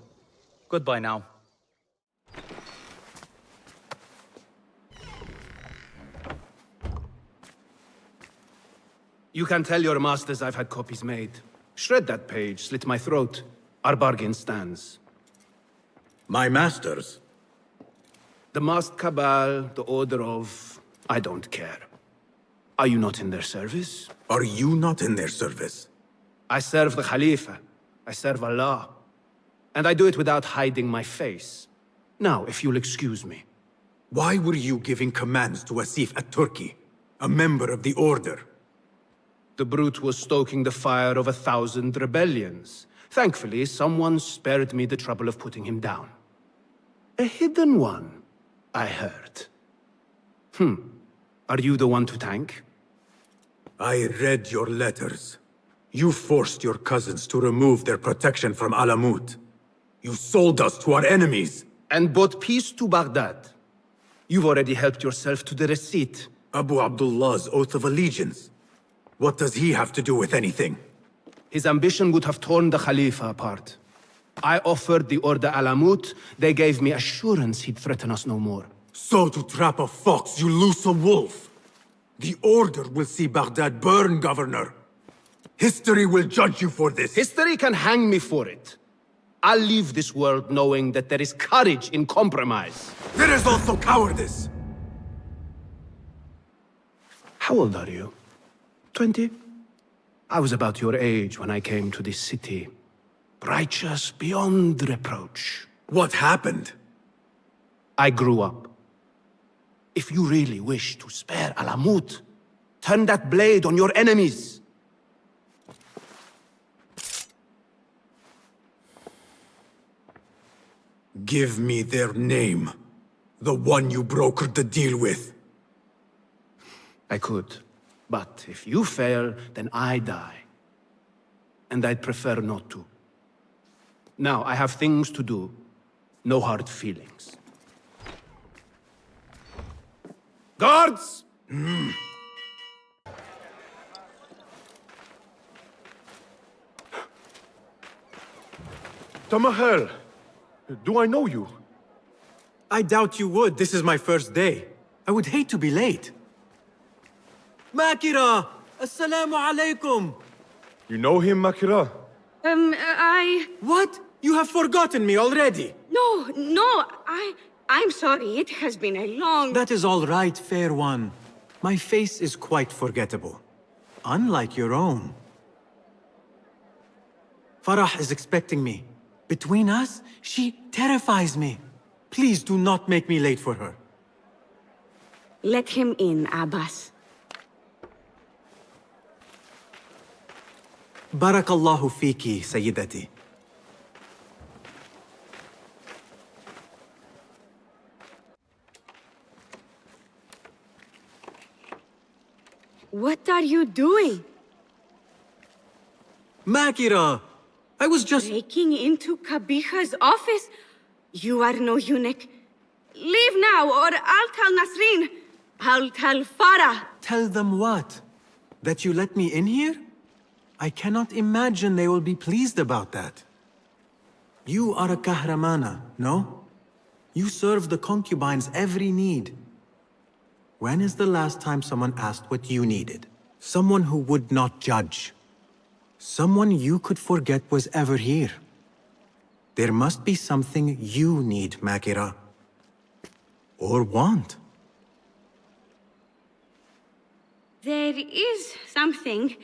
Goodbye now. You can tell your masters I've had copies made. Shred that page, slit my throat. Our bargain stands. My masters? The masked cabal, the order of... I don't care. Are you not in their service? Are you not in their service? I serve the Khalifa. I serve Allah. And I do it without hiding my face. Now, if you'll excuse me. Why were you giving commands to Asif at-Turki, a member of the Order? The brute was stoking the fire of 1,000 rebellions. Thankfully, someone spared me the trouble of putting him down. A hidden one, I heard. Are you the one to thank? I read your letters. You forced your cousins to remove their protection from Alamut. You sold us to our enemies. And brought peace to Baghdad. You've already helped yourself to the receipt. Abu Abdullah's oath of allegiance. What does he have to do with anything? His ambition would have torn the Khalifa apart. I offered the Order Alamut. They gave me assurance he'd threaten us no more. So to trap a fox, you loose a wolf. The Order will see Baghdad burn, Governor. History will judge you for this. History can hang me for it. I'll leave this world knowing that there is courage in compromise. There is also cowardice. How old are you? 20? I was about your age when I came to this city. Righteous beyond reproach. What happened? I grew up. If you really wish to spare Alamut, turn that blade on your enemies. Give me their name. The one you brokered the deal with. I could. But if you fail, then I die. And I'd prefer not to. Now, I have things to do. No hard feelings. Guards! Tamahel, do I know you? I doubt you would. This is my first day. I would hate to be late. Makira! Assalamu alaikum! You know him, Makira? What? You have forgotten me already! No, I'm sorry. It has been a long... That is all right, fair one. My face is quite forgettable. Unlike your own. Farah is expecting me. Between us, she terrifies me. Please do not make me late for her. Let him in, Abbas. Barakallahu fiki, Sayyidati. What are you doing? Makira! I was just... Breaking into Kabiha's office? You are no eunuch. Leave now, or I'll tell Nasreen. I'll tell Farah. Tell them what? That you let me in here? I cannot imagine they will be pleased about that. You are a kahramana, no? You serve the concubines every need. When is the last time someone asked what you needed? Someone who would not judge. Someone you could forget was ever here. There must be something you need, Makira. Or want. There is something.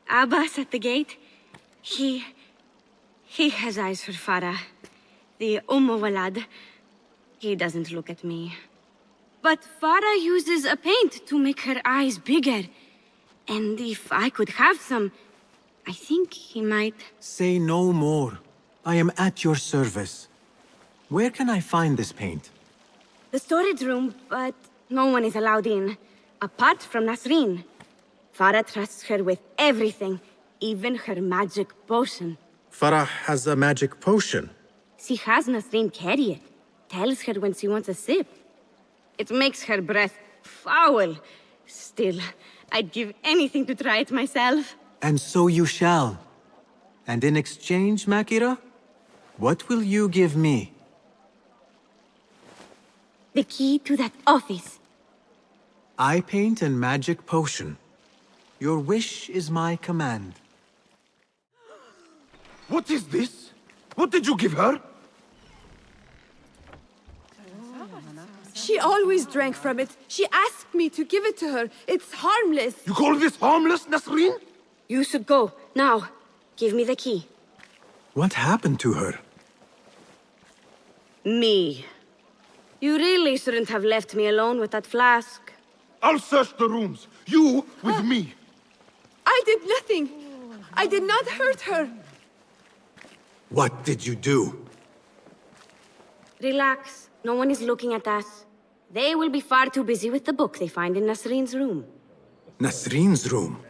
Abbas at the gate. He has eyes for Farah. The Walad. He doesn't look at me. But Farah uses a paint to make her eyes bigger. And if I could have some, I think he might... Say no more. I am at your service. Where can I find this paint? The storage room, but no one is allowed in. Apart from Nasreen. Farah trusts her with everything, even her magic potion. Farah has a magic potion. She has Nasreen carry it. Tells her when she wants a sip. It makes her breath foul. Still, I'd give anything to try it myself. And so you shall. And in exchange, Makira, what will you give me? The key to that office. Eye paint and magic potion. Your wish is my command. What is this? What did you give her? She always drank from it. She asked me to give it to her. It's harmless. You call this harmless, Nasreen? You should go. Now, give me the key. What happened to her? Me. You really shouldn't have left me alone with that flask. I'll search the rooms. You with me. I did nothing. I did not hurt her. What did you do? Relax. No one is looking at us. They will be far too busy with the book they find in Nasreen's room. Nasreen's room?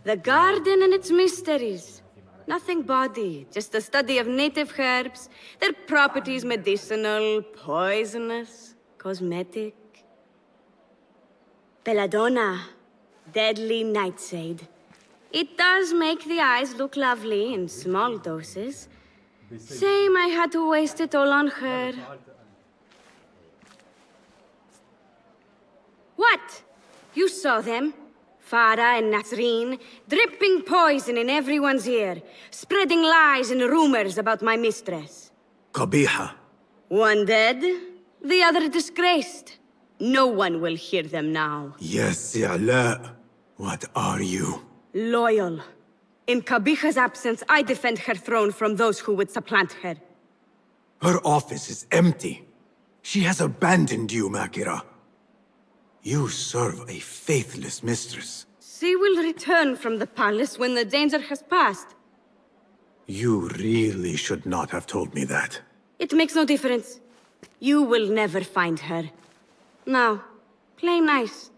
The garden and its mysteries. Nothing bawdy, just a study of native herbs, their properties medicinal, poisonous, cosmetic. Belladonna, deadly nightshade. It does make the eyes look lovely in small doses. Shame I had to waste it all on her. What? You saw them? Farah and Nasreen, dripping poison in everyone's ear, spreading lies and rumors about my mistress. Qabiha. One dead, the other disgraced. No one will hear them now. Yes, Ya'la. What are you? Loyal. In Qabiha's absence, I defend her throne from those who would supplant her. Her office is empty. She has abandoned you, Makira. You serve a faithless mistress. She will return from the palace when the danger has passed. You really should not have told me that. It makes no difference. You will never find her. Now, play nice.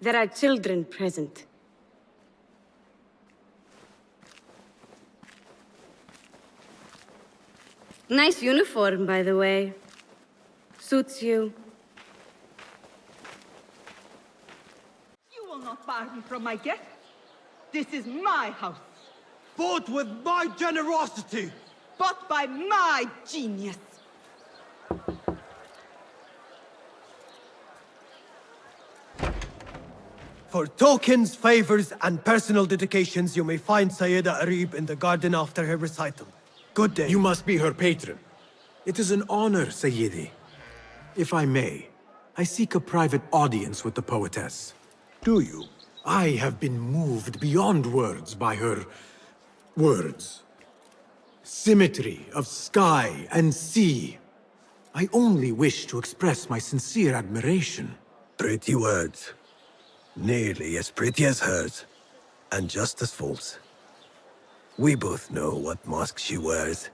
There are children present. Nice uniform, by the way. Suits you. You will not bar me from my guest. This is my house. Bought with my generosity. Bought by my genius. For tokens, favors, and personal dedications, you may find Sayyida Arib in the garden after her recital. Good day. You must be her patron. It is an honor, Sayyidi. If I may, I seek a private audience with the poetess. Do you? I have been moved beyond words by her... words. Symmetry of sky and sea. I only wish to express my sincere admiration. Pretty words. Nearly as pretty as hers, and just as false. We both know what mask she wears,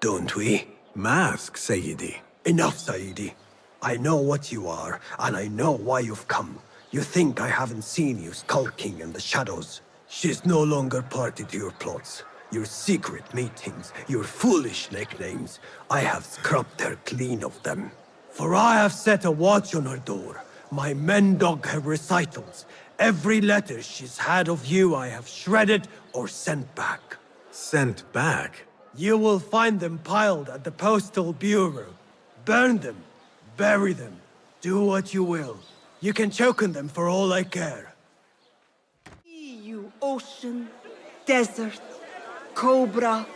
don't we? Mask, Sayyidi. Enough, Sayyidi. I know what you are, and I know why you've come. You think I haven't seen you skulking in the shadows. She's no longer party to your plots, your secret meetings, your foolish nicknames. I have scrubbed her clean of them. For I have set a watch on her door. My men dog her recitals. Every letter she's had of you I have shredded or sent back. Sent back? You will find them piled at the Postal Bureau. Burn them, bury them, do what you will. You can choke on them for all I care. You ocean, desert, cobra,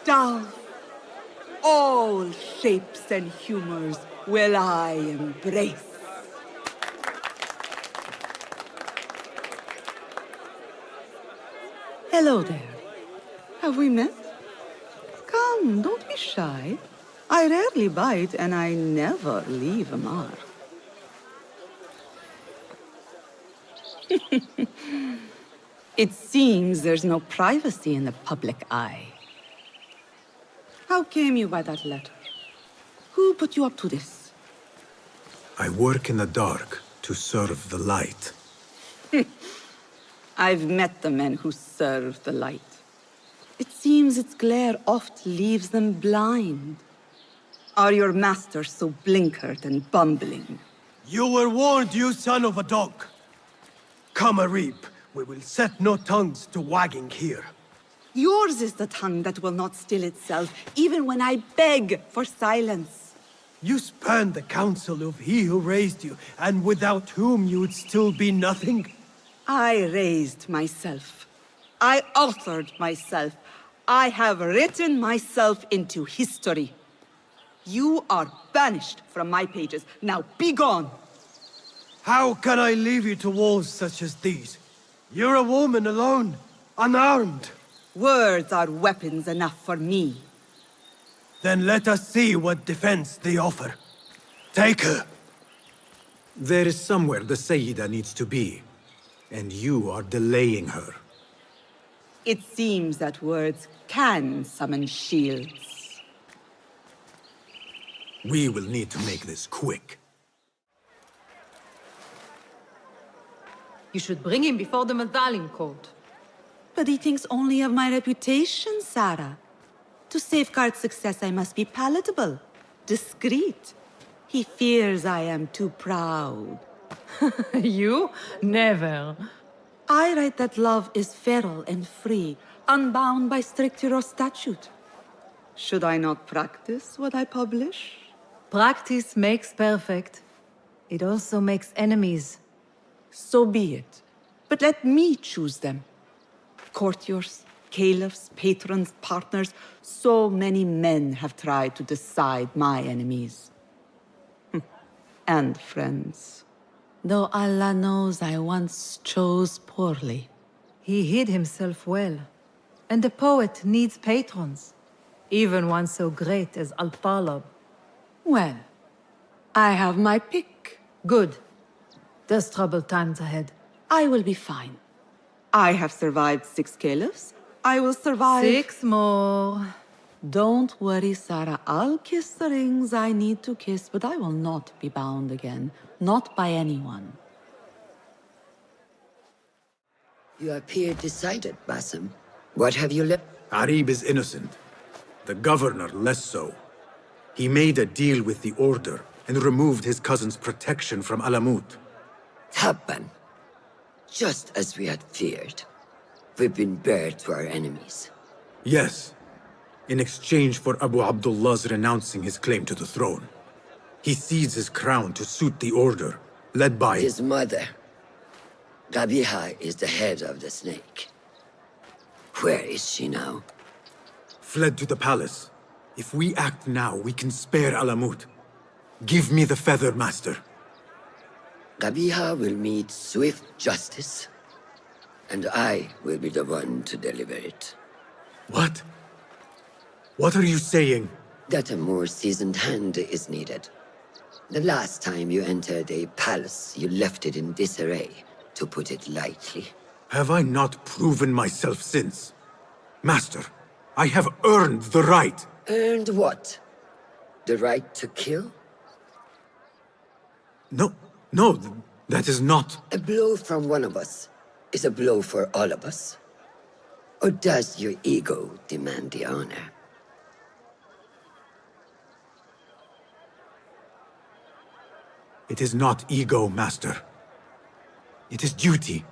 dove, all shapes and humors will I embrace. Hello there. Have we met? Come, don't be shy. I rarely bite and I never leave a mark. It seems there's no privacy in the public eye. How came you by that letter? Who put you up to this? I work in the dark to serve the light. I've met the men who serve the light. It seems its glare oft leaves them blind. Are your masters so blinkered and bumbling? You were warned, you son of a dog. Come, Arib. We will set no tongues to wagging here. Yours is the tongue that will not still itself, even when I beg for silence. You spurn the counsel of he who raised you, and without whom you would still be nothing. I raised myself. I authored myself. I have written myself into history. You are banished from my pages. Now be gone. How can I leave you to wolves such as these? You're a woman alone, unarmed. Words are weapons enough for me. Then let us see what defense they offer. Take her. There is somewhere the Sayyida needs to be, and you are delaying her. It seems that words can summon shields. We will need to make this quick. You should bring him before the Medallion Court. But he thinks only of my reputation, Sarah. To safeguard success, I must be palatable, discreet. He fears I am too proud. You? Never. I write that love is feral and free, unbound by stricture or statute. Should I not practice what I publish? Practice makes perfect. It also makes enemies. So be it. But let me choose them. Courtiers, caliphs, patrons, partners, so many men have tried to decide my enemies. And friends. Though Allah knows I once chose poorly. He hid himself well. And the poet needs patrons. Even one so great as Al-Talab. Well, I have my pick. Good. There's troubled times ahead. I will be fine. I have survived 6 caliphs. I will survive... 6 more. Don't worry, Sarah. I'll kiss the rings I need to kiss, but I will not be bound again. Not by anyone. You appear decided, Basim. What have you left? Arib is innocent. The governor less so. He made a deal with the Order and removed his cousin's protection from Alamut. Tabban. Just as we had feared. We've been bared to our enemies. Yes. In exchange for Abu Abdullah's renouncing his claim to the throne. He cedes his crown to suit the Order, led by... His mother. Gabiha is the head of the snake. Where is she now? Fled to the palace. If we act now, we can spare Alamut. Give me the feather, Master. Gabiha will meet swift justice, and I will be the one to deliver it. What? What are you saying? That a more seasoned hand is needed. The last time you entered a palace, you left it in disarray, to put it lightly. Have I not proven myself since? Master, I have earned the right. Earned what? The right to kill? No, that is not... A blow from one of us is a blow for all of us. Or does your ego demand the honor? It is not ego, Master. It is duty.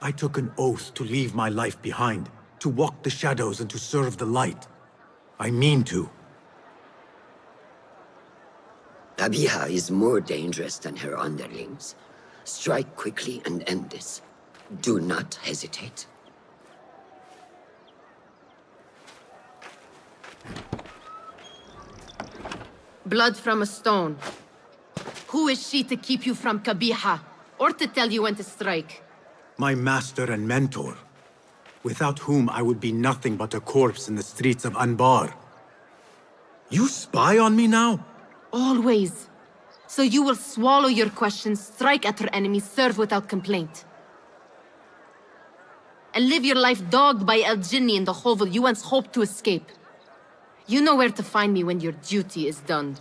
I took an oath to leave my life behind, to walk the shadows and to serve the light. I mean to. Gabiha is more dangerous than her underlings. Strike quickly and end this. Do not hesitate. Blood from a stone. Who is she to keep you from Gabiha, or to tell you when to strike? My master and mentor, without whom I would be nothing but a corpse in the streets of Anbar. You spy on me now? Always. So you will swallow your questions, strike at her enemies, serve without complaint. And live your life dogged by El Jinni in the hovel you once hoped to escape. You know where to find me when your duty is done.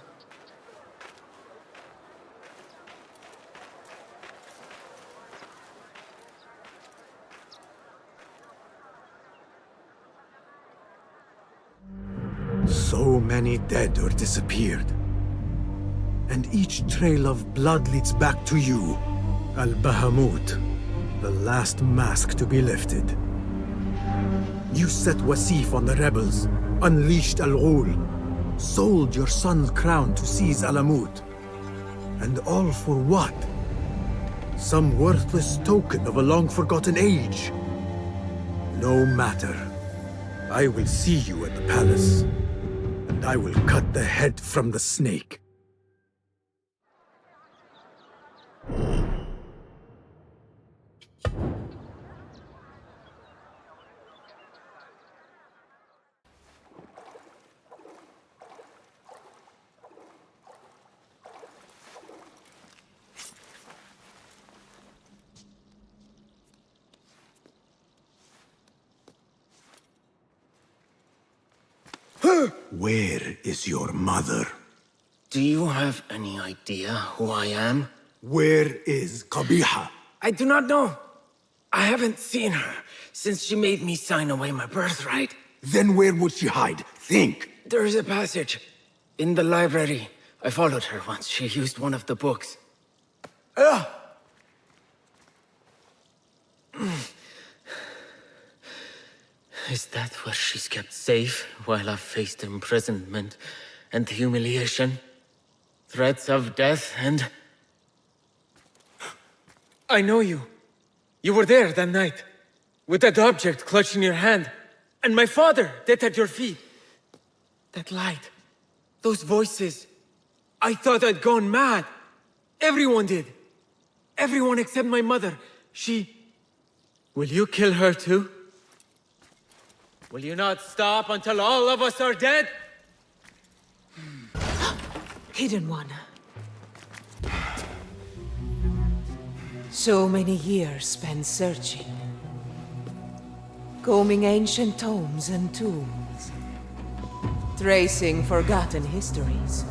So many dead or disappeared. And each trail of blood leads back to you, Al-Bahamut, the last mask to be lifted. You set Wasif on the rebels, unleashed Al-Ghul, sold your son's crown to seize Alamut. And all for what? Some worthless token of a long-forgotten age. No matter. I will see you at the palace, and I will cut the head from the snake. Where is your mother? Do you have any idea who I am? Where is Gabiha? I do not know. I haven't seen her since she made me sign away my birthright. Then where would she hide? Think! There is a passage in the library. I followed her once. She used one of the books. Is that where she's kept safe while I've faced imprisonment and humiliation? Threats of death and... I know you. You were there that night, with that object clutched in your hand, and my father dead at your feet. That light, those voices. I thought I'd gone mad. Everyone did. Everyone except my mother. She... Will you kill her too? Will you not stop until all of us are dead? Hidden One. So many years spent searching. Combing ancient tomes and tombs. Tracing forgotten histories.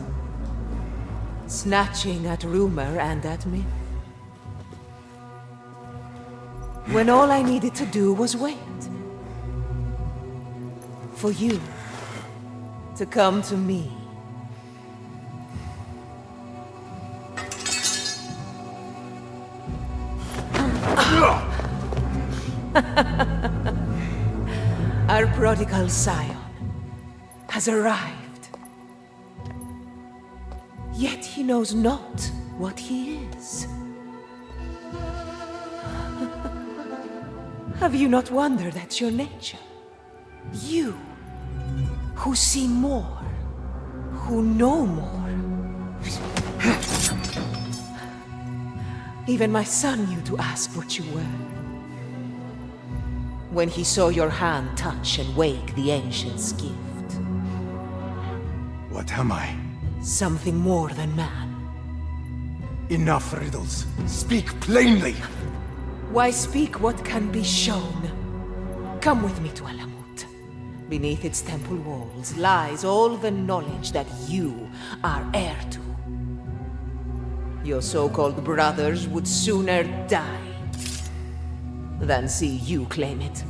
Snatching at rumor and at myth. When all I needed to do was wait. For you to come to me. Our prodigal scion has arrived. Yet he knows not what he is. Have you not wondered at your nature? You, who see more, who know more. Even my son knew to ask what you were. When he saw your hand touch and wake the ancient's gift. What am I? Something more than man. Enough riddles. Speak plainly! Why speak what can be shown? Come with me to Alamut. Beneath its temple walls lies all the knowledge that you are heir to. Your so-called brothers would sooner die than see you claim it.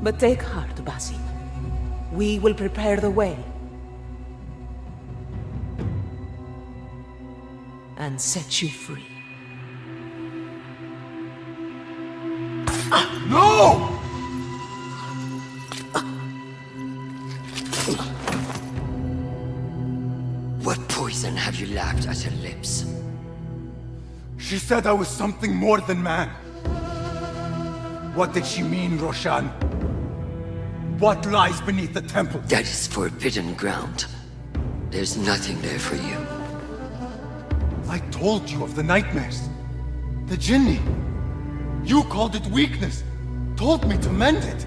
But take heart, Basim. We will prepare the way. And set you free. No! What poison have you lapped at her lips? She said I was something more than man. What did she mean, Roshan? What lies beneath the temple? That is forbidden ground. There's nothing there for you. I told you of the nightmares. The Jinni. You called it weakness. Told me to mend it.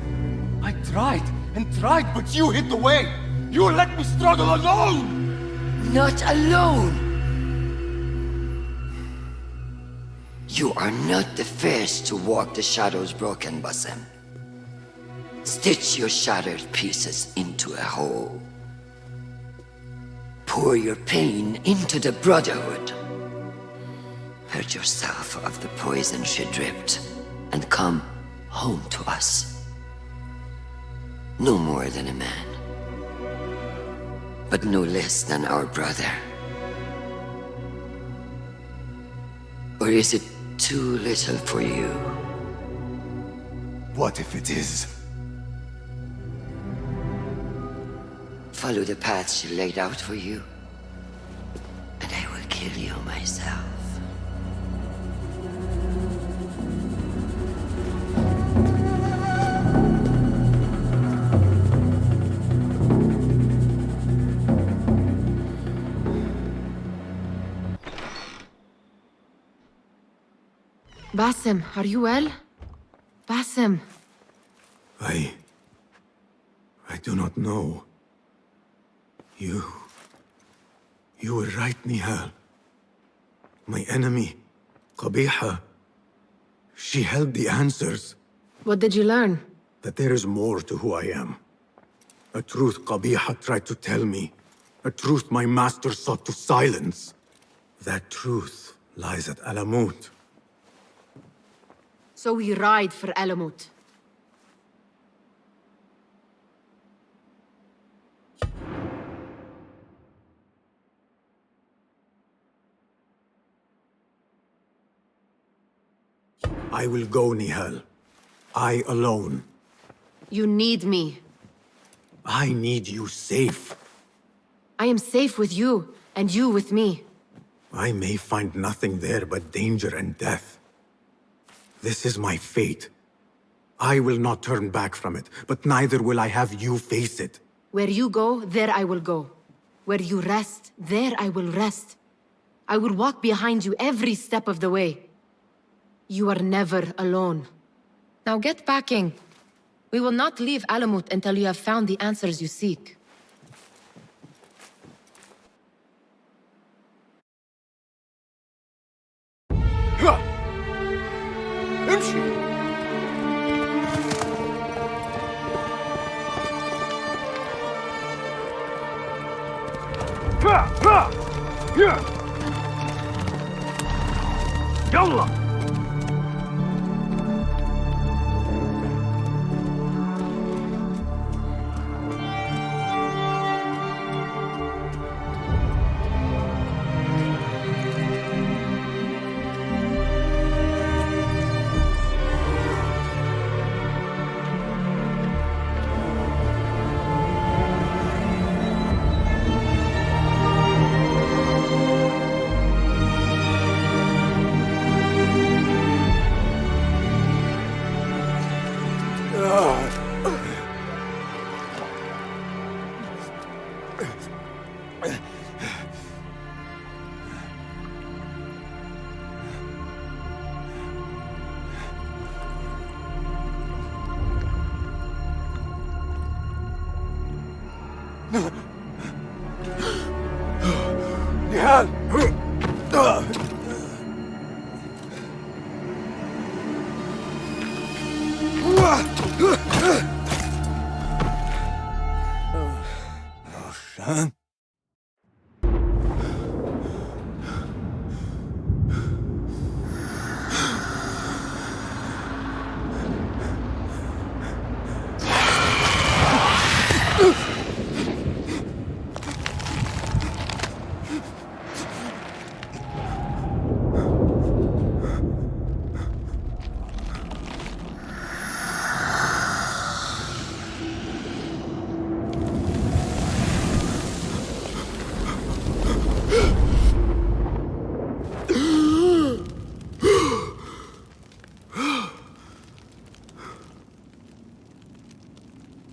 I tried and tried, but you hid the way. You let me struggle alone! Not alone! You are not the first to walk the shadows broken, Basim. Stitch your shattered pieces into a whole. Pour your pain into the Brotherhood. Purge yourself of the poison she dripped, and come home to us. No more than a man, but no less than our brother. Or is it too little for you? What if it is? Follow the path she laid out for you, and I will kill you myself. Basim, are you well? Basim. I do not know. You were right, Nihal. My enemy, Qabiha, she held the answers. What did you learn? That there is more to who I am. A truth Qabiha tried to tell me. A truth my master sought to silence. That truth lies at Alamut. So we ride for Alamut. I will go, Nihal. I alone. You need me. I need you safe. I am safe with you, and you with me. I may find nothing there but danger and death. This is my fate. I will not turn back from it, but neither will I have you face it. Where you go, there I will go. Where you rest, there I will rest. I will walk behind you every step of the way. You are never alone. Now get packing. We will not leave Alamut until you have found the answers you seek. يلا Roshan?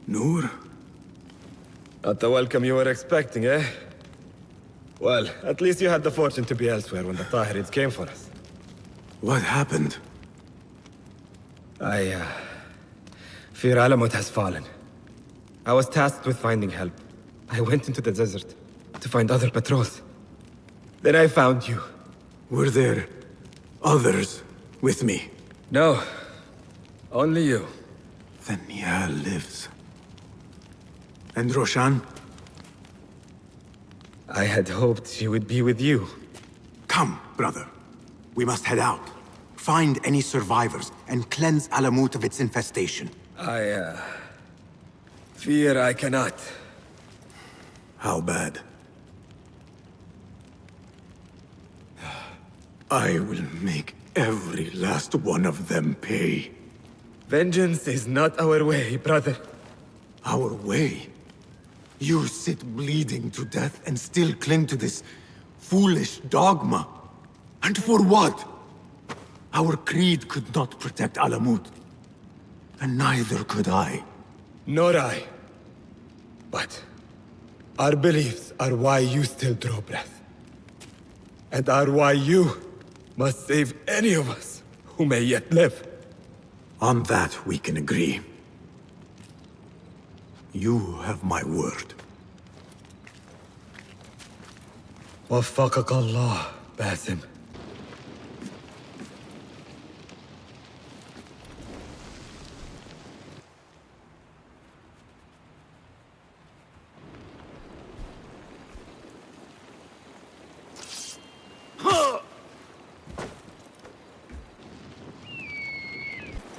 Noor? Not the welcome you were expecting, eh? Well, at least you had the fortune to be elsewhere when the Tahirids came for us. What happened? Fear Alamut has fallen. I was tasked with finding help. I went into the desert to find other patrols. Then I found you. Were there others with me? No. Only you. Then Nihal lives. And Roshan? I had hoped she would be with you. Come, brother. We must head out. Find any survivors and cleanse Alamut of its infestation. I fear I cannot. How bad? I will make every last one of them pay. Vengeance is not our way, brother. Our way? You sit bleeding to death and still cling to this foolish dogma. And for what? Our creed could not protect Alamut. And neither could I. Nor I. But our beliefs are why you still draw breath. And are why you must save any of us who may yet live. On that we can agree. You have my word. وفقك الله باسم.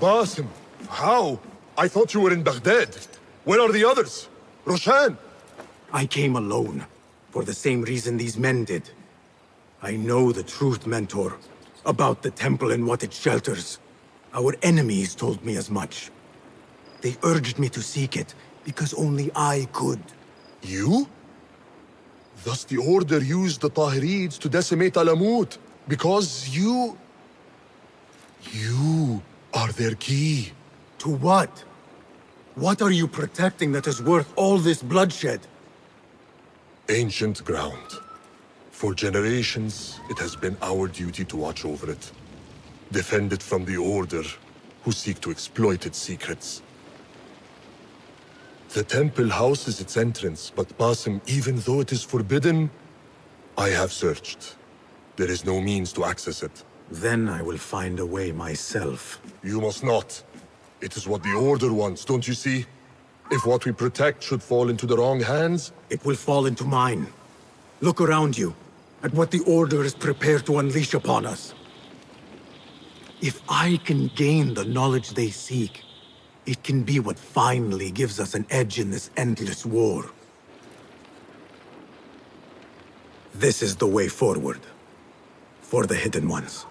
Basim, how? I thought you were in Baghdad. Where are the others? Roshan? I came alone, for the same reason these men did. I know the truth, Mentor, about the temple and what it shelters. Our enemies told me as much. They urged me to seek it, because only I could. You? Thus the Order used the Tahirids to decimate Alamut, because you are their key. To what? What are you protecting that is worth all this bloodshed? Ancient ground. For generations, it has been our duty to watch over it. Defend it from the Order, who seek to exploit its secrets. The temple houses its entrance, but Basim, even though it is forbidden, I have searched. There is no means to access it. Then I will find a way myself. You must not. It is what the Order wants, don't you see? If what we protect should fall into the wrong hands... It will fall into mine. Look around you, at what the Order is prepared to unleash upon us. If I can gain the knowledge they seek, it can be what finally gives us an edge in this endless war. This is the way forward. For the Hidden Ones.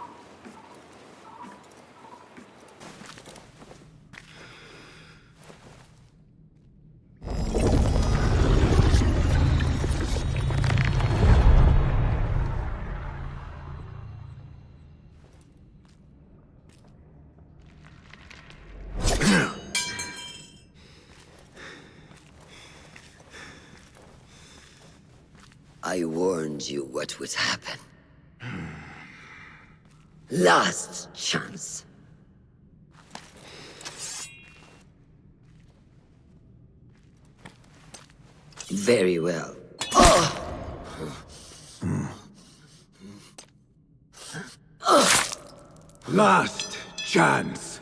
I warned you what would happen. Last chance. Very well. Last chance.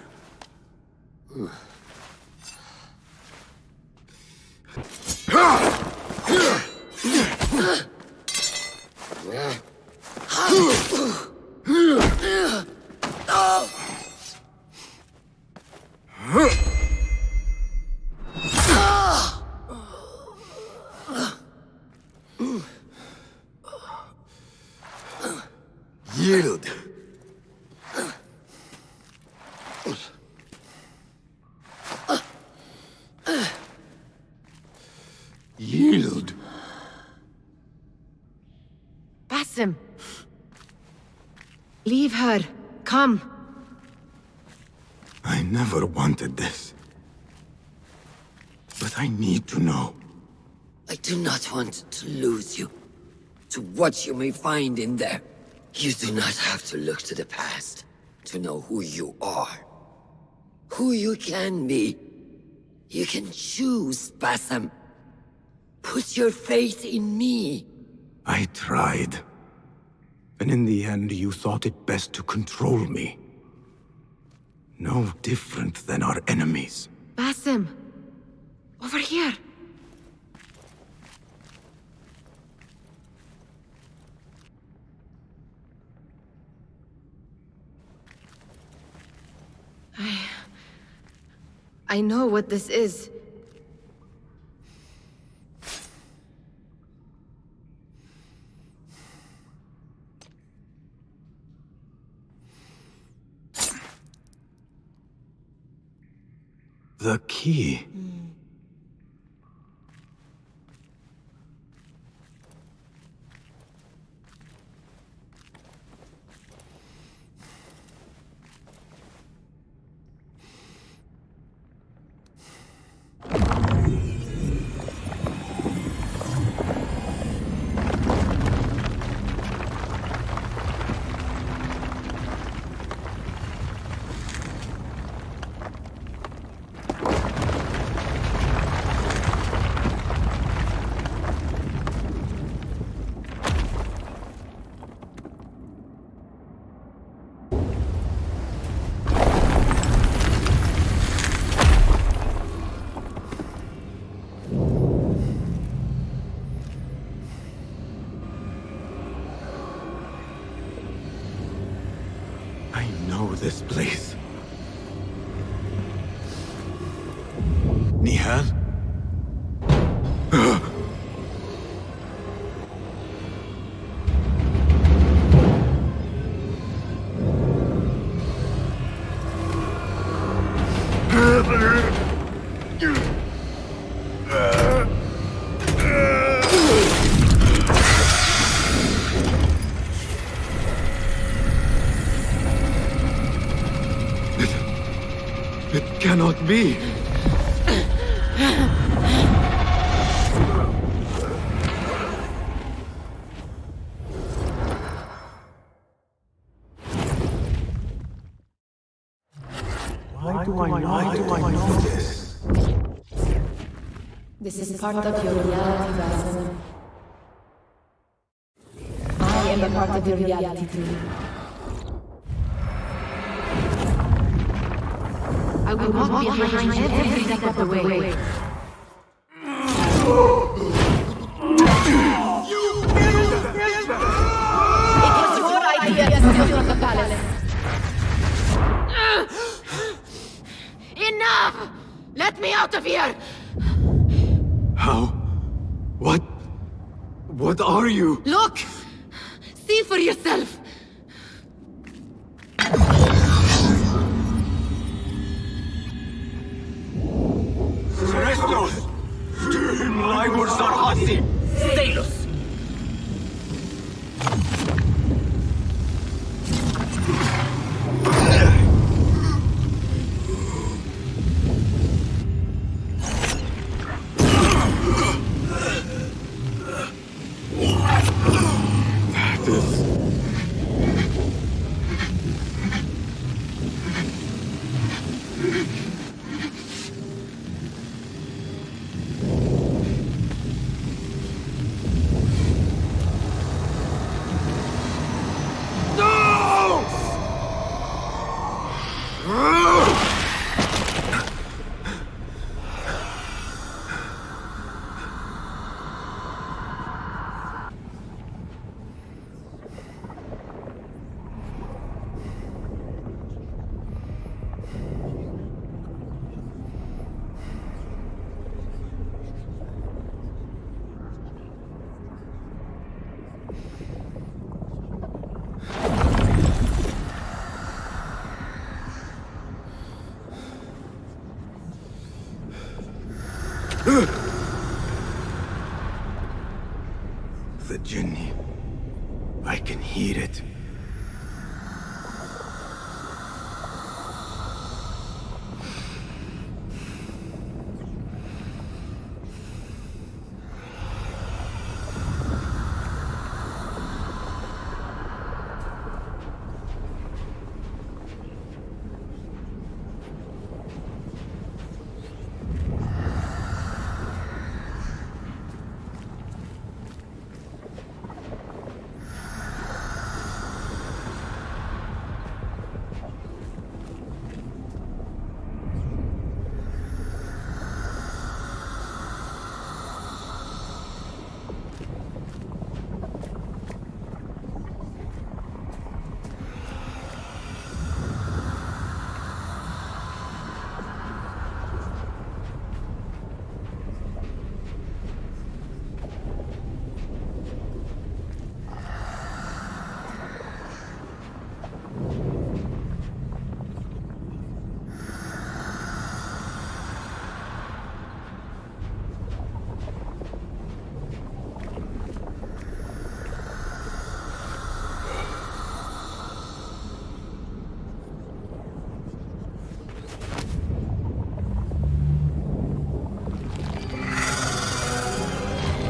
Yield. Yield. Basim! Leave her. Come. I never wanted this. But I need to know. I do not want to lose you to what you may find in there. You do not have to look to the past to know who you are. Who you can be. You can choose, Basim. Put your faith in me. I tried. And in the end, you thought it best to control me. No different than our enemies. Basim! Over here! I know what this is. The key. This place. Nihal? Cannot be. Why do I know this? This is part of your reality, Razer. I am a part of your reality too. I will walk behind every step of the way. It was your idea to steal from the palace. Enough! Let me out of here! How? What? What are you? Look! See for yourself! Restos! Steam Libor Sarhasi! Stalos! That is... The Jinni. I can hear it.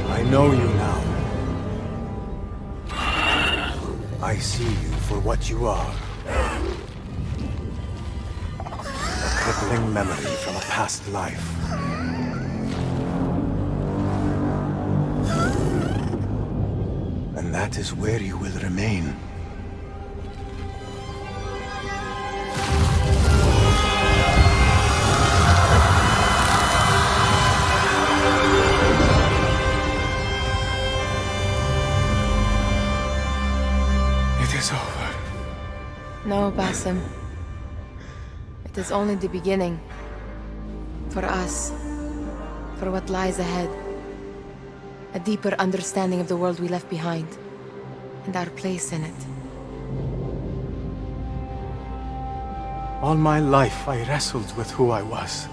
I know you now. I see you for what you are. A crippling memory from a past life. And that is where you will remain. No, Basim. It is only the beginning. For us. For what lies ahead. A deeper understanding of the world we left behind. And our place in it. All my life I wrestled with who I was.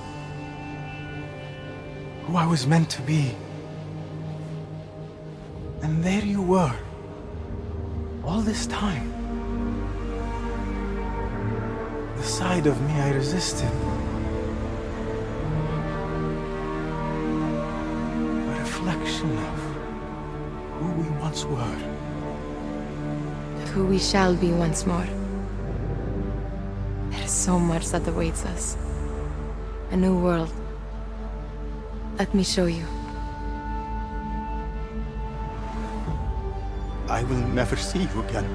Who I was meant to be. And there you were. All this time. The side of me I resisted. A reflection of who we once were. Of who we shall be once more. There is so much that awaits us. A new world. Let me show you. I will never see you again,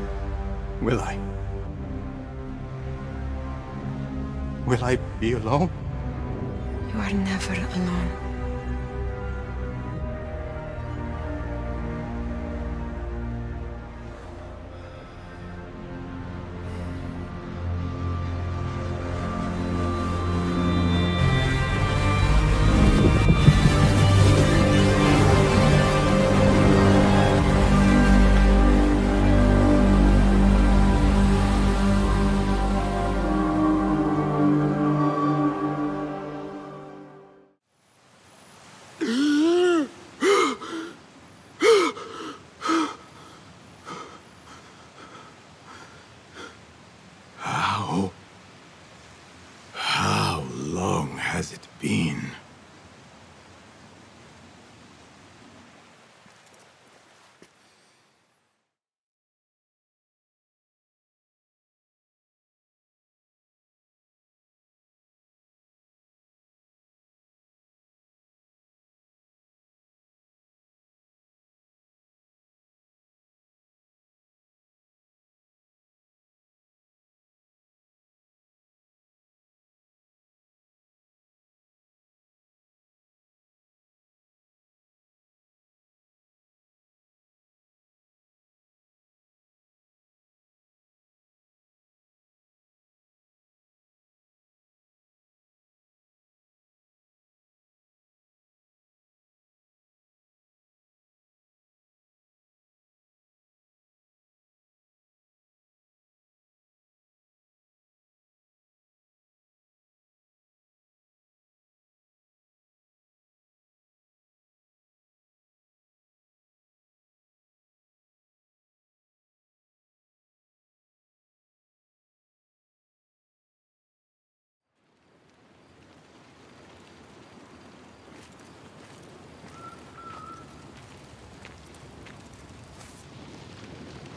will I? Will I be alone? You are never alone.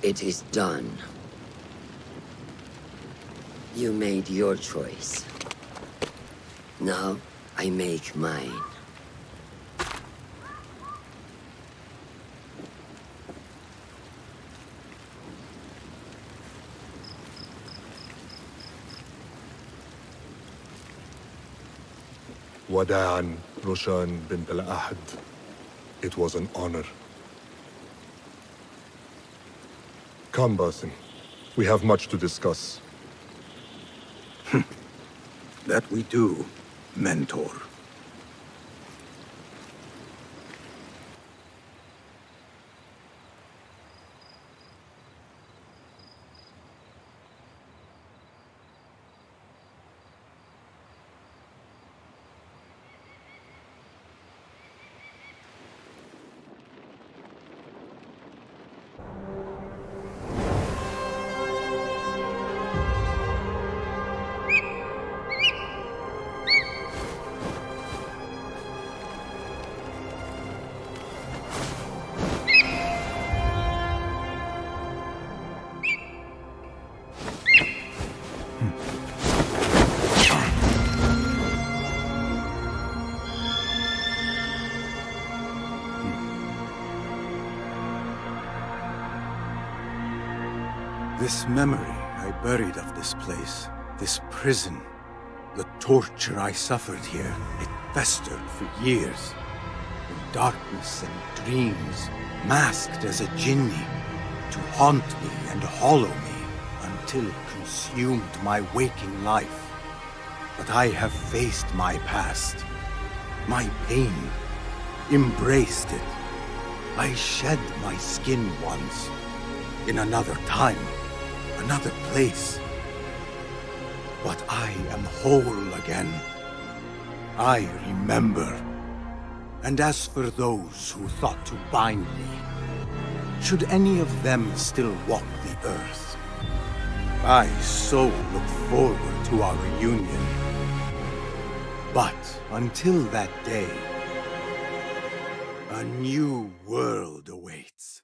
It is done. You made your choice. Now, I make mine. Wada'an, Roshan bint al-Ahad. It was an honor. Come, Basim. We have much to discuss. That we do, Mentor. This memory I buried of this place, this prison, the torture I suffered here, it festered for years. In darkness and dreams, masked as a jinni, to haunt me and hollow me, until it consumed my waking life. But I have faced my past, my pain, embraced it. I shed my skin once, in another time, another place. But I am whole again. I remember. And as for those who thought to bind me, should any of them still walk the earth, I so look forward to our reunion. But until that day, a new world awaits.